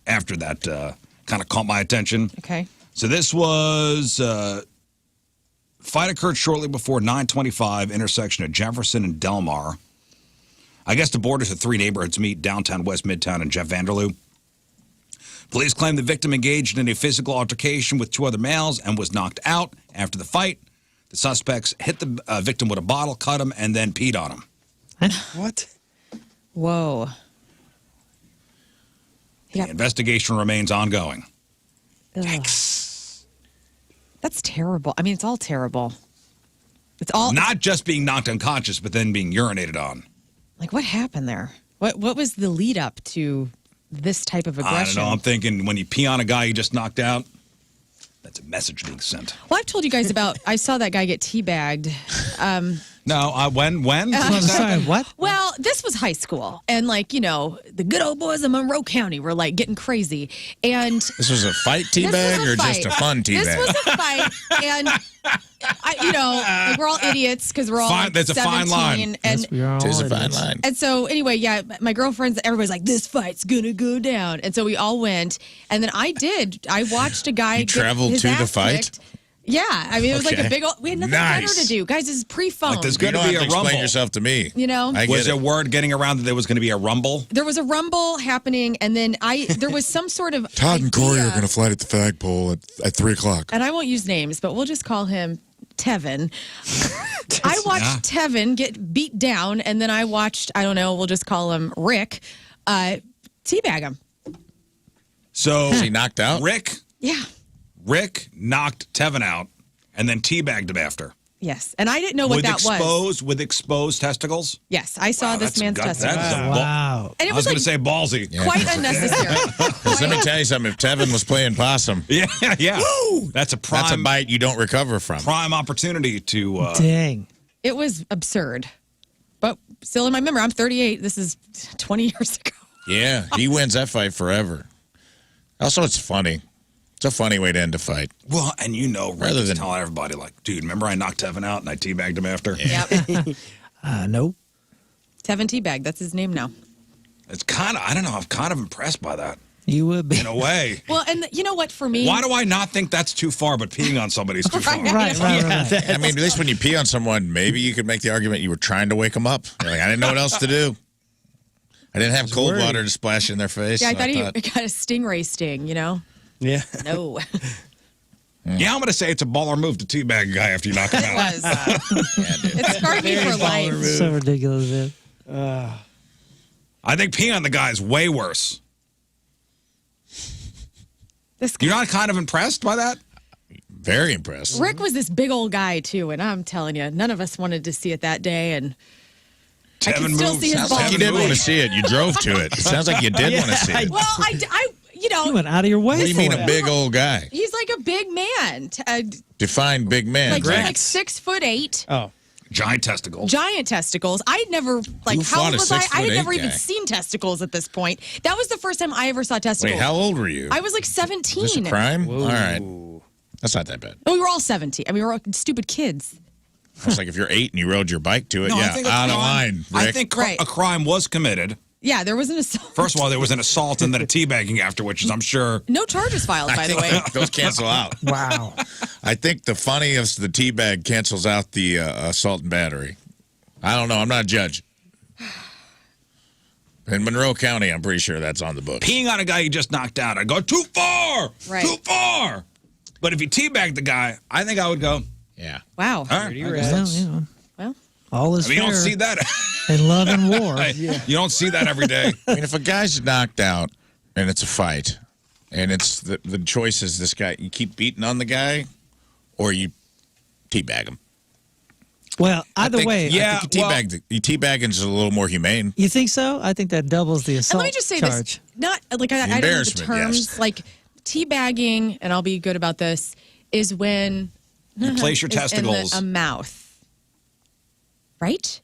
that kind of caught my attention. Okay. So this was fight occurred shortly before 925 intersection of Jefferson and Delmar. I guess the borders of three neighborhoods meet downtown West Midtown and Jeff Vanderloo. Police claim the victim engaged in a physical altercation with two other males and was knocked out after the fight. The suspects hit the victim with a bottle, cut him, and then peed on him. What? Whoa. The investigation remains ongoing. Ugh. That's terrible. I mean, it's all terrible. It's all Not just being knocked unconscious, but then being urinated on. like what happened there? What was the lead up to this type of I don't aggression? know. I'm thinking when you pee on a guy you just knocked out, that's a message being sent. Well, I've told you guys about. I saw that guy get teabagged. No, when? I'm sorry, what? Well, this was high school, and like the good old boys of Monroe County were like getting crazy, and This was a fight teabag or just a fun teabag? This was a fight, and like we're all idiots because we're all Fine, like, there's a 17, fine line. and Yes, we are all Tis a fine idiots. line. and so anyway, yeah, my girlfriends, everybody's like, this fight's gonna go down, and so we all went, and then I watched a guy get traveled his to the ass fight? kicked. Yeah, I mean it was like Okay. a big old. We had nothing Nice. better to do, guys. This is pre-phone. Like, there's You going don't to be have a to explain rumble. yourself to me. I Was get there word getting around that there was going to be a rumble? There was a rumble happening, and then there was some sort of Todd and Corey are idea- going to fight at the flagpole at 3 o'clock. and I won't use names, but we'll just call him Tevin. I watched Tevin get beat down, and then I watched, I don't know, we'll just call him Rick, teabag him. So Is he knocked out? Yeah. Rick knocked Tevin out and then teabagged him after. Yes. And I didn't know what that was. With exposed testicles? Yes, I saw this that's man's gut- testicles. that's a- Wow. And it I was was going like to say ballsy. quite unnecessary. 'Cause let me tell you something. If Tevin was playing possum, Yeah. That's a prime, that's a bite you don't recover from. prime opportunity to. Dang. It was absurd. But still in my memory, I'm 38. This is 20 years ago. Yeah, he wins that fight forever. Also, it's funny. It's a funny way to end a fight. Well, and Rick Rather is than- telling everybody, like, dude, remember I knocked Tevin out and I teabagged him after? Yep. Nope. Tevin Teabag. That's his name now. It's kind of, I don't know, I'm kind of impressed by that You would be. in a way. Well, and you know what? For me, Why do I not think that's too far, but peeing on somebody's too far? Right. I mean, at least when you pee on someone, maybe you could make the argument you were trying to wake them up. You're like, I didn't know what else to do. I didn't have cold worried. water to splash in their face. Yeah, I so thought he got a stingray sting, Yeah. No. Yeah, I'm going to say it's a baller move to teabag a guy after you knock him It out. was. It scarred me for life. So ridiculous, man. I think peeing on the guy is way worse. This You're not kind of impressed by that? Very impressed. Rick was this big old guy too, and I'm telling you, none of us wanted to see it that day. And I can Tevin still moves. see his Sounds like balls. you didn't want to see it. You drove to it. It sounds like you did want to see it. well, You went out of your way What do you for mean it. a big old guy? he's like a big man, Define big man. like Rick. 6'8", Oh. Giant testicles. giant testicles. I'd never Who how fought old a was I? I had 6'8" never even guy? seen testicles at this point. That was the first time I ever saw testicles. Wait, how old were you? I was like Is this a 17. crime? All right. That's not that bad. Oh, we were all 17. I mean, we were all stupid kids. It's like if you're 8 and you rode your bike to it, No, I yeah, think a out of crime- line, Rick. I think Right. a crime was committed. Yeah, there was an assault. First of all, there was an assault and then a teabagging after, which is, I'm sure. No charges filed, by I the think way. those cancel out. Wow. I think the funniest, the teabag cancels out the assault and battery. I don't know. I'm not a judge. In Monroe County, I'm pretty sure that's on the books. Peeing on a guy you just knocked out, I go, too far! Right. Too far! But if you teabagged the guy, I think I would go, Yeah. Wow. all right. I guess Well, that's- Well, all is I mean, you fair don't see that. in love and war. You don't see that every day. I mean, if a guy's knocked out and it's a fight, and it's the choice is this guy, you keep beating on the guy, or you teabag him. Well, either I think, way, yeah. I think you teabagging is a little more humane. you think so? I think that doubles the and assault let me just say charge. this: not like I don't know the embarrassment, terms. yes. Like teabagging, and I'll be good about this. Is when You place your is in testicles. a mouth, right?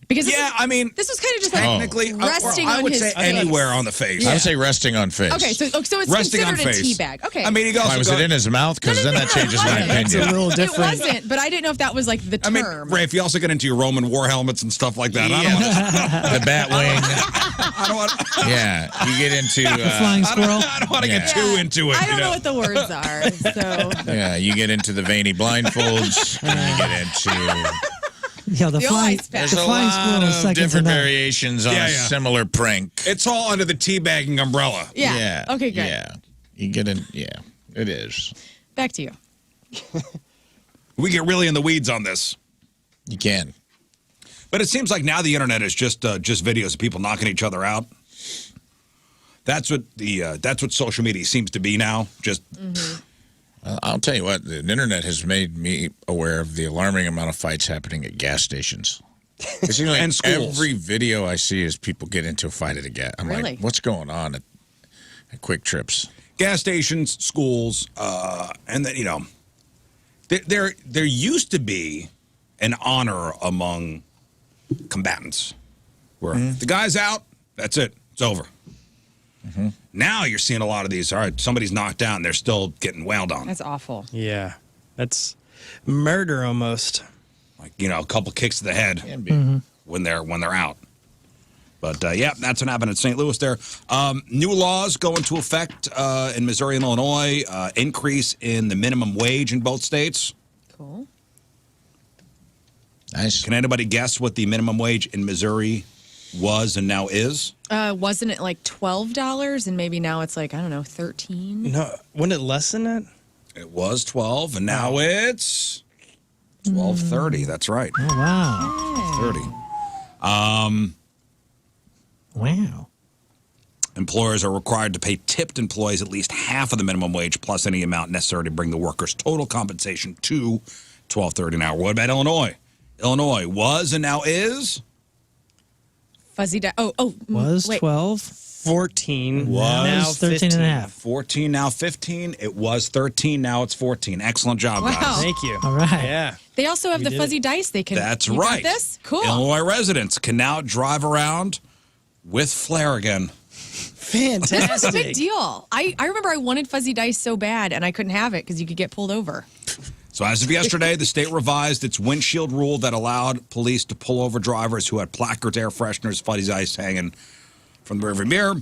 Because Yeah, I mean, this was kind of just like technically, resting I on would his say face. anywhere on the face. I would say resting on face. Okay, so it's Resting on considered a face. teabag. Okay, I mean, you also Why was go, it in his mouth? Because then that changes my it wasn't. It's a opinion. little different. It wasn't, but I didn't know if that was like the I term. mean, Rafe, you also get into your Roman war helmets and stuff like that. I don't want The bat wing. I don't want. Yeah, you get into. Flying squirrel. I don't want to get Yeah. too into it. I don't you know what the words are. So Yeah, you get into the veiny blindfolds. And you get into. Yeah, the The flying, ice pack. the There's a flying lot squirrel is of second to different none. variations on Yeah, a yeah. similar prank. It's all under the teabagging umbrella. yeah. Okay, good. Yeah, you get in. Yeah, it is. Back to you. We get really in the weeds on this. You can. But it seems like now the internet is just videos of people knocking each other out. That's what social media seems to be now. Just I'll tell you what, the internet has made me aware of the alarming amount of fights happening at gas stations. It seems like And schools. every video I see is people get into a fight at a gas. I'm Really? like, what's going on at Quick Trips? gas stations, schools, and then there used to be an honor among combatants. Where if the guy's out, that's it. It's over. Now you're seeing a lot of these. All right, somebody's knocked down. They're still getting wailed on. That's awful. Yeah. That's murder almost. Like, a couple kicks to the head Can be. when they're out. But, that's what happened in St. Louis there. New laws go into effect in Missouri and Illinois. Increase in the minimum wage in both states. Cool. Nice. Can anybody guess what the minimum wage in Missouri was and now is? Wasn't it like $12 and maybe now it's like, I don't know, 13? No, wasn't it less than that? It was 12, and now it's 12.30. That's right. Oh, wow. 30. Wow. Employers are required to pay tipped employees at least half of the minimum wage plus any amount necessary to bring the workers' total compensation to $12.30 an hour. What about Illinois? Illinois was and now is? Fuzzy dice. Was wait. 12. 14. Was now 13 and a half. 14, now 15. It was 13, now it's 14. Excellent job, Wow. guys. Thank you. All right. Yeah. They also have We the did fuzzy dice. They can. That's you right. Got this? Cool. Illinois residents can now drive around with flair again. Fantastic. That's a big deal. I remember I wanted fuzzy dice so bad and I couldn't have it because you could get pulled over. So as of yesterday, the state revised its windshield rule that allowed police to pull over drivers who had placards, air fresheners, fuzzy dice hanging from the rearview mirror.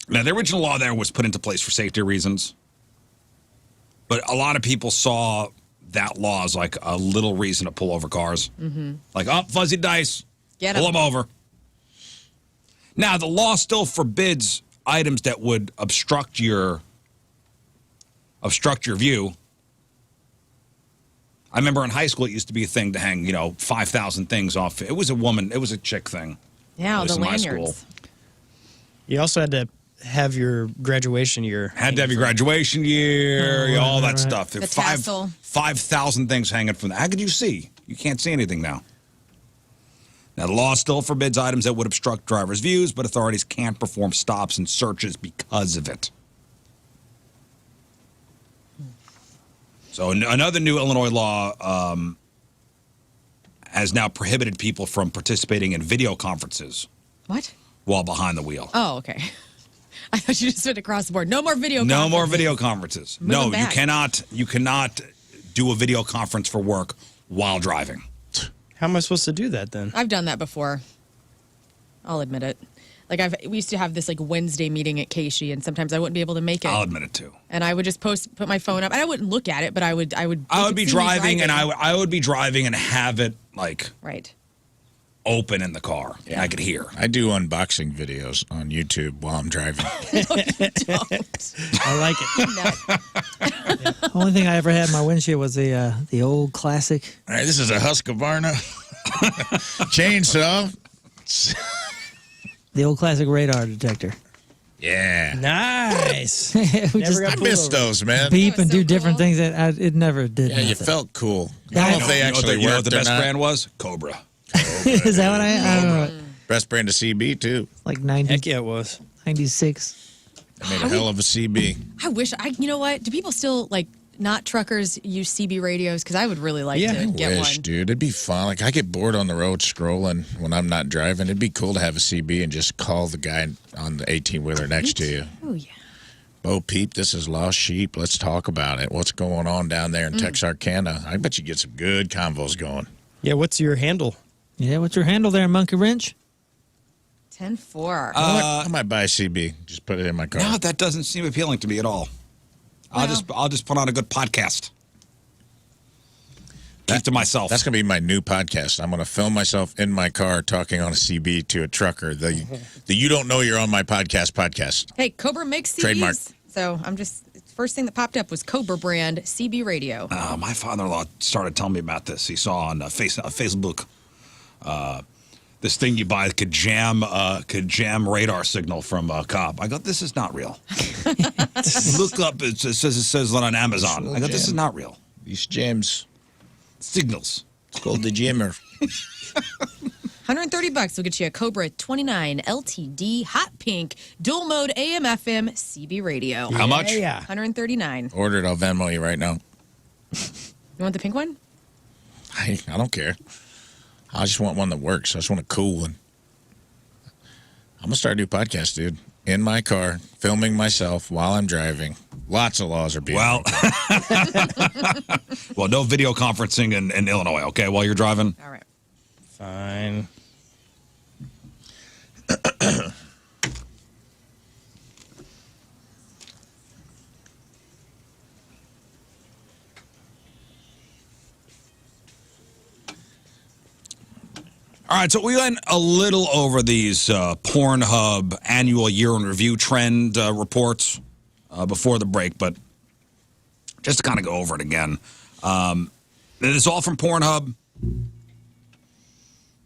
Now, the original law there was put into place for safety reasons, but a lot of people saw that law as like a little reason to pull over cars. Like, fuzzy dice, Get pull 'em. them over. Now, the law still forbids items that would obstruct your view. I remember in high school it used to be a thing to hang, 5,000 things off. It was a chick thing. Yeah, At least the in my school. lanyards. You also had to have your graduation year. Had to have your graduation year, all that right. stuff. The tassel. 5,000 things hanging from that. How could you see? You can't see anything now. Now, the law still forbids items that would obstruct drivers' views, but authorities can't perform stops and searches because of it. So another new Illinois law has now prohibited people from participating in video conferences What? while behind the wheel. Oh, okay. I thought you just went across the board. No more video. No more conferences. video conferences. Move No, them back. you cannot do a video conference for work while driving. How am I supposed to do that then? I've done that before. I'll admit it. Like we used to have this like Wednesday meeting at Casey, and sometimes I wouldn't be able to make it. I'll admit it too. And I would just put my phone up, and I wouldn't look at it, but I would. I you would could be see me driving, and I would be driving and have it like Right. open in the car. And I could hear. I do unboxing videos on YouTube while I'm driving. I like it. No. Only thing I ever had in my windshield was the old classic. All right, this is a Husqvarna chainsaw. The old classic radar detector. Yeah. Nice. We Never just got I pulled miss over. those, man. beep That was and do so different cool. things that it never did. Yeah, you nothing. felt cool. Yeah, I don't know if they You know actually what worked the best or not. brand was? Cobra. Is that what I don't know. Best brand of CB, too. Like 90, Heck yeah, it was. 96. They made a hell of a CB. I wish you know what? Do people still like not truckers use CB radios? Because I would really like Yeah. to I get wish, one. dude. It'd be fun. Like, I get bored on the road scrolling when I'm not driving. It'd be cool to have a CB and just call the guy on the 18-wheeler next to you. Oh yeah. Bo Peep, this is Lost Sheep. Let's talk about it. What's going on down there in Texarkana? I bet you get some good convos going. Yeah, what's your handle? Yeah, what's your handle there, Monkey Wrench? 10-4. I might buy a CB. Just put it in my car. No, that doesn't seem appealing to me at all. I'll just put on a good podcast. Keep to myself. That's going to be my new podcast. I'm going to film myself in my car talking on a CB to a trucker. The You Don't Know You're on My podcast. Hey, Cobra makes CBs. Trademark. So I'm just first thing that popped up was Cobra brand CB radio. My father-in-law started telling me about this. He saw on Facebook this thing you buy could jam radar signal from a cop. I go, this is not real. Look up. It says on Amazon. I go, this is not real. These gems. Signals. It's called the Jimmer. $130 will get you a Cobra 29 LTD hot pink dual mode AM FM CB radio. How much? Yeah. $139. Order it. I'll Venmo you right now. You want the pink one? I don't care. I just want one that works. I just want a cool one. I'm going to start a new podcast, dude. In my car, filming myself while I'm driving. Lots of laws are being Well, well, no video conferencing in Illinois, okay, while you're driving? All right. Fine. All right, so we went a little over these PornHub annual year in review trend reports before the break, but just to kind of go over it again. This is all from PornHub.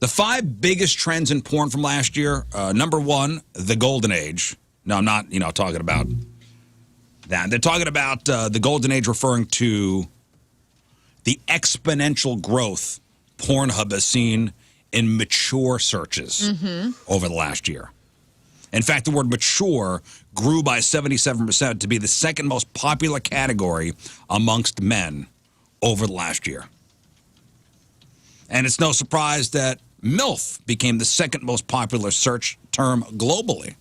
The 5 biggest trends in porn from last year. Number 1, the golden age. No, I'm not, talking about that. They're talking about the golden age referring to the exponential growth PornHub has seen in mature searches over the last year. In fact, the word mature grew by 77% to be the second most popular category amongst men over the last year. And it's no surprise that MILF became the second most popular search term globally.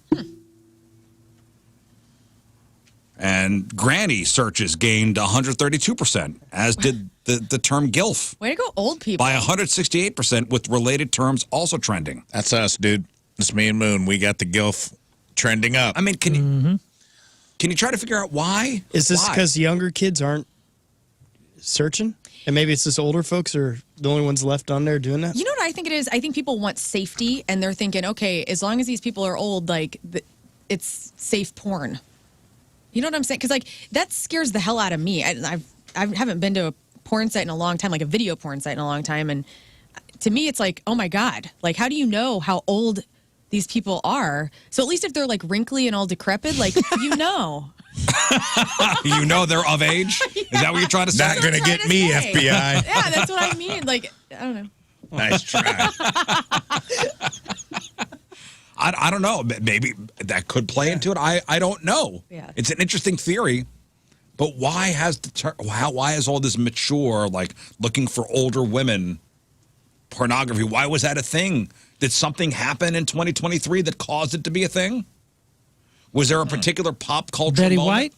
And granny searches gained 132%, as did the term GILF. Way to go, old people. By 168%, with related terms also trending. That's us, dude. It's me and Moon. We got the GILF trending up. I mean, can you try to figure out why? Is this Why? because younger kids aren't searching? And maybe it's just older folks are the only ones left on there doing that? You know what I think it is? I think people want safety, and they're thinking, okay, as long as these people are old, it's safe porn. You know what I'm saying? Because that scares the hell out of me. I haven't been to a porn site in a long time, like a video porn site in a long time, and to me, it's like, oh my god, how do you know how old these people are? So at least if they're wrinkly and all decrepit, you know. You know they're of age? Is that what you're trying to say? Not gonna get me, say. FBI. Yeah, that's what I mean. I don't know. Nice try. I don't know. Maybe that could play into it. I don't know. Yeah. It's an interesting theory, but why has why is all this mature, looking for older women pornography? Why was that a thing? Did something happen in 2023 that caused it to be a thing? Was there a particular pop culture Betty moment? White?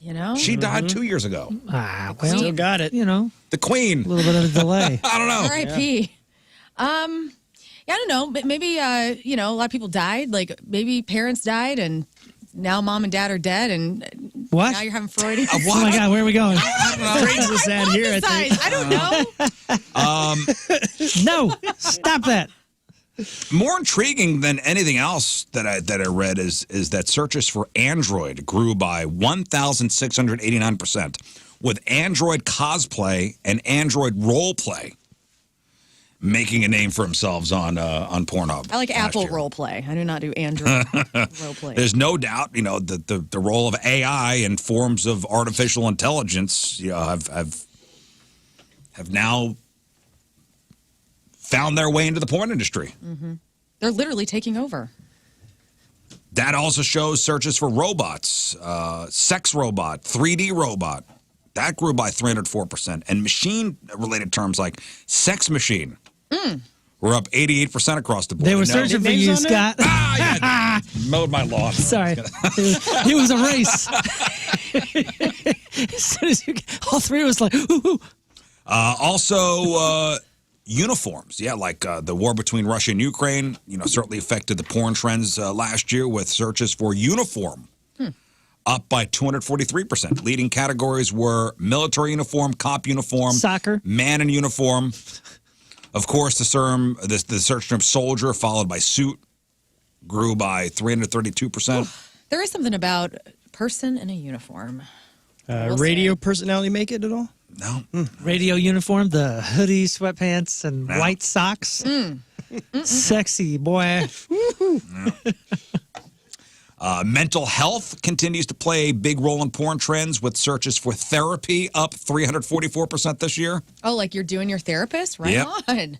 You know? She died 2 years ago. Well, Still got it. The Queen. a little bit of a delay. I don't know. R.I.P. Yeah, I don't know, but maybe a lot of people died. Maybe parents died, and now mom and dad are dead, and What? now you're having Freudian. Oh my God, where are we going? Brings us out here, I think. I don't know. No, stop that. More intriguing than anything else that I read is that searches for Android grew by 1,689%, with Android cosplay and Android roleplay making a name for themselves on Pornhub. I like last Apple year. Uh, role play. I do not do Android role play. There's no doubt, the role of AI and forms of artificial intelligence, have now found their way into the porn industry. They're literally taking over. That also shows searches for robots, sex robot, 3D robot. That grew by 304%. And machine-related terms like sex machine were up 88% across the board. They were Now- searching for names you, on there? Scott. Mowed my lawn. Sorry. It was a race. As soon as all three of us ooh. Also, uniforms. Yeah, the war between Russia and Ukraine, certainly affected the porn trends last year with searches for uniform. Up by 243%. Leading categories were military uniform, cop uniform, Soccer. man in uniform. Of course, the search term soldier, followed by suit, grew by 332%. There is something about person in a uniform. Radio personality make it at all? No. Radio uniform, the hoodie, sweatpants, and No. white socks. Sexy, boy. Mental health continues to play a big role in porn trends, with searches for therapy up 344% this year. Oh, you're doing your therapist? Right Yep. on.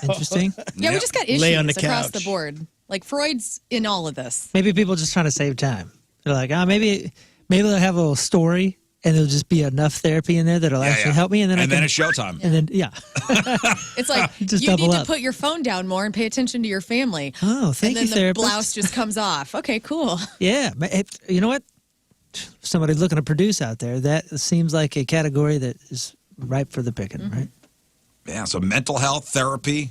Interesting. Yeah, we just got issues Lay on the across the couch. board. Freud's in all of this. Maybe people just trying to save time. They're like, maybe they'll have a little story and there'll just be enough therapy in there that'll actually help me, and then it's showtime. And then It's like Just you need double to up. put your phone down more and pay attention to your family. Oh, thank and you, then the therapist. blouse just comes off. Okay, cool. Yeah, but you know what? Somebody looking to produce out there, that seems like a category that is ripe for the picking, right? Yeah, so mental health therapy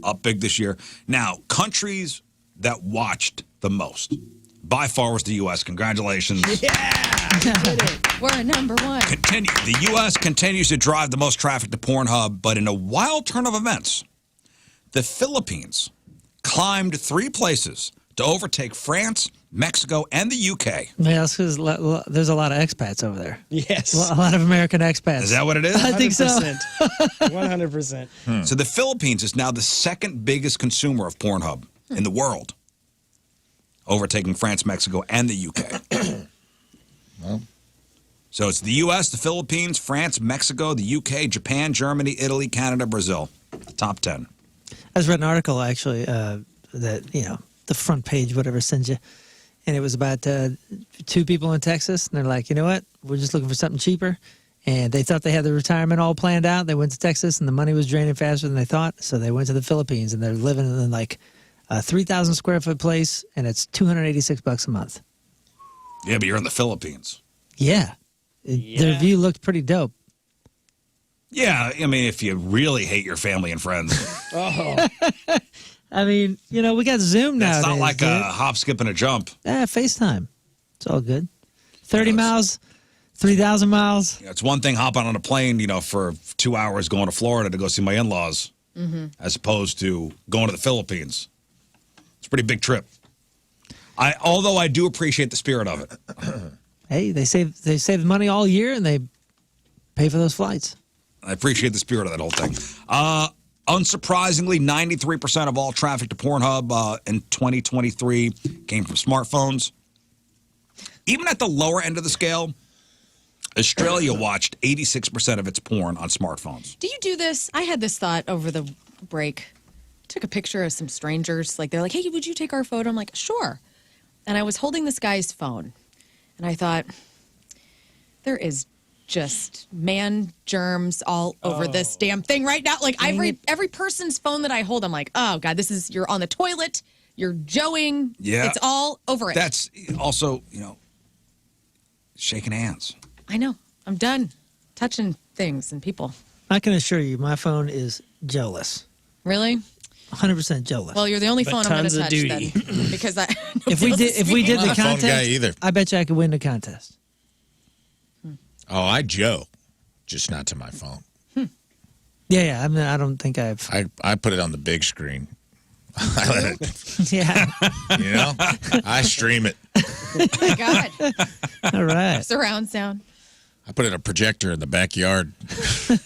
up big this year. Now, countries that watched the most by far was the U.S. Congratulations. We're number one. The U.S. continues to drive the most traffic to Pornhub, but in a wild turn of events, the Philippines climbed 3 places to overtake France, Mexico, and the U.K. Yeah, that's because there's a lot of expats over there. Yes. A lot of American expats. Is that what it is? I think so. 100%. So the Philippines is now the second biggest consumer of Pornhub in the world, overtaking France, Mexico, and the UK. So it's the U.S., the Philippines, France, Mexico, the UK, Japan, Germany, Italy, Canada, Brazil. The top 10. I just read an article, actually, that, the front page, whatever, sends you. And it was about 2 people in Texas. And they're like, you know what? We're just looking for something cheaper. And they thought they had their retirement all planned out. They went to Texas, and the money was draining faster than they thought. So they went to the Philippines, and they're living in like a 3,000 square foot place, and it's $286 a month. Yeah, but you're in the Philippines. Yeah. Their view looked pretty dope. Yeah, I mean, if you really hate your family and friends. I mean, we got Zoom now. It's not like a hop, skip, and a jump. FaceTime. It's all good. 30 miles, 3,000 miles. It's one thing hopping on a plane, for 2 hours going to Florida to go see my in-laws, as opposed to going to the Philippines. It's a pretty big trip. Although I do appreciate the spirit of it. Hey, they save money all year, and they pay for those flights. I appreciate the spirit of that whole thing. Unsurprisingly, 93% of all traffic to Pornhub in 2023 came from smartphones. Even at the lower end of the scale, Australia watched 86% of its porn on smartphones. Do you do this? I had this thought over the break. Took a picture of some strangers. Like, they're like, hey, would you take our photo? I'm like, sure. And I was holding this guy's phone. And I thought, there is just man germs all over this damn thing right now. Like, every person's phone that I hold, I'm like, oh, God, you're on the toilet. You're joeing. Yeah. It's all over it. That's also, shaking hands. I know. I'm done touching things and people. I can assure you, my phone is jealous. Really? 100% jealous. Well, you're the only But phone I'm going tons to of touch duty. then. Because if we did I'm the not a phone contest, guy either. I bet you I could win the contest. Oh, I joke, just not to my phone. Yeah. I mean, I don't think I've. I put it on the big screen. I let it, Yeah. I stream it. Oh, my God. All right. Surround sound. I put in a projector in the backyard. I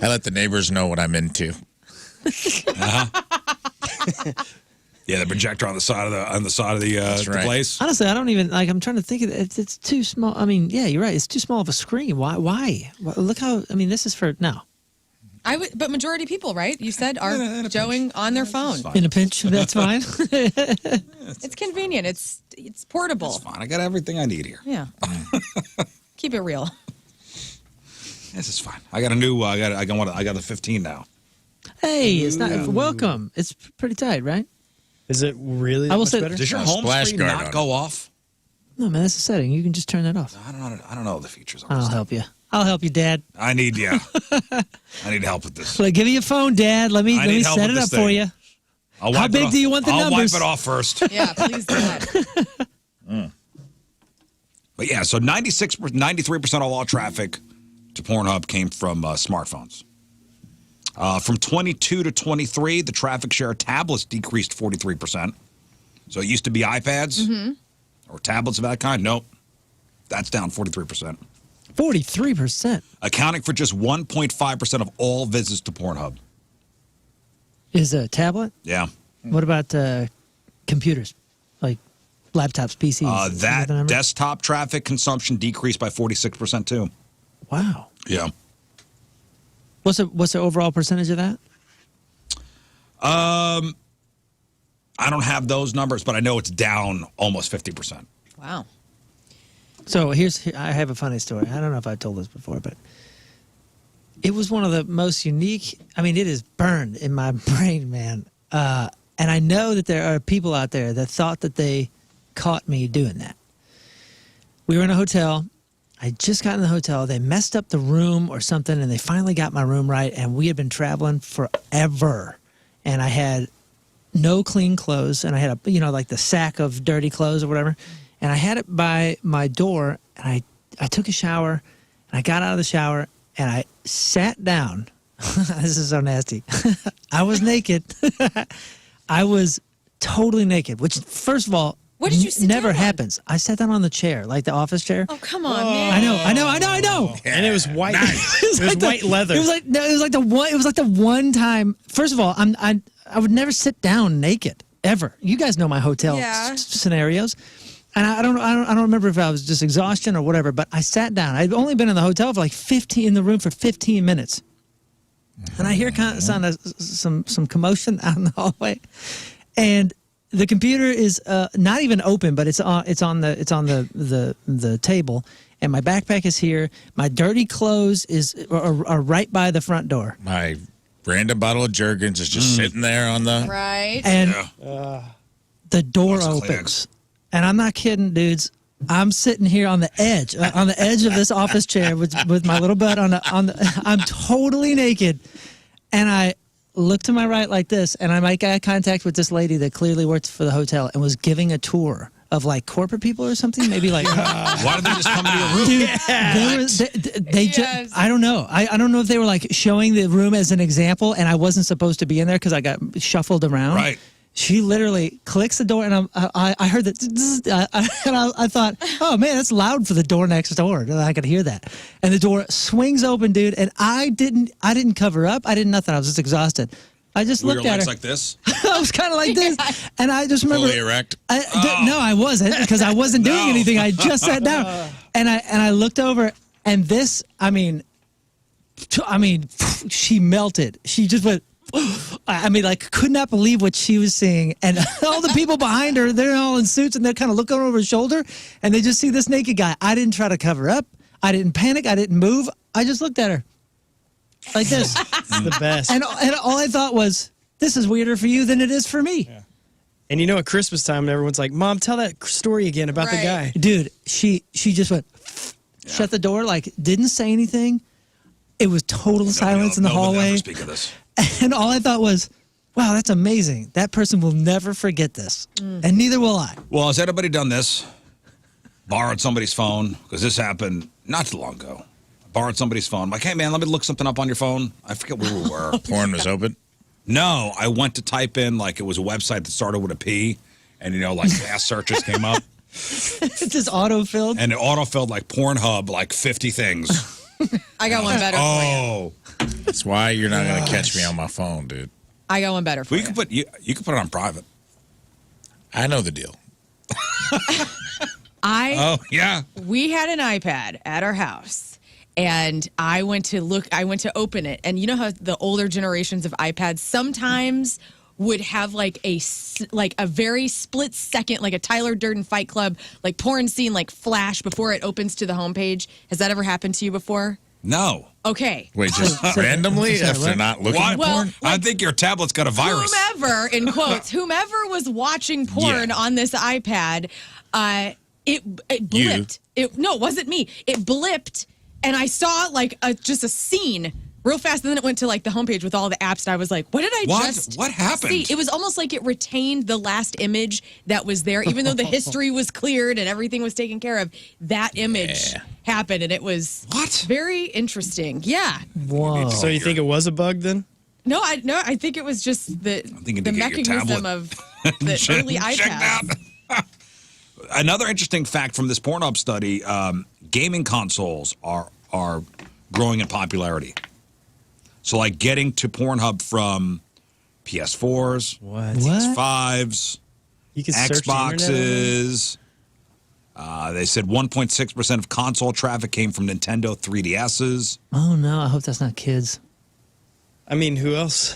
let the neighbors know what I'm into. Yeah, the projector on the side of the right. place. Honestly, I don't even like. I'm trying to think of it. It's too small. I mean, yeah, you're right. It's too small of a screen. Why? Look how. I mean, this is for now. But majority of people, right? You said are joeing on their phone. In a pinch, that's fine. It's convenient. It's portable. It's fine. I got everything I need here. Yeah. Keep it real. This is fine. I got a new. I got the 15 now. Hey, it's not. Welcome. It's pretty tight, right? Is it really that I will much say- better? Does your A home splash screen guard on not it. go off? No, man, that's a setting. You can just turn that off. I don't know the features. On I'll this thing. help you. I'll help you, Dad. I need I need help with this. Like, give me your phone, Dad. Let me need help set with it up this for thing. you. I'll How wipe it big off. do you want the I'll numbers? wipe it off first. Yeah, please do that. But yeah, so 93% of all traffic to Pornhub came from smartphones. From 22 to 23, the traffic share of tablets decreased 43%. So it used to be iPads or tablets of that kind. Nope. That's down 43%. 43% Accounting for just 1.5% of all visits to Pornhub. is a tablet. Yeah. What about computers, like laptops, PCs? Is That the number? desktop traffic consumption decreased by 46% too. Wow. Yeah. What's the overall percentage of that? I don't have those numbers, but I know it's down almost 50%. Wow. So I have a funny story. I don't know if I've told this before, but it was one of the most unique. I mean, it is burned in my brain, man. And I know that there are people out there that thought that they caught me doing that. We were in a hotel. I just got in the hotel. They messed up the room or something, and they finally got my room right. And we had been traveling forever, and I had no clean clothes, and I had like the sack of dirty clothes or whatever, and I had it by my door, and I took a shower, and I got out of the shower, and I sat down. This is so nasty. I was naked. I was totally naked, which, first of all, What did you sit never down on? happens. I sat down on the chair, like the office chair. Oh, come on, man. I know. And it was white. It It was white leather. It was like the one time. First of all, I would never sit down naked ever. You guys know my hotel Yeah. scenarios, and I don't remember if I was just exhaustion or whatever. But I sat down. I'd only been in the hotel for like 15 minutes, and I hear kind of sound of some commotion out in the hallway, and the computer is not even open, but it's on the table. And my backpack is here. My dirty clothes are right by the front door. My random bottle of Jergens is just sitting there on the. Right? And the door Lots of opens. And I'm not kidding, dudes. I'm sitting here on the edge of this office chair with my little butt on the. I'm totally naked, and I look to my right like this, and I make eye contact with this lady that clearly worked for the hotel and was giving a tour of like corporate people or something, maybe like. Why did they just come into your room? Dude, they Yes. just, I don't know. I don't know if they were like showing the room as an example, and I wasn't supposed to be in there because I got shuffled around. Right. She literally clicks the door, and I heard that, and I thought, oh man, that's loud for the door next door. I could hear that, and the door swings open, dude. And I didn't cover up. I did nothing. I was just exhausted. I just Were your looked at legs her. like this? I was kind of like this, and I just remember. Fully erect. No, I wasn't, because I wasn't doing No. anything. I just sat down, and I looked over, and this, I mean, she melted. She just went. Like, could not believe what she was seeing, and all the people behind her, they're all in suits, and they're kind of looking over her shoulder, and they just see this naked guy. I didn't try to cover up. I didn't panic. I didn't move. I just looked at her like this, It's the best. and all I thought was, "This is weirder for you than it is for me." Yeah. And you know, at Christmas time, everyone's like, "Mom, tell that story again about the Right. guy." Dude, she just went, shut the door, like didn't say anything. It was total silence in the Nobody will hallway. ever speak of this. And all I thought was, wow, that's amazing. That person will never forget this. And neither will I. Well, has anybody done this? Borrowed somebody's phone? Because this happened not too long ago. Borrowed somebody's phone. Like, hey, man, let me look something up on your phone. I forget where we were. Porn was open. No, I went to type in, like, it was a website that started with a P. And, you know, like, fast searches came up. It's just auto-filled. And it autofilled, like, PornHub, like, 50 things. I got one better for you. Oh. That's why you're not going to catch me on my phone, dude. I got one better for Well, you. you can put it on private. I know the deal. Oh, yeah. We had an iPad at our house, and I went to open it, and you know how the older generations of iPads sometimes would have like a very split second, like a Tyler Durden Fight Club, like porn scene, like flash before it opens to the homepage. Has that ever happened to you before? No. Okay. Wait, just randomly Is that if they're right? not looking What? at Well, porn? I think your tablet's got a virus. Whomever, in quotes, whomever was watching porn Yeah. on this iPad, it blipped. No, it wasn't me. It blipped, and I saw like just a scene real fast, and then it went to like the homepage with all the apps, and I was like, what did I What? just What happened? see? It was almost like it retained the last image that was there, even though the history was cleared and everything was taken care of. That image happened, and it was What? very interesting. Yeah. Whoa. So you think it was a bug then? No, I think it was just the thinking the to get your mechanism tablet. of the early Check iPads. that. Another interesting fact from this PornHub study: gaming consoles are growing in popularity. So, like, getting to PornHub from PS4s, What? PS5s, You can search the internet on there? Xboxes. They said 1.6% of console traffic came from Nintendo 3DSs. Oh, no. I hope that's not kids. I mean, who else?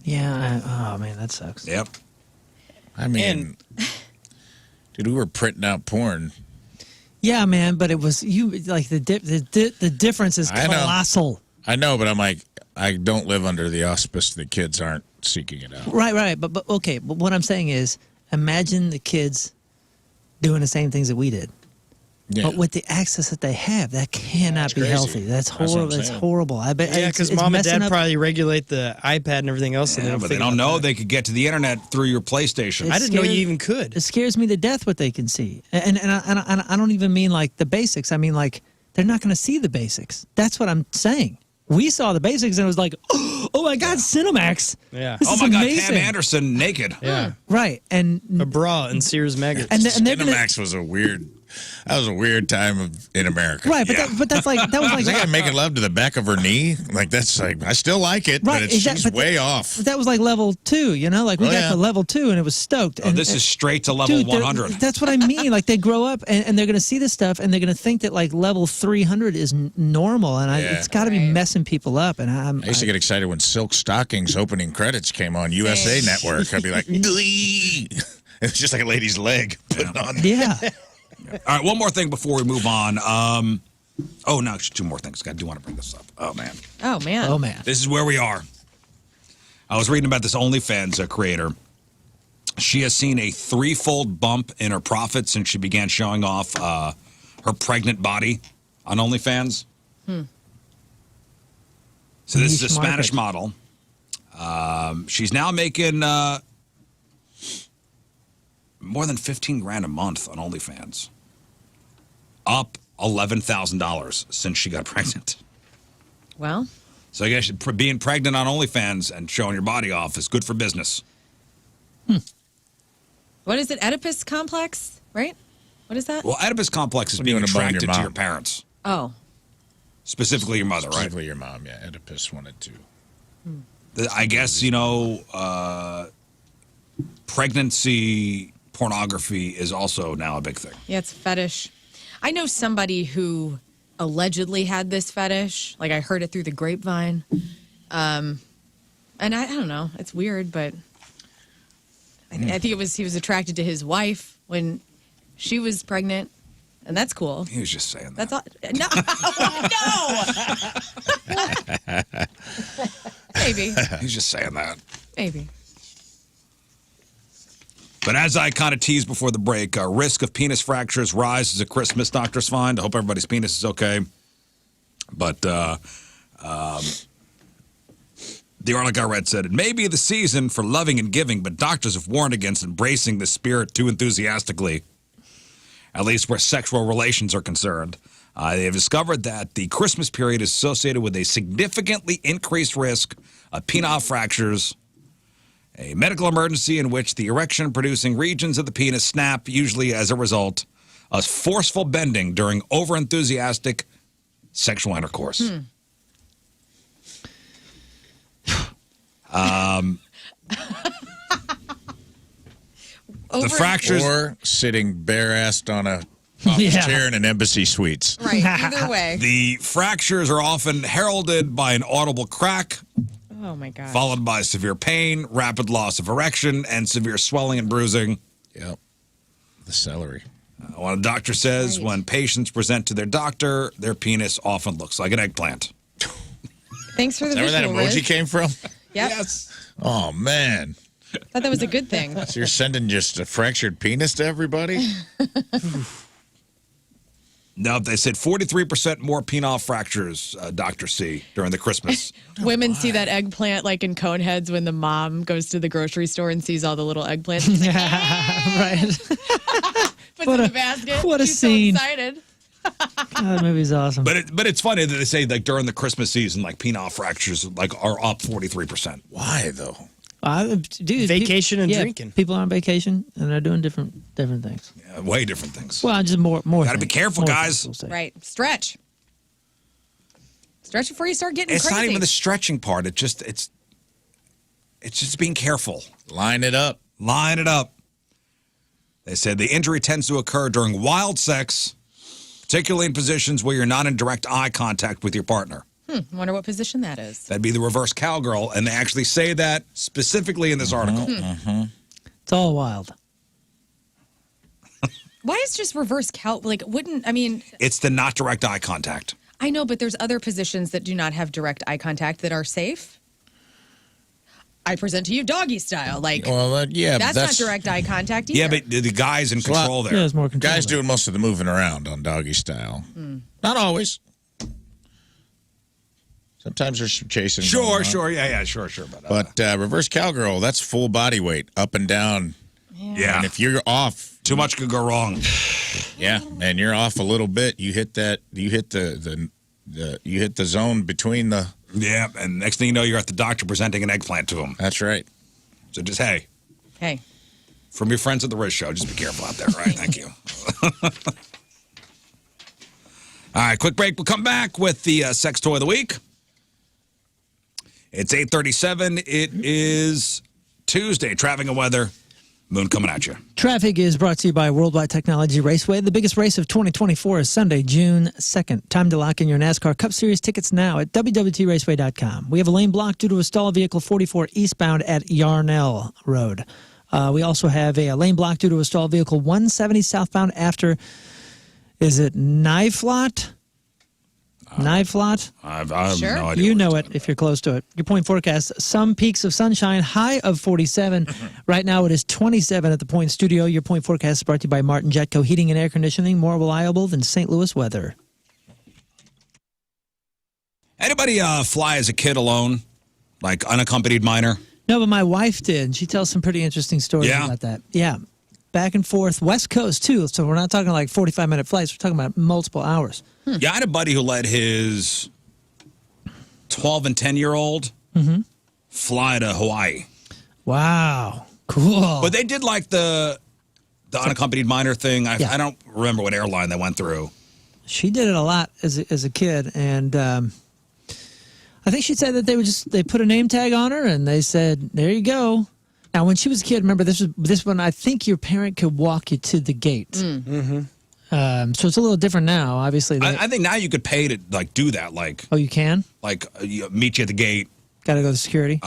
Yeah. Oh, man, that sucks. Yep. I mean, Dude, we were printing out porn. Yeah, man, but it was you like the difference is I know. colossal. I know, but I'm like, I don't live under the auspice that kids aren't seeking it out. Right, but okay, but what I'm saying is, imagine the kids doing the same things that we did. Yeah. But with the access that they have, that cannot be crazy. healthy. That's That's what I'm horrible. That's saying. horrible. I bet. Yeah, it's- because it's mom and messing dad up- probably regulate the iPad and everything else. And Yeah, but they don't know they could get to the internet through your PlayStation. It I didn't know you scares- even could. It scares me to death what they can see, and I don't even mean like the basics. I mean like they're not going to see the basics. That's what I'm saying. We saw the basics and it was like, oh my God, Cinemax. Yeah. This Oh is my God, amazing. Pam Anderson naked. Yeah. Right, and A bra and Sears magazine. and they're gonna, Cinemax was a weird. That was a weird time in America. right, but that's like that was Is that guy like making love to the back of her knee? Like that's like I still like it, Right, but it's, exact- she's but way off. that was like level 2. You know, like we Oh, got yeah. to level 2 and it was stoked. Oh, and, this is straight to level Dude, they're- 100. That's what I mean. Like they grow up and they're going to see this stuff and they're going to think that like level 300 is normal, and Yeah. it's got to be Right. messing people up. And I used to get excited when Silk Stockings opening credits came on USA Same. Network. I'd be like, Glee! It was just like a lady's leg putting on. yeah. All right, one more thing before we move on. Oh, no, actually, two more things. I do want to bring this up. Oh, man. Oh man. Oh man. This is where we are. I was reading about this OnlyFans creator. She has seen a threefold bump in her profits since she began showing off her pregnant body on OnlyFans. So this is a Niche Spanish market. model. She's now making more than 15 grand a month on OnlyFans. Up $11,000 since she got pregnant. Well, So I guess being pregnant on OnlyFans and showing your body off is good for business. what is it? Oedipus complex, right? What is that? Well, Oedipus complex is When you being wanna bone your attracted to mom. your parents, Oh, specifically your mother, right? Specifically your mom, yeah. Oedipus wanted to. I guess, pregnancy pornography is also now a big thing. yeah, it's a fetish. I know somebody who allegedly had this fetish. Like I heard it through the grapevine. And I don't know. It's weird, but I think he was attracted to his wife when she was pregnant, and that's cool. He was just saying that. That's all. No, maybe, He's just saying that. maybe. But as I kind of teased before the break, risk of penis fractures rise as a Christmas doctors find. I hope everybody's penis is okay. But the article I read said, it may be the season for loving and giving, but doctors have warned against embracing the spirit too enthusiastically, at least where sexual relations are concerned. They have discovered that the Christmas period is associated with a significantly increased risk of penile fractures, a medical emergency in which the erection-producing regions of the penis snap, usually as a result of forceful bending during over-enthusiastic sexual intercourse. The fractures... Or sitting bare-assed on a office Yeah. chair in an embassy suites. Right. Either way. The fractures are often heralded by an audible crack, Oh my god. followed by severe pain, rapid loss of erection, and severe swelling and bruising. Yep. The celery. What a doctor says, Right. when patients present to their doctor, their penis often looks like an eggplant. Thanks for the Is that where that visual, emoji Rizz. came from? Yep. Oh, man. Thought that was a good thing. So you're sending just a fractured penis to everybody? No, they said 43% more penile fractures, doctors see during the Christmas. Women see that eggplant like in Coneheads when the mom goes to the grocery store and sees all the little eggplants. Right. Puts What in a- the basket. what a She's scene. So excited. God, that movie's awesome. But it's funny that they say like during the Christmas season, like penile fractures like are up 43%. Why, though? Dude, Vacation and drinking. People are on vacation and they're doing different things. Yeah, way different things. Well, just more. Gotta be things. careful, More guys. things, we'll say. Right. Stretch. Stretch before you start getting It's crazy. not even the stretching part. It's just being careful. Line it up. Line it up. They said the injury tends to occur during wild sex, particularly in positions where you're not in direct eye contact with your partner. I wonder what position that is. That'd be the reverse cowgirl, and they actually say that specifically in this article. It's all wild. Why is just reverse cow? Like, wouldn't, I mean, It's the not direct eye contact. I know, but there's other positions that do not have direct eye contact that are safe. I present to you doggy style. Like, Well, yeah, that's not direct eye contact either. Yeah, but the guy's in control Yeah, there. there's more control. guys there. doing most of the moving around on doggy style. Not always. Sometimes there's some chasing. going Sure, on. sure. Yeah, sure. But reverse cowgirl, that's full body weight, up and down. yeah. And if you're off, Too much could go wrong. yeah, and you're off a little bit, you hit that. You hit you hit the zone between the. Yeah, and next thing you know, you're at the doctor presenting an eggplant to him. That's right. So just, hey, Hey, from your friends at the Rizz Show, just be careful out there, all right? Thank you. All right, quick break. We'll come back with the sex toy of the week. It's 8:37. It is Tuesday. Traffic and weather. Moon coming at you. Traffic is brought to you by Worldwide Technology Raceway. The biggest race of 2024 is Sunday, June 2nd. Time to lock in your NASCAR Cup Series tickets now at WWTRaceway.com. We have a lane blocked due to a stall vehicle 44 eastbound at Yarnell Road. We also have a lane block due to a stall vehicle 170 southbound after, is it Kniflot? Kniflot? I have Sure. no idea. You what know you're it talking if you're close to it. Your point forecast, some peaks of sunshine, high of 47. Right now it is 27 at the Point Studio. Your point forecast is brought to you by Martin Jetco Heating and Air Conditioning, more reliable than St. Louis weather. Anybody fly as a kid alone? Like unaccompanied minor? No, but my wife did. She tells some pretty interesting stories Yeah? about that. Yeah. Back and forth, West Coast too. So we're not talking like 45-minute flights. We're talking about multiple hours. Yeah, I had a buddy who let his 12 and 10-year-old fly to Hawaii. Wow. Cool. But they did like the unaccompanied minor thing. Yeah. I don't remember what airline they went through. She did it a lot as a kid, and I think she said that they put a name tag on her and they said, "There you go." Now, when she was a kid, remember this one. I think your parent could walk you to the gate. So it's a little different now. Obviously, I think now you could pay to like do that. Like oh, you can. Meet you at the gate. Got to go to security.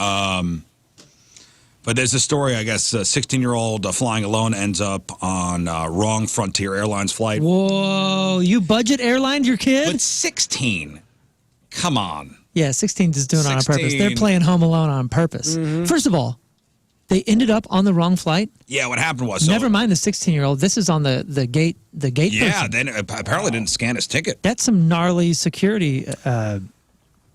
But there's a story. I guess a 16-year-old flying alone ends up on wrong Frontier Airlines flight. Whoa! You budget airlined your kid? But 16. Come on. Yeah, 16 is doing it on purpose. 16. They're playing Home Alone on purpose. First of all, they ended up on the wrong flight. Yeah, what happened was Never mind the 16-year-old. This is on the gate. The gate. Yeah, person. then apparently didn't scan his ticket. That's some gnarly security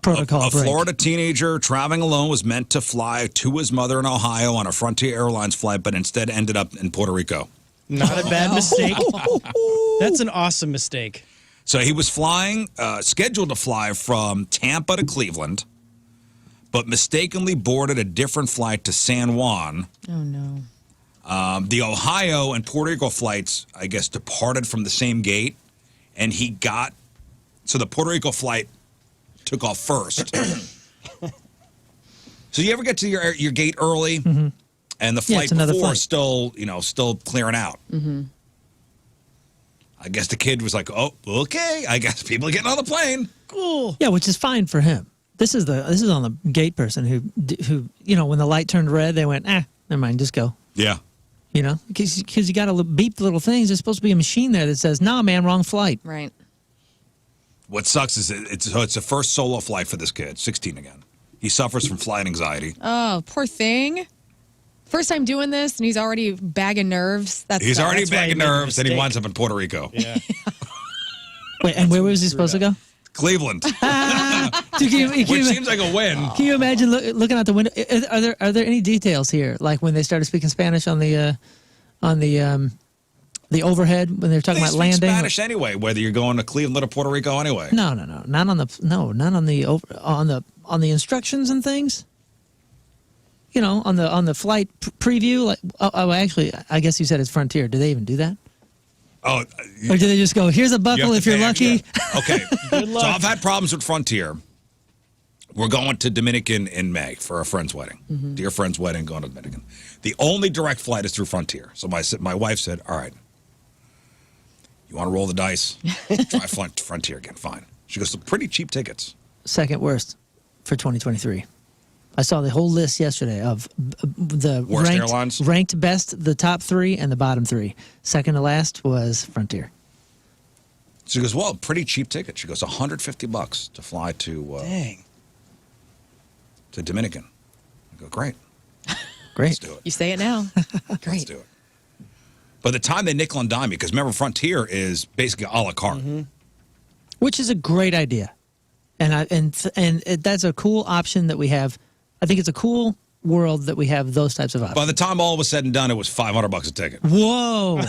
protocol. A break. Florida teenager traveling alone was meant to fly to his mother in Ohio on a Frontier Airlines flight, but instead ended up in Puerto Rico. Not a bad mistake. That's an awesome mistake. So he was flying, scheduled to fly from Tampa to Cleveland, but mistakenly boarded a different flight to San Juan. oh no. The Ohio and Puerto Rico flights, I guess, departed from the same gate, and so the Puerto Rico flight took off first. So you ever get to your gate early, and the flight it's another before flight. is still clearing out? I guess the kid was like, "Oh, okay. I guess people are getting on the plane. Cool." Yeah, which is fine for him. This is on the gate person who when the light turned red, they went, never mind, just go. Yeah. Because you got to beep little things. There's supposed to be a machine there that says, "Nah, man, wrong flight." Right. What sucks is it's the first solo flight for this kid, 16 again. He suffers from flight anxiety. Oh, poor thing. First time doing this, and he's already bagging nerves. He's already that's why he bagging made the nerves, and he mistake. winds up in Puerto Rico. Yeah. Wait, and where was he supposed to go? Cleveland, Dude, can which seems like a win. you imagine looking out the window? Are there any details here, like when they started speaking Spanish on the overhead when they were talking They about speak landing? Spanish anyway, whether you're going to Cleveland or Puerto Rico anyway. No, not on the instructions and things. On the flight preview. Like, actually, I guess you said it's Frontier. Do they even do that? Oh, Or do they just go, "Here's a buckle if you're pay lucky"? extra. Okay. So I've had problems with Frontier. We're going to Dominican in May for a friend's wedding. Dear friend's wedding, going to Dominican. The only direct flight is through Frontier. So my wife said, "All right, you want to roll the dice? Try Frontier again. Fine." She goes, "Some pretty cheap tickets." Second worst for 2023. I saw the whole list yesterday of the Worst airlines? ranked best, the top 3 and the bottom 3. Second to last was Frontier. She goes, well, pretty cheap ticket. She goes, $150 to fly to Dang. to Dominican. I go, great. Great. Let's do it. You say it now. Let's Great. do it. By the time they nickel and dime me, because remember, Frontier is basically a la carte. Which is a great idea. And that's a cool option that we have. I think it's a cool world that we have those types of options. By the time all was said and done, it was $500 a ticket. Whoa.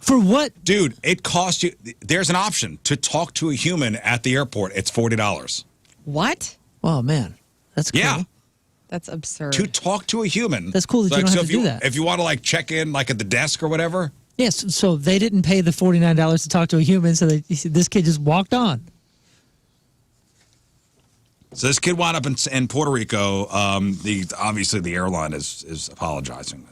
For what? Dude, it costs you. There's an option to talk to a human at the airport. It's $40. What? Oh, man. That's cool. Yeah. That's absurd. To talk to a human. That's cool that you don't have if to do that. If you want to like check in like at the desk or whatever. Yes, so they didn't pay the $49 to talk to a human, so this kid just walked on. So this kid wound up in Puerto Rico. Obviously the airline is apologizing.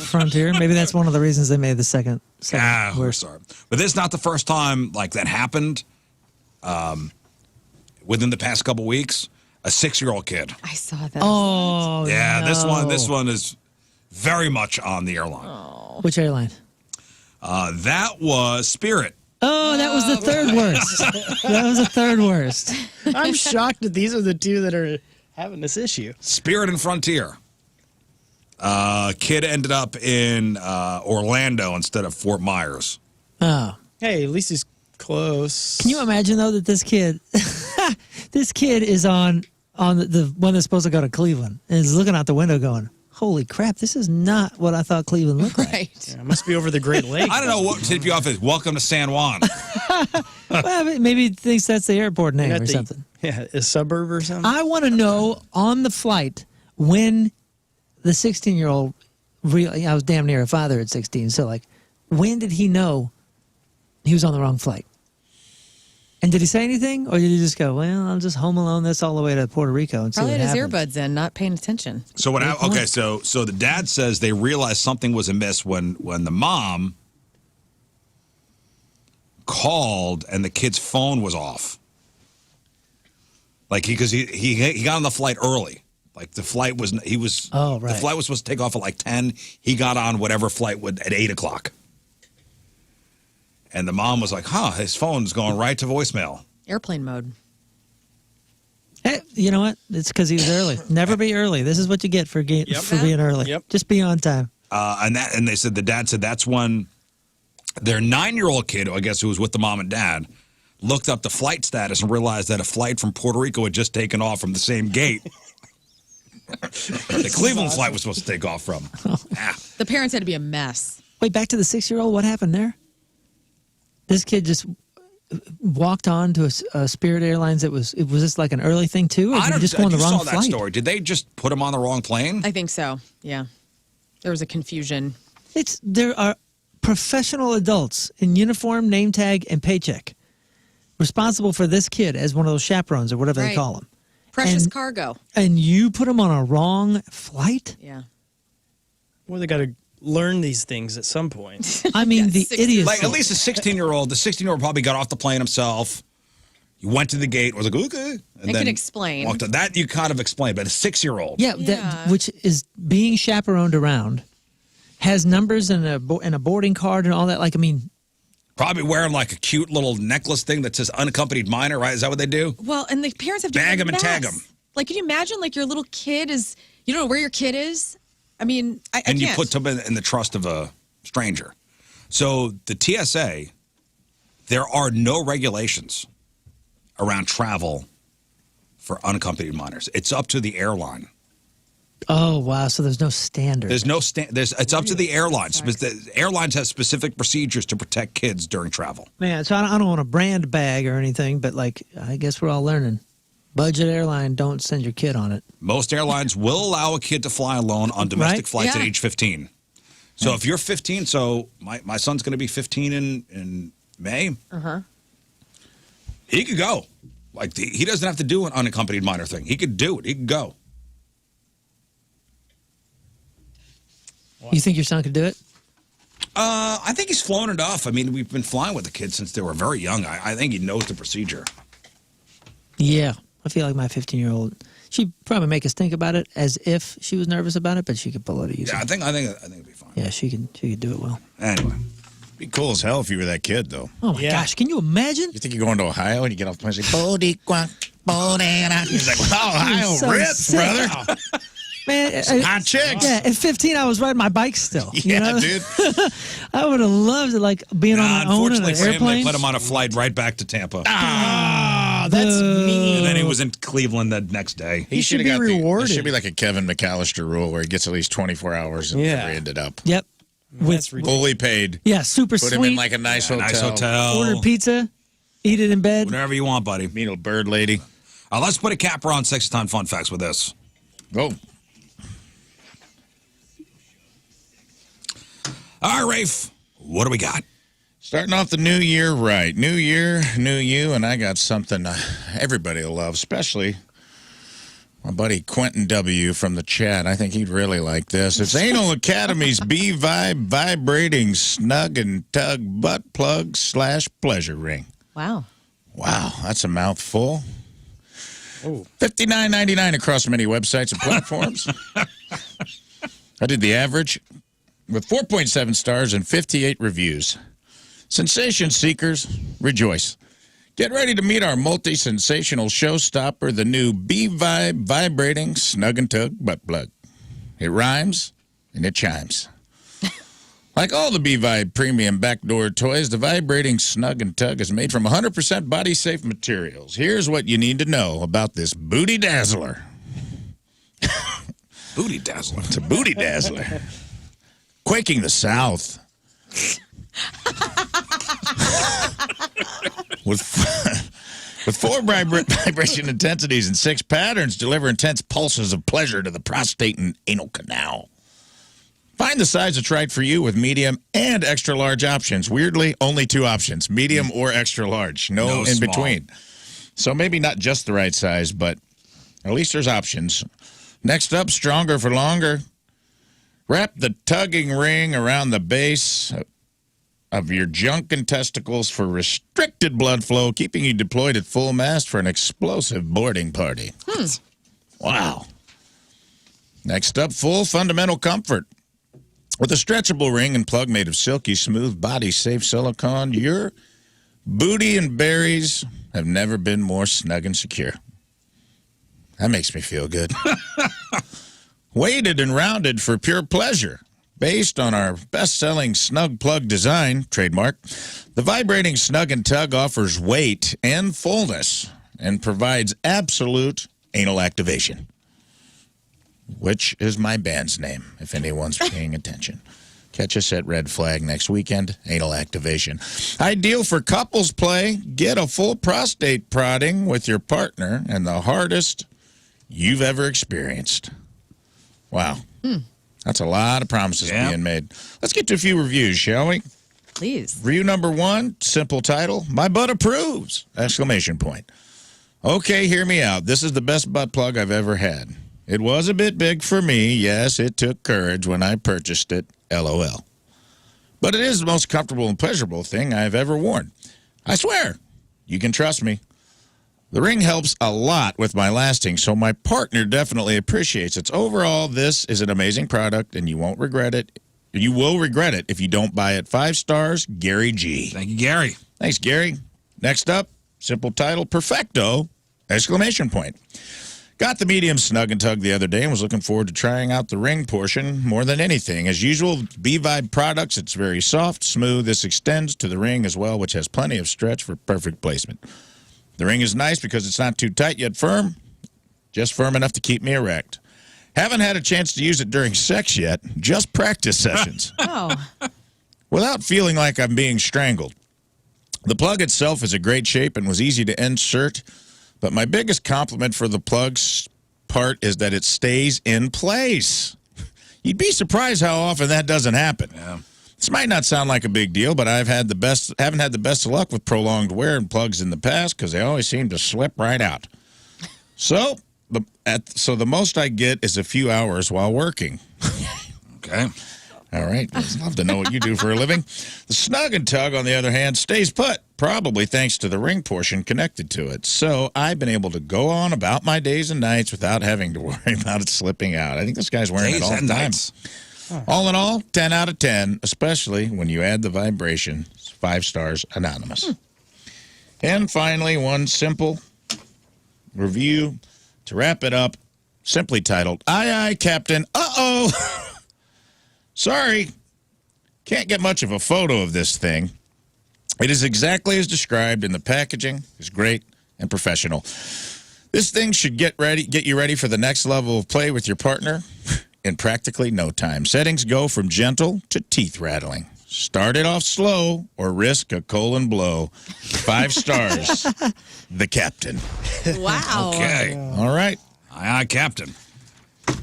Frontier. Maybe that's one of the reasons they made the second We're worst. sorry. But this is not the first time like that happened within the past couple weeks. A 6-year-old kid. I saw that. Oh, Yeah, no. this one is very much on the airline. Which airline? That was Spirit. Oh, that was the third worst. That was the third worst. I'm shocked that these are the two that are having this issue. Spirit and Frontier. Kid ended up in Orlando instead of Fort Myers. Oh. Hey, at least he's close. Can you imagine, though, that this kid is on the one that's supposed to go to Cleveland and is looking out the window going, holy crap, this is not what I thought Cleveland looked like. Right. Yeah, it must be over the Great Lakes. I don't know what tipped you off as welcome to San Juan. Well, maybe he thinks that's the airport name At or the- something. Yeah, a suburb or something. I want to know on the flight when the 16-year-old I was damn near a father at 16, so like when did he know he was on the wrong flight? And did he say anything, or did he just go, well, I'll just home alone this all the way to Puerto Rico and Probably see had what his happens? earbuds in, not paying attention. So so the dad says they realized something was amiss when the mom called and the kid's phone was off. Like he got on the flight early. Like the flight was Oh, right. the flight was supposed to take off at like 10. He got on whatever flight would at 8 o'clock. And the mom was like, his phone's going right to voicemail. Airplane mode. Hey, you know what? It's because he was early. Never be early. This is what you get for being early. Yep. Just be on time. And they said the dad said that's when their 9-year-old kid, I guess who was with the mom and dad, looked up the flight status and realized that a flight from Puerto Rico had just taken off from the same gate the Cleveland flight was supposed to take off from. The parents had to be a mess. Wait, back to the 6-year-old. What happened there? This kid just walked on to a Spirit Airlines. Was this like an early thing too, or I did don't he just go on the you wrong saw that flight? story. Did they just put him on the wrong plane? I think so. Yeah. There was a confusion. There are professional adults in uniform, name tag, and paycheck responsible for this kid as one of those chaperones or whatever they Right. call them. Precious And- cargo. And you put him on a wrong flight? Yeah. Well, they got to learn these things at some point. I mean, Yeah, the 60. idiocy. Like at least the 16-year-old probably got off the plane himself. He went to the gate, was like, okay. And could explain. Walked on. That you kind of explained, but a 6-year-old. Yeah, Yeah. which is being chaperoned around, has numbers and a boarding card and all that. Like, I mean, Probably wearing like a cute little necklace thing that says unaccompanied minor, right? Is that what they do? Well, and the parents have to Bag be a 'em and tag mess. 'em. Like, can you imagine, like, your little kid is, you don't know where your kid is? I mean, I And you can't. put them in the trust of a stranger. So the TSA, there are no regulations around travel for unaccompanied minors. It's up to the airline. oh, wow. So there's no standard. There's no it's up to the airlines. The airlines have specific procedures to protect kids during travel. Man, so I don't want a brand bag or anything, but like, I guess we're all learning. Budget airline, don't send your kid on it. Most airlines will allow a kid to fly alone on domestic Right? flights at Yeah. age 15. So if you're 15, so my son's going to be 15 in May. Uh-huh. He could go. Like he doesn't have to do an unaccompanied minor thing. He could do it. He could go. You think your son could do it? I think he's flown enough. I mean, we've been flying with the kids since they were very young. I think he knows the procedure. Yeah. I feel like my 15-year-old, she'd probably make us think about it as if she was nervous about it, but she could pull it easy. Yeah, I think it'd be fine. Yeah, she could do it well. Anyway. Be cool as hell if you were that kid, though. Oh my gosh, can you imagine? You think you're going to Ohio and you get off the plane and say, Bodie-quack, Bodana. He's like, wow, Ohio So rips, sick. brother. Man, Hot chicks. Yeah, at 15, I was riding my bike still. Yeah, you know? dude. I would have loved it, like being on my own in Unfortunately an for him, they airplane. put him on a flight right back to Tampa. Oh, that's mean. And then he was in Cleveland the next day. He should should've be got rewarded. There should be like a Kevin McAllister rule where he gets at least 24 hours and Yeah. never ended up. Yep. That's ridiculous. Fully paid. Yeah, super Put sweet. him in like a nice hotel. Nice hotel. Order pizza, eat it in bed. Whatever you want, buddy. Meet a bird lady. Let's put a capper on 60-time fun facts with this. Go. All right, Rafe, what do we got? Starting off the new year right. New year, new you, and I got something everybody will love, especially my buddy Quentin W. from the chat. I think he'd really like this. It's Anal Academy's B-Vibe Vibrating Snug and Tug Butt Plug / Pleasure Ring. Wow. Wow, that's a mouthful. $59.99 across many websites and platforms. I did the average with 4.7 stars and 58 reviews. Sensation seekers, rejoice. Get ready to meet our multi-sensational showstopper, the new B-Vibe Vibrating Snug and Tug Butt Plug. It rhymes and it chimes. Like all the B-Vibe premium backdoor toys, the Vibrating Snug and Tug is made from 100% body-safe materials. Here's what you need to know about this booty dazzler. Booty dazzler. It's a booty dazzler. Quaking the South. With 4 vibration intensities and 6 patterns, deliver intense pulses of pleasure to the prostate and anal canal. Find the size that's right for you with medium and extra large options. Weirdly, only 2 options, medium or extra large. No in small. between. So maybe not just the right size, but at least there's options. Next up, stronger for longer. Wrap the tugging ring around the base of your junk and testicles for restricted blood flow, keeping you deployed at full mast for an explosive boarding party. Wow. Next up, full fundamental comfort. With a stretchable ring and plug made of silky smooth, body-safe silicone, your booty and berries have never been more snug and secure. That makes me feel good. Weighted and rounded for pure pleasure. Based on our best-selling Snug Plug design, trademark, the Vibrating Snug and Tug offers weight and fullness and provides absolute anal activation, which is my band's name, if anyone's paying attention. Catch us at Red Flag next weekend, anal activation. Ideal for couples play. Get a full prostate prodding with your partner and the hardest you've ever experienced. Wow. That's a lot of promises being made. Let's get to a few reviews, shall we? Please. Review number 1, simple title, My Butt Approves! Exclamation point. Okay, hear me out. This is the best butt plug I've ever had. It was a bit big for me. Yes, it took courage when I purchased it. LOL. But it is the most comfortable and pleasurable thing I've ever worn. I swear. You can trust me. The ring helps a lot with my lasting, so my partner definitely appreciates it. Overall, this is an amazing product, and you won't regret it. You will regret it if you don't buy it. 5 stars, Gary G. Thank you, Gary. Thanks, Gary. Next up, simple title, Perfecto! Exclamation point. Got the medium Snug and Tug the other day and was looking forward to trying out the ring portion more than anything. As usual, B-Vibe products, it's very soft, smooth. This extends to the ring as well, which has plenty of stretch for perfect placement. The ring is nice because it's not too tight yet firm, just firm enough to keep me erect. Haven't had a chance to use it during sex yet, just practice sessions. Oh. Without feeling like I'm being strangled. The plug itself is a great shape and was easy to insert, but my biggest compliment for the plug's part is that it stays in place. You'd be surprised how often that doesn't happen. Yeah. This might not sound like a big deal, but haven't had the best of luck with prolonged wear and plugs in the past because they always seem to slip right out. So the most I get is a few hours while working. Okay. All right. I'd love to know what you do for a living. The Snug and Tug, on the other hand, stays put. probably thanks to the ring portion connected to it. So I've been able to go on about my days and nights without having to worry about it slipping out. I think this guy's wearing it all the time. Nights. All in all, 10 out of 10, especially when you add the vibration. 5 stars, anonymous. And finally, one simple review to wrap it up, simply titled, Aye, aye, Captain. Uh-oh. Sorry. Can't get much of a photo of this thing. It is exactly as described in the packaging. It's great and professional. This thing should get you ready for the next level of play with your partner in practically no time. Settings go from gentle to teeth rattling. Start it off slow or risk a colon blow. 5 stars. The Captain. Wow. Okay. All right. Aye, aye, Captain.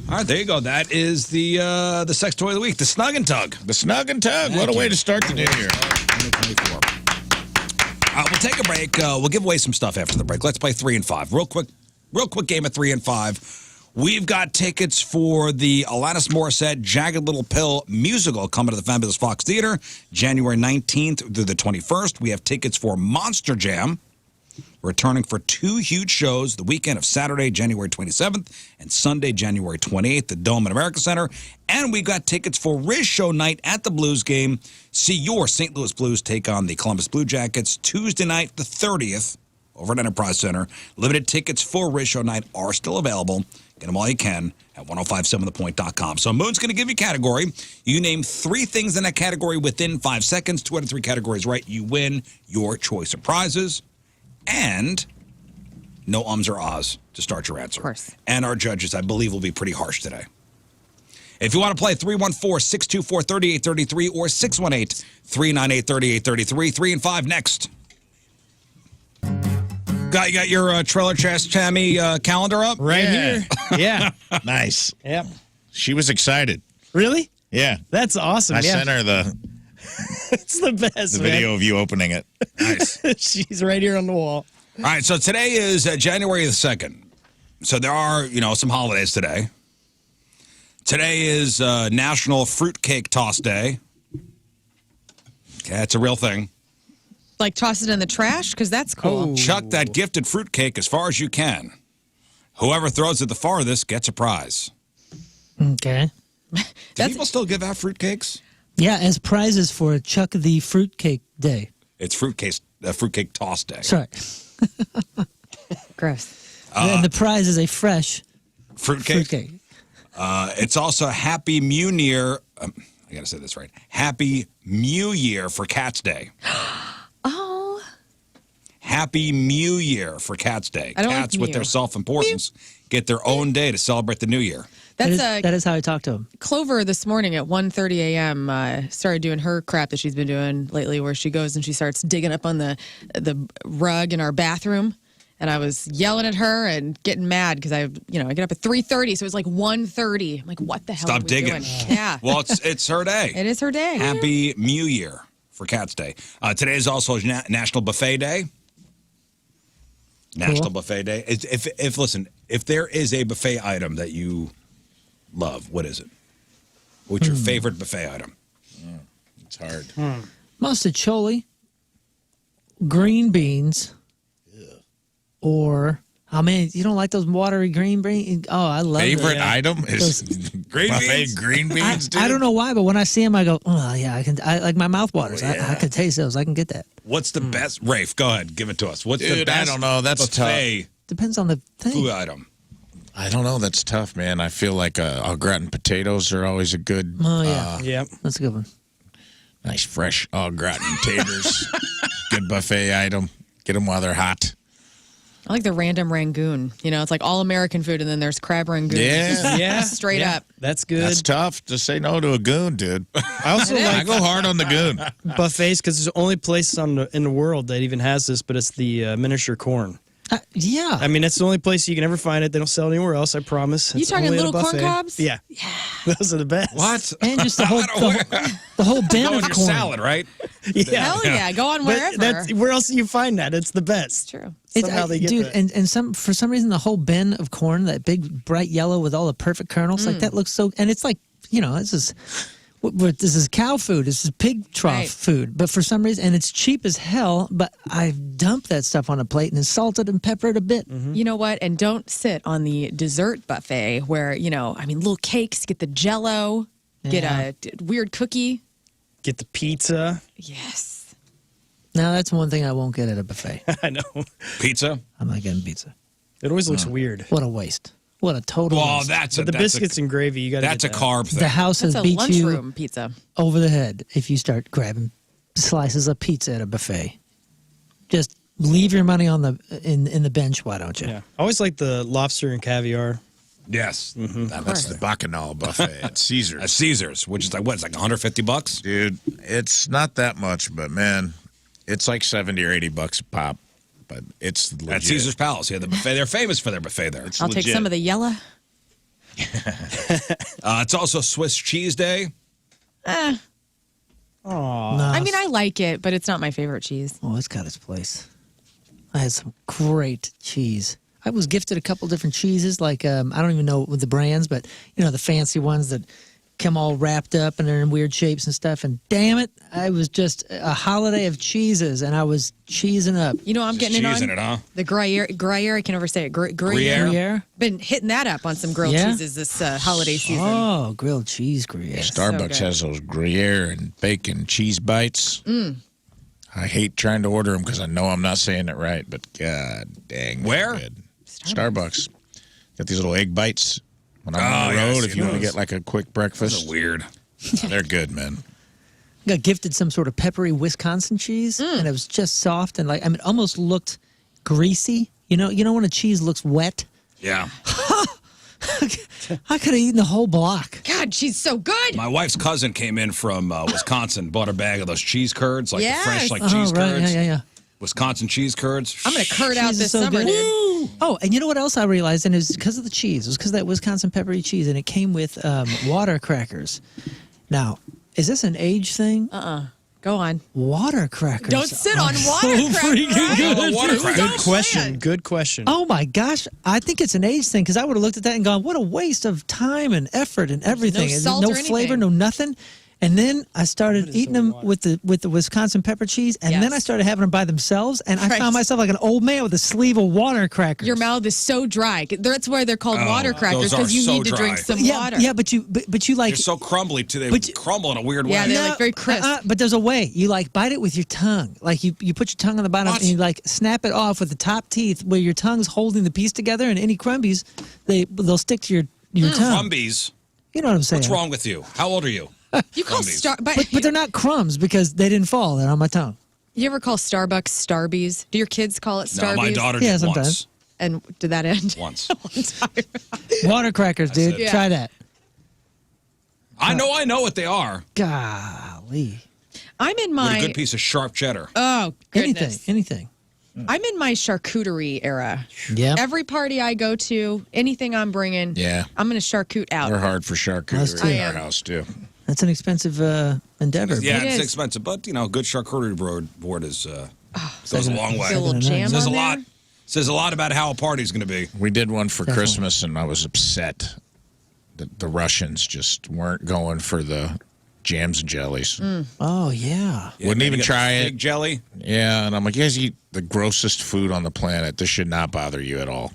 All right, there you go. That is the sex toy of the week, the Snug and Tug. The Snug and Tug. What a way to start the new year. 2024. We'll take a break. We'll give away some stuff after the break. Let's play 3 and 5. Real quick game of 3 and 5. We've got tickets for the Alanis Morissette Jagged Little Pill musical coming to the Fabulous Fox Theater January 19th through the 21st. We have tickets for Monster Jam, returning for 2 huge shows the weekend of Saturday, January 27th, and Sunday, January 28th, the Dome at America Center. And we've got tickets for Rizz Show night at the Blues game. See your St. Louis Blues take on the Columbus Blue Jackets Tuesday night, the 30th, over at Enterprise Center. Limited tickets for Rizz Show night are still available. Get them all you can at 1057thepoint.com. So Moon's going to give you a category. You name 3 things in that category within 5 seconds. 2 out of 3 categories right, you win your choice of prizes. And no ums or ahs to start your answer. Of course. And our judges, I believe, will be pretty harsh today. If you want to play, 314-624-3833 or 618-398-3833. 3 and 5 next. You got your Trailer Chest Tammy calendar up? Right here. Yeah. Nice. Yep. She was excited. Really? Yeah. That's awesome. I yeah. sent her the It's the best, man. video of you opening it. Nice. She's right here on the wall. All right, so today is January the 2nd. So there are, some holidays today. Today is National Fruitcake Toss Day. Okay, it's a real thing. Like toss it in the trash? Because that's cool. Oh. Chuck that gifted fruitcake as far as you can. Whoever throws it the farthest gets a prize. Okay. Do people still give out fruitcakes? Yeah, as prizes for Chuck the Fruitcake Day. It's fruitcake toss day. Sorry. Gross. And the prize is a fresh fruitcake. It's also Happy Mew Year. I got to say this right. Happy Mew Year for Cats Day. Oh. Happy Mew Year for Cats Day. I don't like Cats with Mew. their self-importance get their own day to celebrate the new year. That's That is how I talk to him. Clover this morning at 1:30 a.m. Started doing her crap that she's been doing lately, where she goes and she starts digging up on the rug in our bathroom. And I was yelling at her and getting mad because I get up at 3:30, so it was like 1:30. I'm like, what the hell? Stop are we digging. doing? Yeah. Well, it's her day. It is her day. Happy Mew Year for Cats Day. Today is also National Buffet Day. National Buffet Day. If there is a buffet item that you love, what is it? What's your favorite buffet item? It's hard. Mustacholi, green beans, or, oh man, you don't like those watery green beans? Oh, I love Favorite it. item is Green buffet beans? green beans, dude. I don't know why, but when I see them, I go, oh yeah, I like my mouth waters. Oh, yeah. I can taste those. I can get that. What's the best? Rafe, go ahead. Give it to us. What's the Dude, best I don't know. That's buffet Depends on the thing. food item? I don't know. That's tough, man. I feel like au gratin potatoes are always a good, Oh yeah, Yep. that's a good one. nice fresh au gratin taters. Good buffet item. Get them while they're hot. I like the random Rangoon. It's like all American food, and then there's crab Rangoon. Yeah. Yeah. Straight Yeah. up. That's good. That's tough to say no to a goon, dude. I also I like go hard on the goon. buffets because it's the only place in the world that even has this, but it's the miniature corn. Yeah. I mean, it's the only place you can ever find it. They don't sell it anywhere else, I promise. You It's talking only at a little corn buffet. cobs? Yeah. Those are the best. What? and just the whole bin Go of in your corn. salad, right? Yeah. Hell yeah. Go on But wherever. where else do you find that? It's the best. True. Somehow they get dude, that. and for some reason the whole bin of corn, that big bright yellow with all the perfect kernels, like that looks so. And it's like, this is This is cow food. This is pig trough Right. food. But for some reason, and it's cheap as hell, but I dump that stuff on a plate and salt it and pepper it a bit. You know what? And don't sit on the dessert buffet where, little cakes, get the Jell-O, get a weird cookie. Get the pizza. Yes. Now, that's one thing I won't get at a buffet. I know. Pizza? I'm not getting pizza. It always looks weird. What a waste. What a total Well, waste. that's But the biscuits and gravy, you got to that's a get that. carb thing. The house That's has a beat you lunchroom pizza. over the head if you start grabbing slices of pizza at a buffet. Just leave your money on the in the bench, why don't you? Yeah. I always like the lobster and caviar. Yes. That's the Bacchanal buffet at Caesar's. At Caesar's, which is like, what, it's like $150? Dude, it's not that much, but man, it's like $70 or $80 a pop. But it's legit. At Caesar's Palace, yeah, the buffet. They're famous for their buffet there. It's I'll take legit. some of the yellow. It's also Swiss Cheese Day. Aw. No, I mean, I like it, but it's not my favorite cheese. oh, it's got its place. I had some great cheese. I was gifted a couple different cheeses, like I don't even know the brands, but the fancy ones that come all wrapped up and they're in weird shapes and stuff. And damn it, I was just a holiday of cheeses, and I was cheesing up. You know, I'm Just getting in on cheesing it, huh? the Gruyere. I can never say it. Gruyere. Gruyere? Been hitting that up on some grilled Yeah? cheeses this holiday season. Oh, grilled cheese Gruyere. Starbucks good. has those Gruyere and bacon cheese bites. I hate trying to order them because I know I'm not saying it right, but god dang. they're Where? good. Starbucks. Got these little egg bites when I'm on Oh, the yeah, I've road if seen you want to those. get like a quick Those breakfast. are weird. They're good, man. Got gifted some sort of peppery Wisconsin cheese, and it was just soft and it almost looked greasy. You know when a cheese looks wet. Yeah. I could have eaten the whole block. God, she's so good. My wife's cousin came in from Wisconsin, bought a bag of those cheese curds, like Yes. the fresh, like Oh, cheese right, curds. yeah. Wisconsin cheese curds. I'm going to curd out Cheese is this so summer, good. dude. Oh, and you know what else I realized? And it was because of the cheese. It was because of that Wisconsin peppery cheese, and it came with water crackers. Now, is this an age thing? Go on. Water crackers. Don't sit on are water so crackers. freaking good. Oh, water crackers. Good question. Good question. Oh my gosh, I think it's an age thing because I would have looked at that and gone, "What a waste of time and effort and everything. no And salt no or flavor, anything. no nothing." And then I started eating them with the Wisconsin pepper cheese, and then Yes. I started having them by themselves, and I Right. found myself like an old man with a sleeve of water crackers. Your mouth is so dry. That's why they're called water crackers, those are because you so need to dry. drink some yeah, water. yeah, but you like. They're so crumbly, too. They But you- crumble in a weird Yeah, way. they're like very crisp. But there's a way. You bite it with your tongue. Like you put your tongue on the bottom What? and you snap it off with the top teeth where your tongue's holding the piece together, and any crumbies they'll stick to your tongue. Crumbies. You know what I'm saying? What's wrong with you? How old are you? You call Crumbies. But they're not crumbs because they didn't fall. They're on my tongue. You ever call Starbucks Starbies? Do your kids call it No, Starbies? my daughter Yeah, did sometimes. And did that end? once. Water crackers, dude. said- Try that. I know what they are. Golly. I'm in With my a good piece of sharp cheddar. oh goodness. Anything. I'm in my charcuterie era. Yeah. Every party I go to, anything I'm bringing, Yeah. I'm going to charcute out. We're hard for Us charcuterie too. in I our am. house, too. That's an expensive endeavor. Yeah, It it's is. expensive, but good charcuterie board is goes a long way. Get a little jam Says a on lot. there. Says a lot about how a party's going to be. We did one for Definitely. Christmas, and I was upset that the Russians just weren't going for the jams and jellies. Oh, yeah. Wouldn't maybe even get try fig it. jelly. Yeah, and I'm like, you guys eat the grossest food on the planet. This should not bother you at all.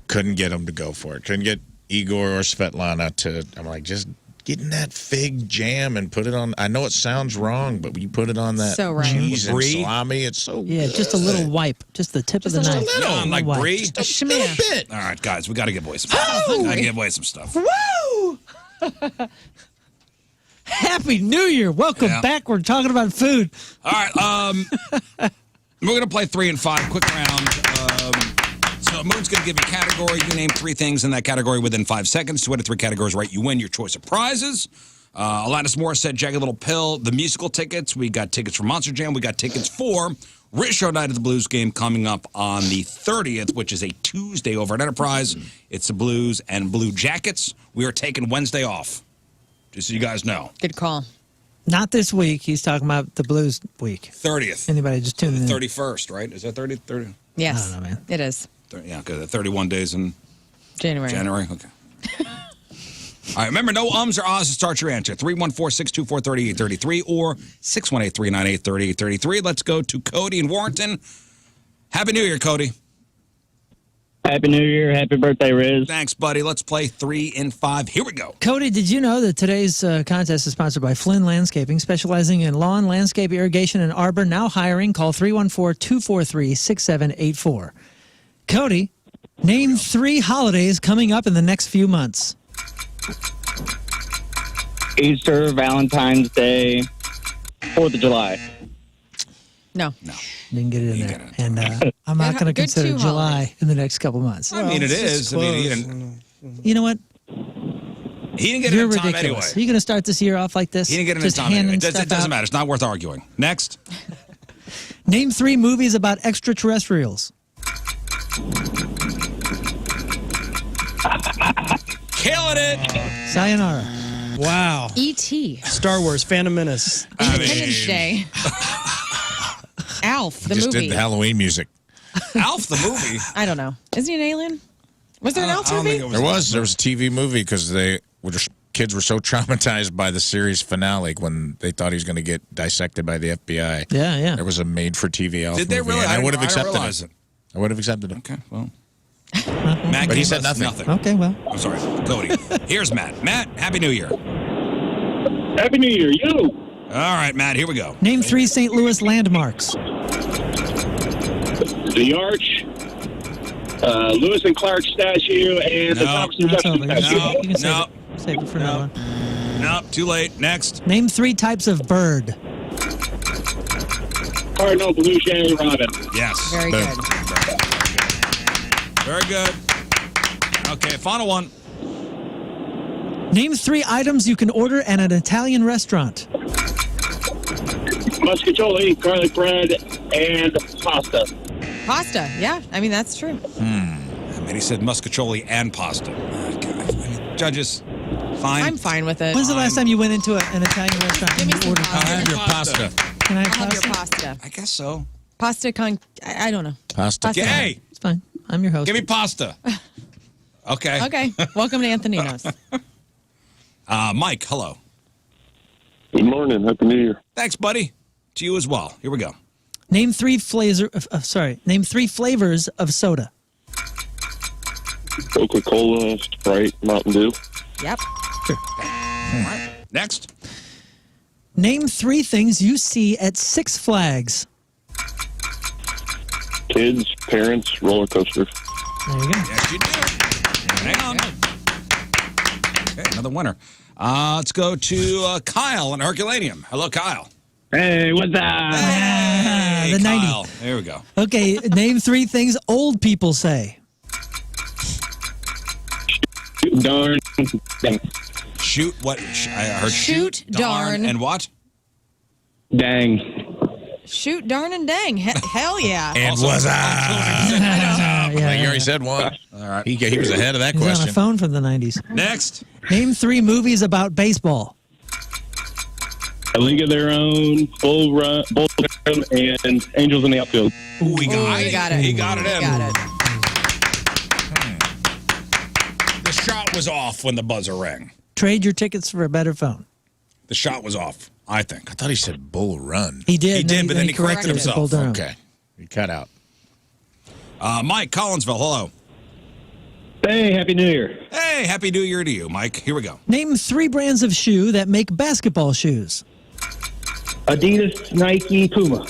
Couldn't get them to go for it. Couldn't get Igor or Svetlana to. I'm like, just get in that fig jam and put it on. I know it sounds wrong, but you put it on that So right. cheese and Brie. salami. It's so Yeah, good. just a little wipe. Just the tip of the Just a knife. little. Yeah, I'm like Wipe. brie. A schmear. bit. All right, guys, we got to give away some stuff. Got to give away some stuff. Woo! Happy New Year. Welcome Yeah. back. We're talking about food. All right, we're going to play 3 and 5, quick round. So Moon's going to give you a category. You name 3 things in that category within 5 seconds. 2 out of 3 categories right, you win your choice of prizes. Alanis Morissette, Jagged Little Pill, the musical tickets. We got tickets for Monster Jam. We got tickets for Rizz Show Night of the Blues game coming up on the 30th, which is a Tuesday over at Enterprise. It's the Blues and Blue Jackets. We are taking Wednesday off, just so you guys know. Good call. Not this week. He's talking about the blues week. 30th. Anybody just tuning in? 31st, right? Is that 30? 30? Yes. I don't know, man. It is. Yeah, because 31 days in January. January. Okay. All right, remember, no ums or ahs to start your answer. 314-624-3833 or 618-398-3833. Let's go to Cody in Warrenton. Happy New Year, Cody. Happy New Year. Happy birthday, Rizz. Thanks, buddy. Let's play 3 in 5. Here we go. Cody, did you know that today's contest is sponsored by Flynn Landscaping, specializing in lawn, landscape, irrigation, and arbor, now hiring? Call 314-243-6784. Cody, name 3 holidays coming up in the next few months. Easter, Valentine's Day, 4th of July. No. Didn't get it in You there. got it. And I'm not going to Good consider 2 July holidays. in the next couple months. I mean, it it's is. just I mean, he close. didn't, You know what? he didn't get You're it in time ridiculous. anyway. Are you going to start this year off like this? He didn't get it in Just time anyway. handing It stuff doesn't out? matter. It's not worth arguing. Next. Name 3 movies about extraterrestrials. Killing it. Sayonara. Wow. E.T. Star Wars, Phantom Menace. Independence Day. Alf, the Just movie. did the Halloween music. Alf, the movie. I don't know. Isn't he an alien? Was there an Alf I don't movie? think it There was a TV movie because kids were so traumatized by the series finale when they thought he was going to get dissected by the FBI. Yeah. There was a made-for-TV Alf Did they movie, really? and I would have didn't accepted realize it. I would have accepted it. Okay, well. Matt But he gave said us nothing. Okay, well. I'm sorry, Cody. Here's Matt. Matt, Happy New Year. Happy New Year, you. All right, Matt, here we go. Name 3 St. Louis landmarks. The Arch, Lewis and Clark statue, and the No. Thompson That's Jefferson over. You statue. No. can save no. it. Save it for another one. Nope, too late. Next. Name 3 types of bird. Cardinal, blue jay, robin. Yes. Very Boom. good. Very good. Okay, final one. Name 3 items you can order at an Italian restaurant. Muscatoli, garlic bread, and pasta. Pasta. Yeah, I mean, that's true. And he said muscatoli and pasta. Okay. I mean, judges, fine. I'm fine with it. When's the last time you went into an Italian restaurant Give and me you some ordered pasta. pasta? Have your pasta. Can I have I'll have your pasta? pasta. I guess so. Pasta con... I don't know. Pasta. Pasta. Hey, It's fine. I'm your host. give me pasta. Okay. Okay. Welcome to Anthony's. Mike, hello. Good morning. Happy New Year. Thanks, buddy. To you as well. Here we go. Name 3 Name 3 flavors of soda. Coca-Cola, Sprite, Mountain Dew. Yep. All right. Next. Name 3 things you see at Six Flags. Kids, parents, roller coaster. There you go. Yes, you do. Hang on. Okay, another winner. Let's go to Kyle in Herculaneum. Hello, Kyle. Hey, what's up? Hey, the 90. Kyle. There we go. Okay, name 3 things old people say. Darn. Shoot what? I heard Shoot, darn. and what? Dang. Shoot, darn, and dang. Hell yeah. And Also- was I? Yeah, You already said one. All right. He was ahead of that He's on a question. phone from the 90s. Next. Name 3 movies about baseball. A League of Their Own, Bull Run, and Angels in the Outfield. Ooh, he got He it. got it. He got it in. Got it. The shot was off when the buzzer rang. Trade your tickets for a better phone. The shot was off, I think. I thought he said Bull Run. He did. He did, but then he corrected it to himself. Bull Durham. Okay. He cut out. Mike, Collinsville, hello. Hey, Happy New Year. Hey, Happy New Year to you, Mike. Here we go. Name 3 brands of shoe that make basketball shoes. Adidas, Nike, Puma.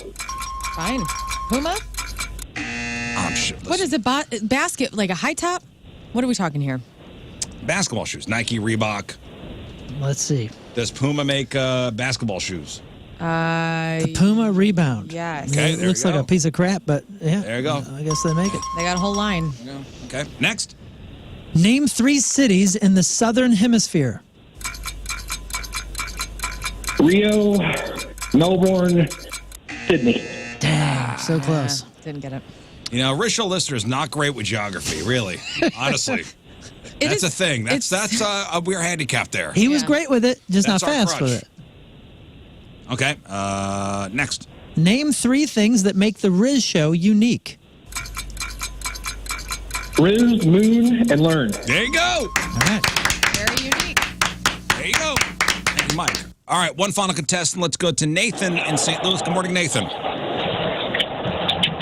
Fine. Puma? Oh, shit. What is it? Basket? Like a high top? What are we talking here? Basketball shoes. Nike, Reebok. Let's see. Does Puma make basketball shoes? Puma Rebound. Yes. Okay, It there looks you like go. a piece of crap, but yeah. There you go. I guess they make it. They got a whole line. Okay. Next. Name 3 cities in the southern hemisphere. Rio, Melbourne, Sydney. Damn, so close. Didn't get it. You know, Rachel Lister is not great with geography, really. Honestly. It That's is- a thing. That's it's- a weird handicap there. He was Yeah. great with it, just That's not our fast crutch. with it. Okay. Next. Name 3 things that make the Rizz show unique. Rizz, Moon, and Lern. There you go. All right. Very unique. hot mic. All right, one final contestant. Let's go to Nathan in St. Louis. Good morning, Nathan.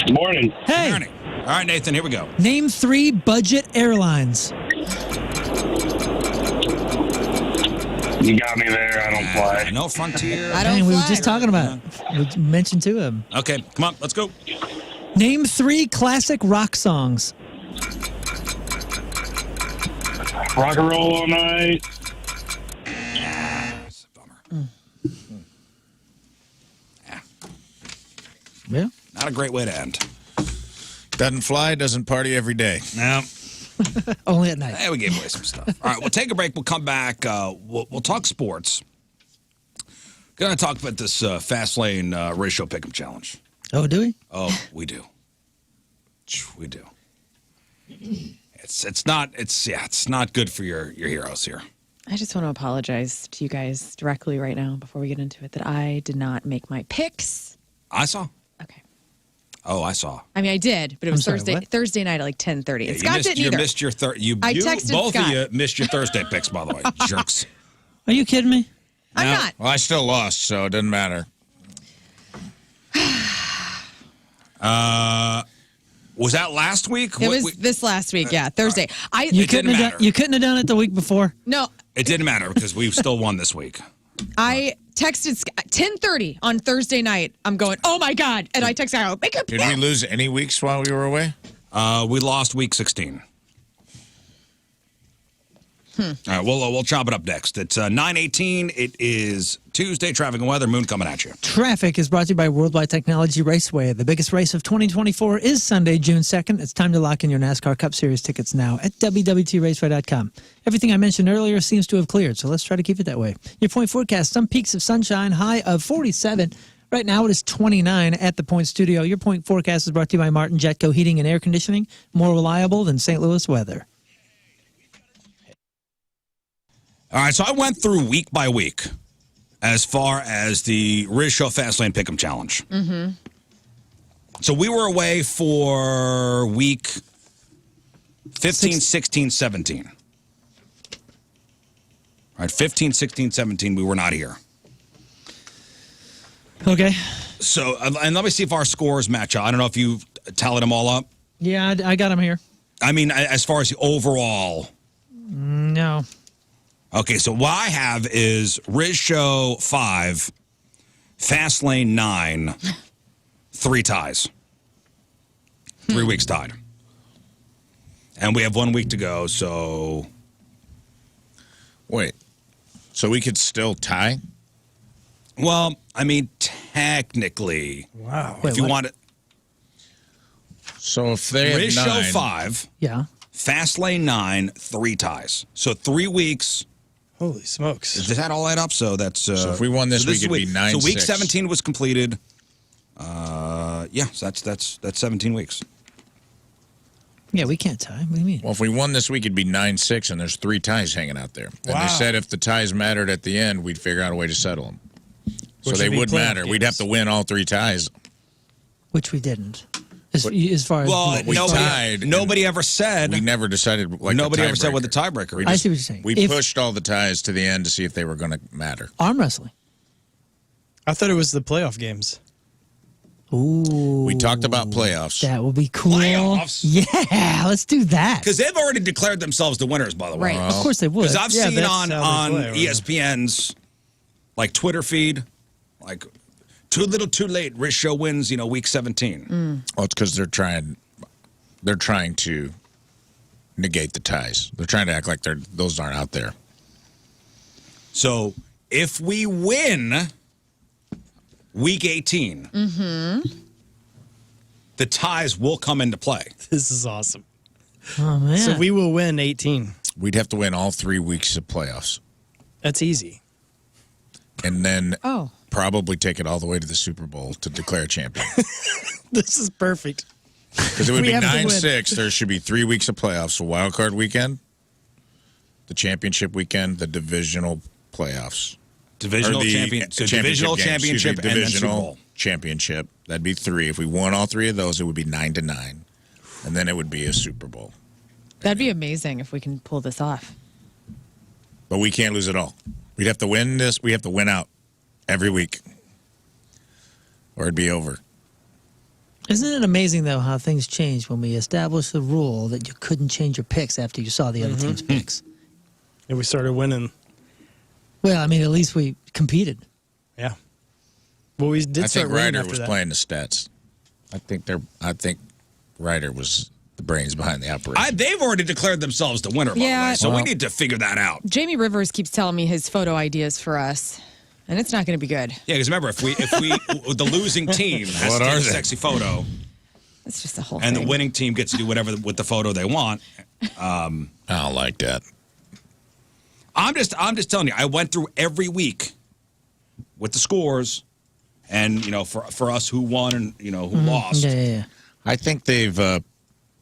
Good morning. Hey, Good morning. All right, Nathan, here we go. name 3 budget airlines. You got me there. I don't fly. No Frontier. I don't Dang, we were fly. just talking about it. We mentioned 2 of them. Okay, come on, let's go. Name 3 classic rock songs. Rock and roll all night. That's a bummer. Yeah. Not a great way to end. Doesn't fly, doesn't party every day. No. Only at night. Hey, we gave away some stuff. All right, we'll take a break. We'll come back. We'll talk sports. Going to talk about this fast lane ratio pick'em challenge. Oh, do we? Oh, we do. We do. It's not good for your heroes here. I just want to apologize to you guys directly right now before we get into it that I did not make my picks. I saw. Okay. Oh, I saw. I mean, I did, but it was sorry, Thursday what? Thursday night at like 10:30. And You Scott missed, didn't you either. missed your I texted both Scott. of you missed your Thursday picks, by the way, jerks. Are you kidding me? I'm No. not. Well, I still lost, so it doesn't matter. Was that last week? It was this last week, yeah, Thursday. You It didn't couldn't have matter. done. You couldn't have done it the week before. No, It didn't matter because we still won this week. I texted 10:30 on Thursday night. I'm going, oh my god, and I texted, I go, make a Did pick. we lose any weeks while we were away? We lost week 16. All right, we'll chop it up next. It's 9:18. It is Tuesday. Traffic and weather. Moon coming at you. Traffic is brought to you by Worldwide Technology Raceway. The biggest race of 2024 is Sunday, June 2nd. It's time to lock in your NASCAR Cup Series tickets now at www.raceway.com. Everything I mentioned earlier seems to have cleared, so let's try to keep it that way. Your point forecast, some peaks of sunshine, high of 47. Right now it is 29 at the Point Studio. Your point forecast is brought to you by Martin Jetco Heating and Air Conditioning, more reliable than St. Louis weather. All right, so I went through week by week as far as the Rizz Show Fastlane Pick'em Challenge. Mm-hmm. So we were away for week 15, 16, 17. All right, 15, 16, 17, we were not here. Okay. So, and let me see if our scores match up. I don't know if you tallied them all up. Yeah, I got them here. I mean, as far as the overall. No. Okay, so what I have is Rizz Show 5, Fastlane 9, 3 ties. 3 weeks tied. And we have 1 week to go, so Wait. So we could still tie? well, I mean, technically, Wow. Wait, if you what? want it, So if they Rizz have 9, Show 5, Yeah. Fastlane 9, 3 ties. So 3 weeks. Holy smokes. Does that all add up? So that's So if we won this week, is it'd be 9, So week 6. 17 was completed. Yeah, so that's 17 weeks. Yeah, we can't tie. What do you mean? Well, if we won this week, it'd be 9-6, and there's 3 ties hanging out there. And Wow. they said if the ties mattered at the end, we'd figure out a way to settle them. So Which they would be would playoff matter. We'd have games. to win all 3 ties. Which we didn't. As far as Well, we nobody, tied, nobody ever said. We never decided. Like Nobody the ever said what the tiebreaker. tiebreaker We is. I see what you're saying. We If- pushed all the ties to the end to see if they were going to matter. arm wrestling. I thought it was the playoff games. Ooh. We talked about playoffs. That will be cool. Playoffs? Yeah, let's do that. Because they've already declared themselves the winners, by the way. Right. Of course they would. Because I've Yeah, seen that's on how they play, ESPN's like Twitter feed, like too little, too late. Rizz Show wins, week 17. Well, it's because they're trying to negate the ties. They're trying to act like those aren't out there. So if we win week 18, the ties will come into play. This is awesome. Oh man. So we will win 18. We'd have to win all 3 weeks of playoffs, That's easy. and then Oh, probably take it all the way to the Super Bowl to declare a champion. This is perfect. Because it would We be have to win. 9-6. There should be 3 weeks of playoffs. So wild card weekend, the championship weekend, the divisional playoffs. Divisional Or the champion, so championship divisional game, excuse me, championship, and then Super divisional Bowl. championship. That'd be 3. If we won all 3 of those, it would be 9-9, and then it would be a Super Bowl. that'd be amazing if we can pull this off. But we can't lose it all. We'd have to win this. We have to win out every week, or it'd be over. Isn't it amazing, though, how things changed when we established the rule that you couldn't change your picks after you saw the other team's picks? And we started winning. Well, I mean, at least we competed. Yeah. Well, we did I start think winning Ryder after was that. playing the stats. I think Ryder was the brains behind the operation. They've already declared themselves the winner, by the Yeah. way, so we need to figure that out. Jamie Rivers keeps telling me his photo ideas for us, and it's not going to be good. Yeah, because remember, if we the losing team has What to are take a they? sexy photo, It's just the whole and thing. the winning team gets to do whatever with the photo they want. I don't like that. I'm just telling you, I went through every week with the scores, and for us who won and who lost. Yeah. I think they have a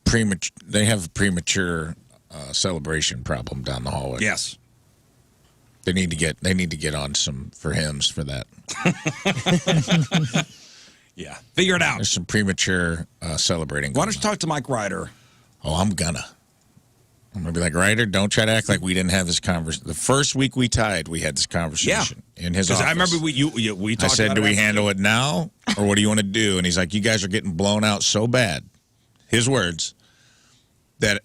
premature celebration problem down the hallway. Yes. They need to get on some for hymns for that. Yeah. Figure it out. There's some premature celebrating. Why don't you going on. talk to Mike Ryder? Oh, I'm gonna be like, Ryder, don't try to act like we didn't have this conversation. The first week we tied, we had this conversation in his Because office. I remember we I talked said, about do we after- handle it now, or what do you want to do? And he's like, you guys are getting blown out so bad, his words, that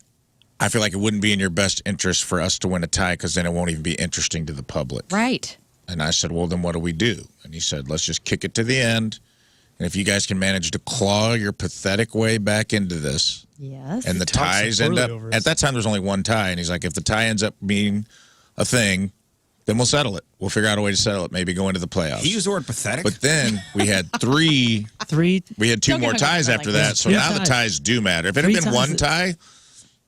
I feel like it wouldn't be in your best interest for us to win a tie because then it won't even be interesting to the public. Right. And I said, well, then what do we do? And he said, let's just kick it to the end. And if you guys can manage to claw your pathetic way back into this, Yes. and the talked so ties end poorly up, over at us. that time, there's only one tie. And he's like, if the tie ends up being a thing, then we'll settle it. We'll figure out a way to settle it, maybe go into the playoffs. He used the word pathetic. But then we had we had two Don't more get me ties started after like that. this. So Three now the ties. ties do matter. If it Three had been ties one that- tie,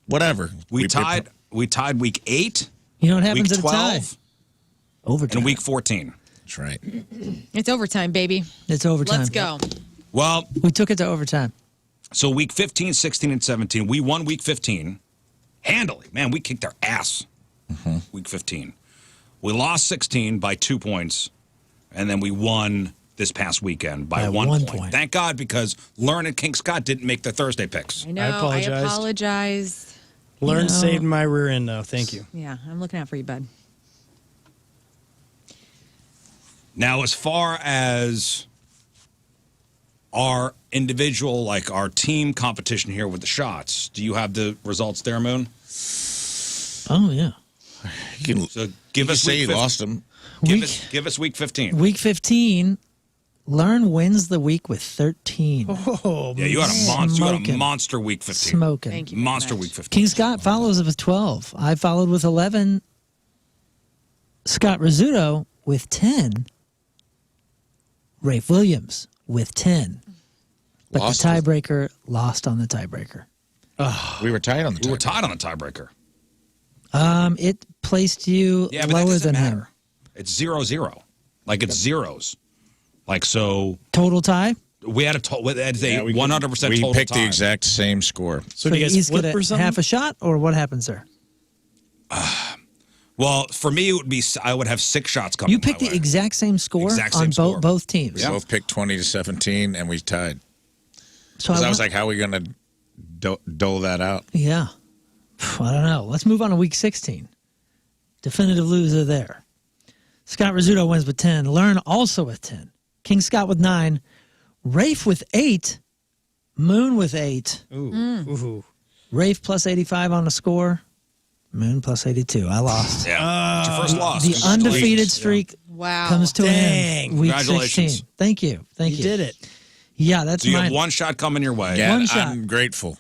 whatever. we tied week 8, You know what happens week at a tie? 12, Overtime. and week 14. That's right. It's overtime, baby. It's overtime. Let's go. Well, We took it to overtime. so week 15, 16, and 17, we won week 15 handily. Man, we kicked their ass week 15. We lost 16 by 2 points, and then we won this past weekend by By 1 1 point. point. Thank God, because Lern and King Scott didn't make their Thursday picks. I know. I apologized. apologize. Learn know. saved my rear end, though. Thank you. Yeah, I'm looking out for you, bud. Now, as far as our individual, like our team competition here with the shots, do you have the results there, Moon? Oh, yeah. You can, So give us say week you 15. lost them. Give us week 15. Week 15, Lern wins the week with 13. Oh, Yeah, you got a Smoking. monster week 15. Smoking. Thank you. very Monster much. week 15. King Scott follows it with 12. I followed with 11. Scott Rizzuto with 10. Rafe Williams with 10. But Lost the tiebreaker lost on the tiebreaker. We were tied on the We were tie. tied on a tiebreaker. It placed you Yeah, but that lower doesn't than matter. him. It's 0-0. Like it's zeros. Like so, Total tie? we had a 100% We total picked tie. the exact same score. So do you guys each flip get or a something? half a shot, or what happens there? Well, for me, it would be I would have 6 shots coming. You picked my the way. exact same score Exact on same score. both teams. We both picked 20-17, and we tied. So Because I was went- like, how are we going to dole that out? yeah. I don't know. Let's move on to week 16. Definitive loser there. Scott Rizzuto wins with 10. Lern also with 10. King Scott with 9. Rafe with 8. Moon with 8. Ooh. Rafe plus 85 on the score. Moon plus 82. I lost. Yeah, it's your first loss. The Congratulations. undefeated streak Wow. comes to an Dang. end. Week Congratulations. 16. Thank you. Thank you. You did it. Yeah, that's So you mine. have 1 shot coming your way. Yeah, One shot. I'm grateful.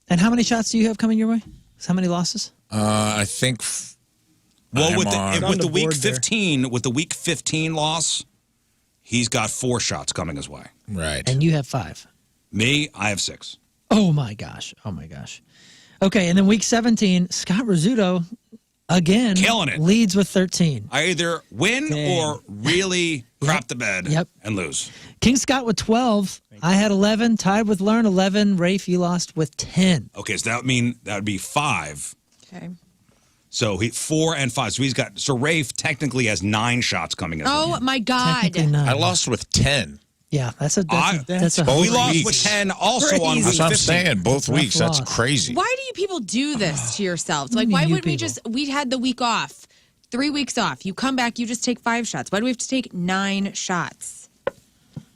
And how many shots do you have coming your way? How many losses? I think. Well, I'm with on- the, with On the the week board there. 15, with the week 15 loss, he's got 4 shots coming his way. Right. And you have 5. Me, I have 6. Oh my gosh. Oh my gosh. Okay, and then week 17, Scott Rizzuto again Killing it. leads with 13. I either win Dang. or really crap the bed Yep. and lose. King Scott with 12. I had 11, tied with Lern 11. Rafe, you lost with 10. Okay, so that would be 5. Okay. So 4 and 5. So Rafe technically has 9 shots coming his way. Oh my God. Technically 9. I lost with 10. Yeah, that's a I- that's a both We lost weeks. with 10 also on week That's what I'm 15. saying. Both Rough weeks. That's loss. crazy. Why do you people do this to yourselves? Like, mean why you wouldn't we people? just, we had the week off 3 weeks off. You come back, you just take 5 shots. Why do we have to take 9 shots?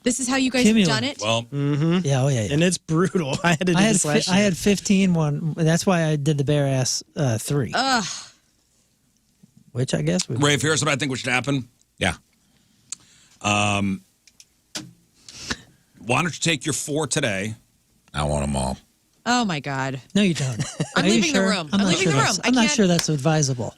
This is how you guys have done it? Well, Yeah, oh yeah. And it's brutal. I had to do this last I year. had 15 one. That's why I did the bare ass 3. Ugh. Which I guess would. Rafe, here's what I think should happen. Yeah. Why don't you take your 4 today? I want them all. Oh, my God. No, you don't. I'm Are you leaving the sure? room. I'm I'm not leaving sure the that's- room. I'm I not can't- sure that's advisable.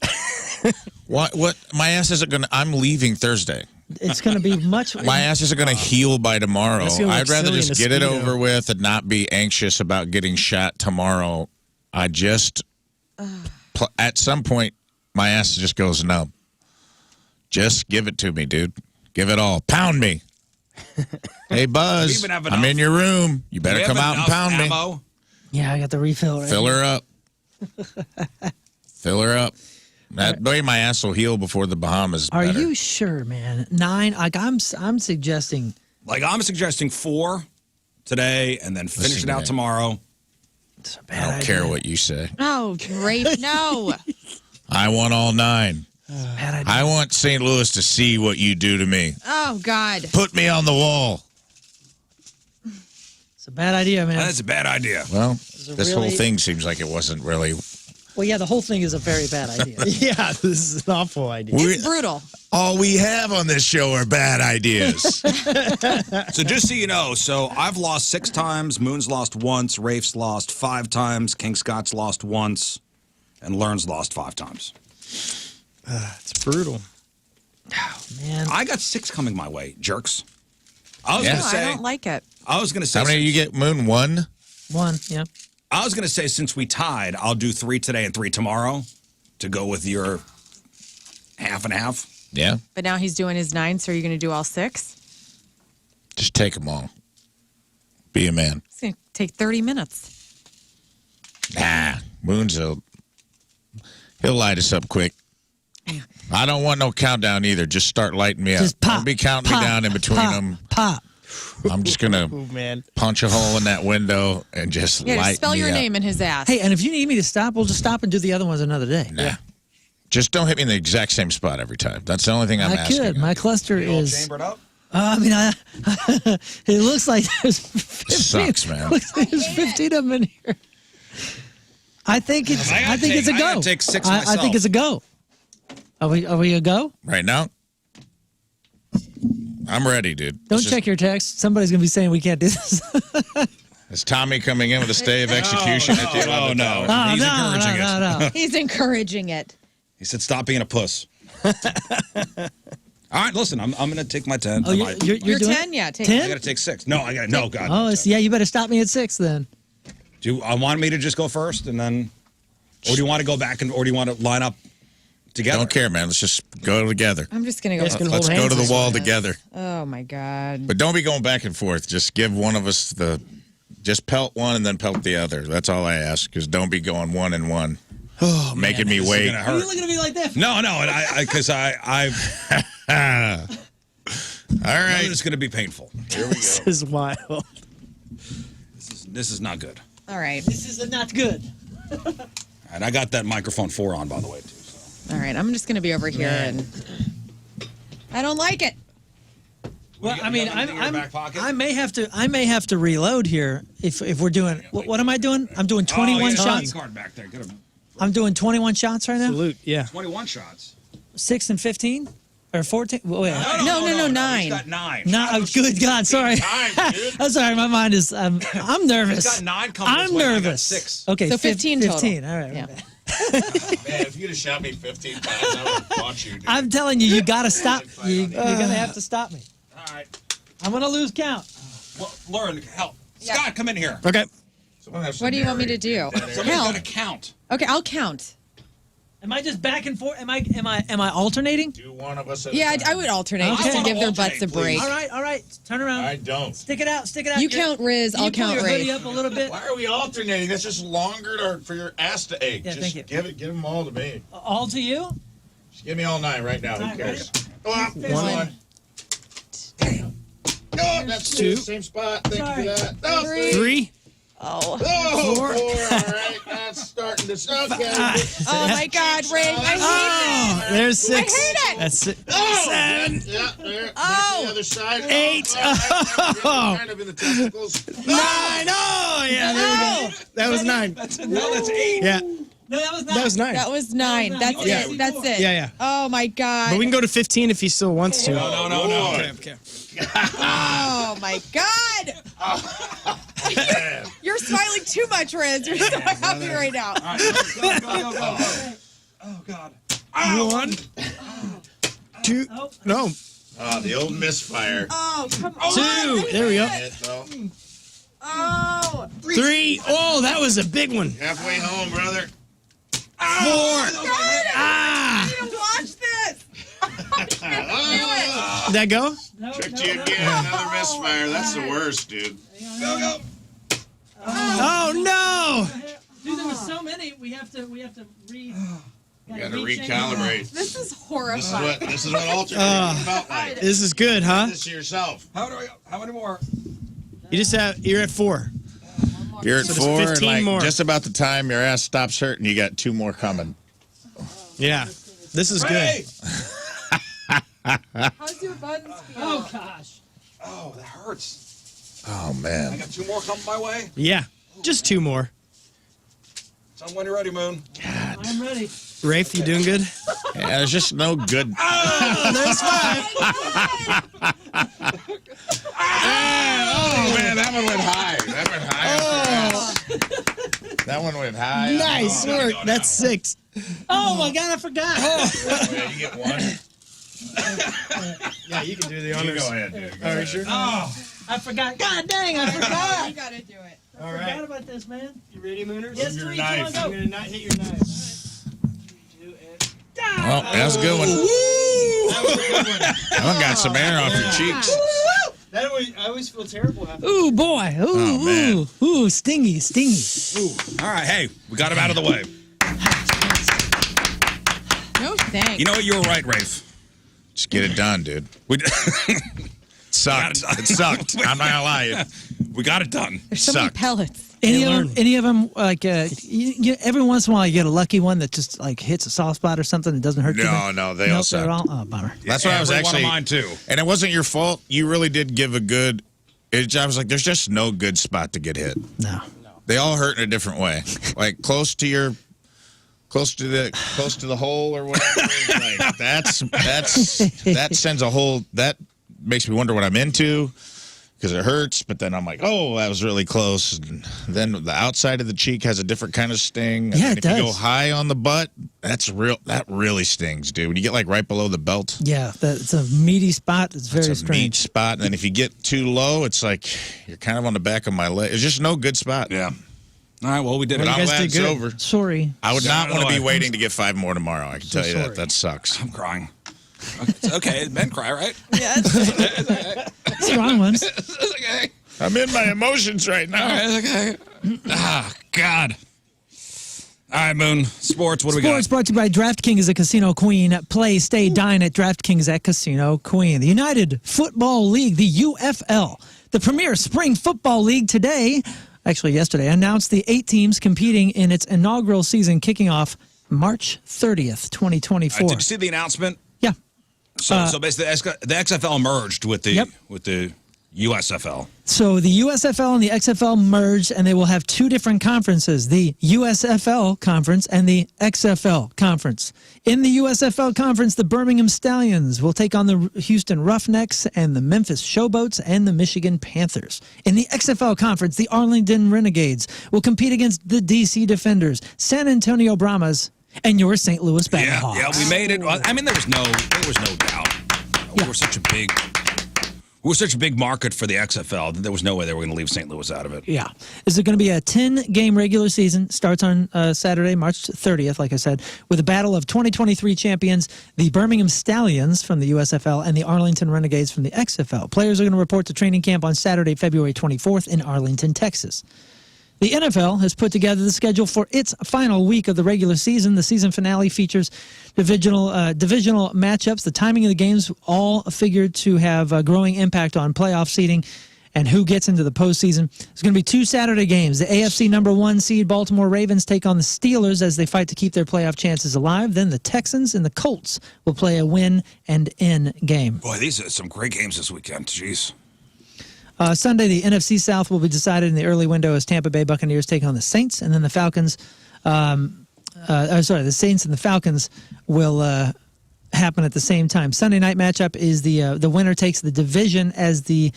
What? My ass isn't going to, I'm leaving Thursday. It's going to be much. My ass isn't going to heal by tomorrow. That's gonna look I'd rather silly just in a get it Speedo. over with and not be anxious about getting shot tomorrow. I just, at some point, my ass just goes numb. Just give it to me, dude. Give it all. Pound me. Hey, Buzz, We even have I'm enough- in your room. You better We have come out and enough pound me. ammo? Yeah, I got the refill right Fill here. her up. Fill her up. That way my ass will heal before the Bahamas is Are better. you sure, man? 9. Like I'm suggesting. Like, I'm suggesting 4 today and then finish Listen it to out me. tomorrow. It's a I bad don't idea. care what you say. Oh, Rafe, no. I want all 9. Bad idea. I want St. Louis to see what you do to me. Oh, God. Put me on the wall. It's a bad idea, man. That's a bad idea. Well, a this whole really- thing seems like it wasn't really. Well, yeah, the whole thing is a very bad idea. Yeah, this is an awful idea. It's brutal. All we have on this show are bad ideas. So just so you know, so I've lost 6 times, Moon's lost once, Rafe's lost 5 times, King Scott's lost once, and Lern's lost 5 times. It's brutal. Man, I got 6 coming my way, jerks. I was Yeah. gonna No, I say. don't like it. I was gonna say. How many do you get, Moon? 1? 1. Yeah. I was gonna say since we tied, I'll do 3 today and 3 tomorrow, to go with your half and half. Yeah. But now he's doing his 9, so are you going to do all 6? Just take them all. Be a man. It's going to take 30 minutes. Nah. Moon's he'll light us up quick. I don't want no countdown either. Just start lighting me up. Just pop. Don't be counting pop, me down in between pop, them. Pop. I'm just going to Oh, man. punch a hole in that window and just Yeah, light just spell me your up. name in his ass. Hey, and if you need me to stop, we'll just stop and do the other ones another day. Nah. Just don't hit me in the exact same spot every time. That's the only thing I'm I asking. could. My cluster You all is. chambered up? I mean, it looks like there's 15. Sucks, man. Looks like there's 15 of them in here. I think it's. I think it's a I go. gotta take 6 I myself. think it's a go. Are we a go? Right now? I'm ready, dude. Don't It's check your text. Somebody's gonna be saying we can't do this. Is Tommy coming in with a stay of execution at the 11th hour? Oh, He's no, encouraging no, it. no, no. He's encouraging it. He said, "Stop being a puss." All right, listen. I'm going to take my 10. Oh, you're You're doing 10? Yeah, take 10? I got to take 6. No, I got no. God. Oh, yeah. You better stop me at 6 then. Do I want me to just go first and then, or do you want to go back or do you want to line up together? Don't care, man. Let's just go together. I'm just going to Guys go. can Let's hold go hands to the this wall way. together. Oh, my God. But don't be going back and forth. Just give one of us just pelt one and then pelt the other. That's all I ask. Because don't be going 1 and 1. Oh, making me this is wait. gonna Why are you hurt. looking at me like that? No, because I All right. it's going to be painful. Here we This go. is wild. This is not good. All right. This is not good. And I got that microphone 4 on, by the way, too. So. All right. I'm just going to be over here and I don't like it. Well, I mean, anything in your back pocket? I may have to reload here if we're doing. What am I doing? I'm doing 21 shots. Card back there. Good. I'm doing 21 shots right now. Salute. Yeah. 21 shots. 6 and 15 or 14. Wait, No, 9. He's got 9. no, oh, good God, sorry. I'm sorry, my mind is. I'm nervous. He's got 9 coming his I'm way, I got nervous. 6. Okay, So 15 total. 15. All right. Yeah. Man, if you'd have shot me 15 times, I would have fought you, dude. I'm telling you, you gotta stop. You're gonna have to stop me. All right. I'm gonna lose count. Well, Learn, help. Yeah. Scott, come in here. Okay. What do you want me to do? Somebody's Hell. got to count. Okay, I'll count. Am I just back and forth? Am I alternating? Do one of us at Yeah, a time. I would alternate Okay. just to I wanna give their butts a alternate, break. please. All right. Turn around. I don't. Stick it out. You count Rizz, Can I'll you pull count your hoodie Rafe. up a little bit. Why are we alternating? That's just longer for your ass to ache. Yeah, just thank you. give them all to me. All to you. Just give me all 9 right now. All Who right, cares? ready? One. Oh, that's 2. Same spot. Thank Sorry. you for that. Oh, 3. 3. Oh. Four. All right, that's starting to suck. Oh my God, Ray! I hate this. There's 6. I hate it. That's 6. 7. Yeah, there. Oh. The other side. 8. Kind of in the testicles. 9. Oh, yeah. There we go. That was 9. That's 8. Yeah. No, that was not. That was 9. That was 9. That's it. That's it. Yeah, yeah. Oh my God. But we can go to 15 if he still wants to. No. Okay. Oh my God. You're smiling too much, Rizz. You're so happy right now. Go. Oh, God. 1. 2. No. Oh, the old misfire. Oh, come on. 2. There we go. Oh. 3. Oh, that was a big one. Halfway home, brother. 4. Ah. I need to watch this. I can't do it. Did that go? Tricked you again. Another misfire. That's the worst, dude. Go. Oh, no. Dude, there was so many. We have to You got to recalibrate. This is horrifying. This is what altercation felt like. This is good, huh? This to yourself. How many more? You're at 4. You're at So there's 4, 15 like more. just about the time your ass stops hurting, you got 2 more coming. Yeah. This is good. How's your buttons feel? Oh, gosh. Oh, that hurts. Oh I man. got 2 more coming my way. Yeah. Just 2 more. Tell me when you're ready, Moon. I'm ready. Rafe, you doing good? Yeah, there's just no good. There's 5. Oh man, that one went high. That went high. That one went high. Nice work. That's 6. Oh, my God, I forgot. Yeah, you get 1. Yeah, you can do the You honors. go ahead, dude. Go Are you ahead. sure? Oh, I forgot. God dang, I forgot. You gotta do it. All Forgot right. about this, man. You ready, Mooners? Yes, Your 3, knife. 2, 1, I'm go. going to hit your knife. 3, 2, and... Oh, that was a good one. That was a good one. That one got some air off your cheeks. That always, I always feel terrible after. Ooh, boy. Ooh, Oh, man. ooh, stingy. All right, hey, we got him out of the way. No thanks. You know what? You were right, Rafe. Just get it done, dude. We Sucked. It sucked. I'm not gonna lie. we got it done. There's so many sucked. pellets. Any of them, like, every once in a while you get a lucky one that just, like, hits a soft spot or something that doesn't hurt you. No, they all Nope, sucked. they're all, oh, bummer. That's why I was Every actually. one of mine too. And it wasn't your fault. You really did give a good. I was like, there's just no good spot to get hit. No. They all hurt in a different way. Like close to the hole or whatever. Like that sends a whole. That makes me wonder what I'm into. Because it hurts, but then I'm like, oh, that was really close. And then the outside of the cheek has a different kind of sting. And Yeah, then it if you go does. high on the butt, that really stings, dude. When you get like right below the belt, Yeah, it's a meaty spot. It's very it's a meat strange. spot. And then if you get too low, it's like you're kind of on the back of my leg. It's just no good spot. Yeah. All right, well, we did But it. I'm guys glad did it's good. over. Sorry. I would Shout not out want to to be the waiting to get 5 more tomorrow. I can tell you sorry. that. That sucks. I'm crying. It's okay. Men cry, right? Yes. Strong ones. It's okay. I'm in my emotions right now. It's okay. God. All right, Moon. Sports, what do we Sports got? brought to you by DraftKings, a casino queen. Play, stay, dine at DraftKings at Casino Queen. The United Football League, the UFL, the premier spring football league today, actually yesterday, announced the 8 teams competing in its inaugural season kicking off March 30th, 2024. Did you see the announcement? Yeah. So basically, the XFL merged with the Yep. USFL. So the USFL and the XFL merged, and they will have 2 different conferences, the USFL Conference and the XFL Conference. In the USFL Conference, the Birmingham Stallions will take on the Houston Roughnecks and the Memphis Showboats and the Michigan Panthers. In the XFL Conference, the Arlington Renegades will compete against the DC Defenders, San Antonio Brahmas, and your St. Louis Battlehawks. Yeah, we made it. I mean, there was no doubt. We were such a big market for the XFL that there was no way they were going to leave St. Louis out of it. Yeah. This is going to be a 10-game regular season. Starts on Saturday, March 30th, like I said, with a battle of 2023 champions, the Birmingham Stallions from the USFL and the Arlington Renegades from the XFL. Players are going to report to training camp on Saturday, February 24th in Arlington, Texas. The NFL has put together the schedule for its final week of the regular season. The season finale features divisional matchups. The timing of the games all figured to have a growing impact on playoff seeding. and who gets into the postseason. There's going to be 2 Saturday games. The AFC #1 seed Baltimore Ravens take on the Steelers as they fight to keep their playoff chances alive. Then the Texans and the Colts will play a win-and-in game. Boy, these are some great games this weekend. Jeez. Sunday, the NFC South will be decided in the early window as Tampa Bay Buccaneers take on the Saints, and then the Falcons. The Saints and the Falcons will happen at the same time. Sunday night matchup is the winner takes the division as the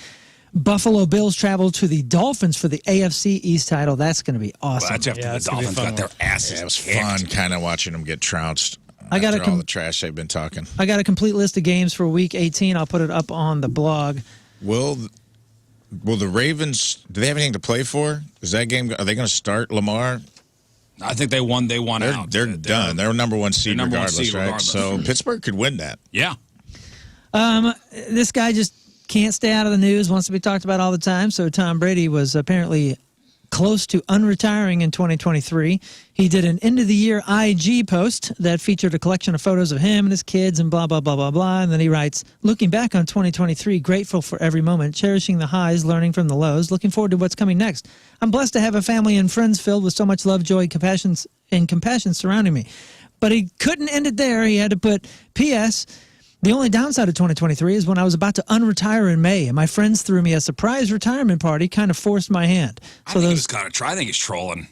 Buffalo Bills travel to the Dolphins for the AFC East title. That's going to be awesome. Well, that's after Yeah, the that's gonna be a Dolphins fun got their asses Yeah, it was kicked. fun kind of watching them get trounced I got after all the trash they've been talking. I got a complete list of games for Week 18. I'll put it up on the blog. Will the Ravens, do they have anything to play for? Is that game, are they going to start Lamar? I think they won They're, out. they're done. They're #1 seed number one regardless, seed right? regardless. So Pittsburgh could win that. Yeah. This guy just can't stay out of the news, wants to be talked about all the time. So Tom Brady was apparently close to unretiring in 2023. He did an end-of-the-year IG post that featured a collection of photos of him and his kids and blah, blah, blah, blah, blah. And then he writes, looking back on 2023, grateful for every moment, cherishing the highs, learning from the lows, looking forward to what's coming next. I'm blessed to have a family and friends filled with so much love, joy, compassion surrounding me. But he couldn't end it there. He had to put P.S., the only downside of 2023 is when I was about to unretire in May, and my friends threw me a surprise retirement party, kind of forced my hand. I think he was kind of trying. I think he's trolling.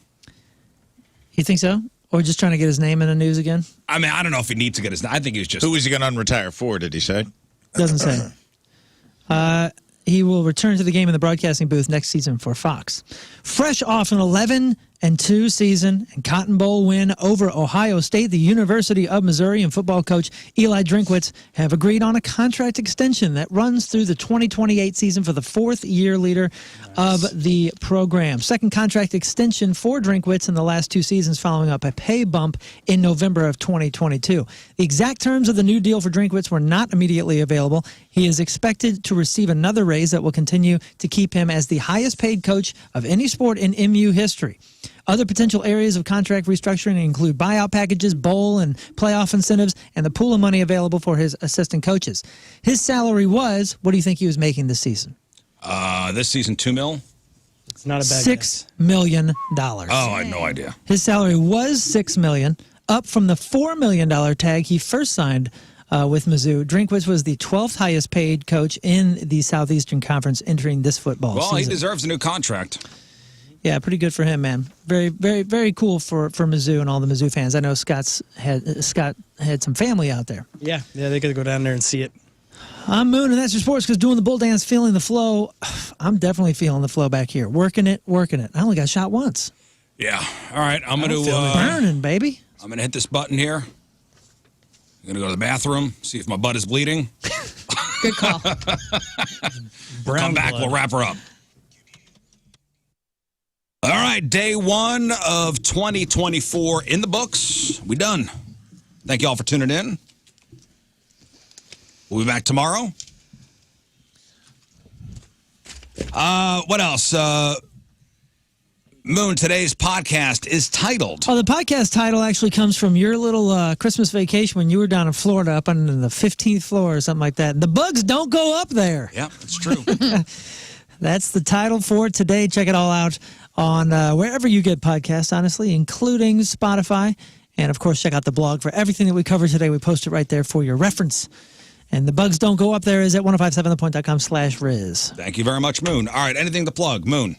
You think so? Or just trying to get his name in the news again? I mean, I don't know if he needs to get his. I think he was just. Who is he going to unretire for, did he say? Doesn't say. He will return to the game in the broadcasting booth next season for Fox. Fresh off an 11-2 season and Cotton Bowl win over Ohio State, the University of Missouri and football coach Eli Drinkwitz have agreed on a contract extension that runs through the 2028 season for the 4th-year leader of the program. Second contract extension for Drinkwitz in the last 2 seasons, following up a pay bump in November of 2022. The exact terms of the new deal for Drinkwitz were not immediately available. He is expected to receive another raise that will continue to keep him as the highest paid coach of any sport in MU history. Other potential areas of contract restructuring include buyout packages, bowl and playoff incentives, and the pool of money available for his assistant coaches. His salary was, what do you think he was making this season? This season, $2 million. It's not a bad $6 million. Oh, I had no idea. His salary was $6 million, up from the $4 million tag he first signed with Mizzou. Drinkwitz was the 12th highest paid coach in the Southeastern Conference entering this football Well, season. he deserves a new contract. Yeah, pretty good for him, man. Very, very, very cool for Mizzou and all the Mizzou fans. I know Scott had some family out there. Yeah, they could go down there and see it. I'm Moon, and that's your sports because doing the bull dance, feeling the flow. I'm definitely feeling the flow back here. Working it. I only got shot once. Yeah. All right. I'm going to Burning, baby. I'm going to hit this button here. I'm going to go to the bathroom, see if my butt is bleeding. Good call. We'll come back. blood. We'll wrap her up. All right. Day 1 of 2024 in the books. We done. Thank you all for tuning in. We'll be back tomorrow. What else? Moon, today's podcast is titled. Oh, the podcast title actually comes from your little Christmas vacation when you were down in Florida up on the 15th floor or something like that. The bugs don't go up there. Yeah, it's true. That's the title for it today. Check it all out on wherever you get podcasts, honestly, including Spotify. And, of course, check out the blog for everything that we covered today. We post it right there for your reference. And the bugs don't go up there is at 1057thepoint.com/Rizz. Thank you very much, Moon. All right, anything to plug, Moon?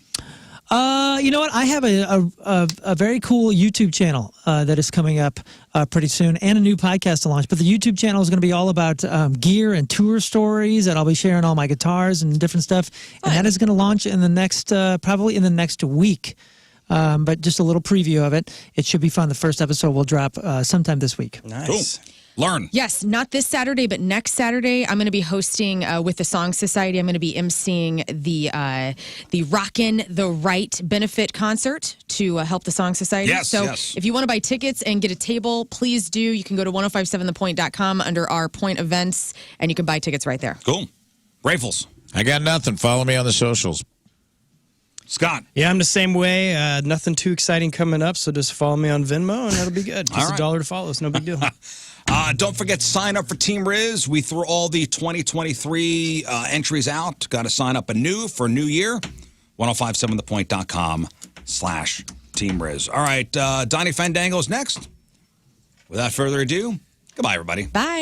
You know what? I have a very cool YouTube channel that is coming up pretty soon, and a new podcast to launch. But the YouTube channel is going to be all about gear and tour stories, and I'll be sharing all my guitars and different stuff. And that is going to launch in the next, probably in the next week. But just a little preview of it. It should be fun. The first episode will drop sometime this week. Nice. Cool. Learn. Yes, not this Saturday, but next Saturday, I'm going to be hosting with the Song Society. I'm going to be emceeing the Rockin' the Right benefit concert to help the Song Society. Yes, so yes. if you want to buy tickets and get a table, please do. You can go to 1057thepoint.com under our Point events, and you can buy tickets right there. Cool. Rifles. I got nothing. Follow me on the socials. Scott. Yeah, I'm the same way. Nothing too exciting coming up, so just follow me on Venmo, and that'll be good. Just All right. $1 to follow. It's no big deal. Don't forget to sign up for Team Rizz. We threw all the 2023 entries out. Got to sign up anew for a new year. 1057thepoint.com/Team Rizz. All right, Donnie Fandango's next. Without further ado, goodbye, everybody. Bye.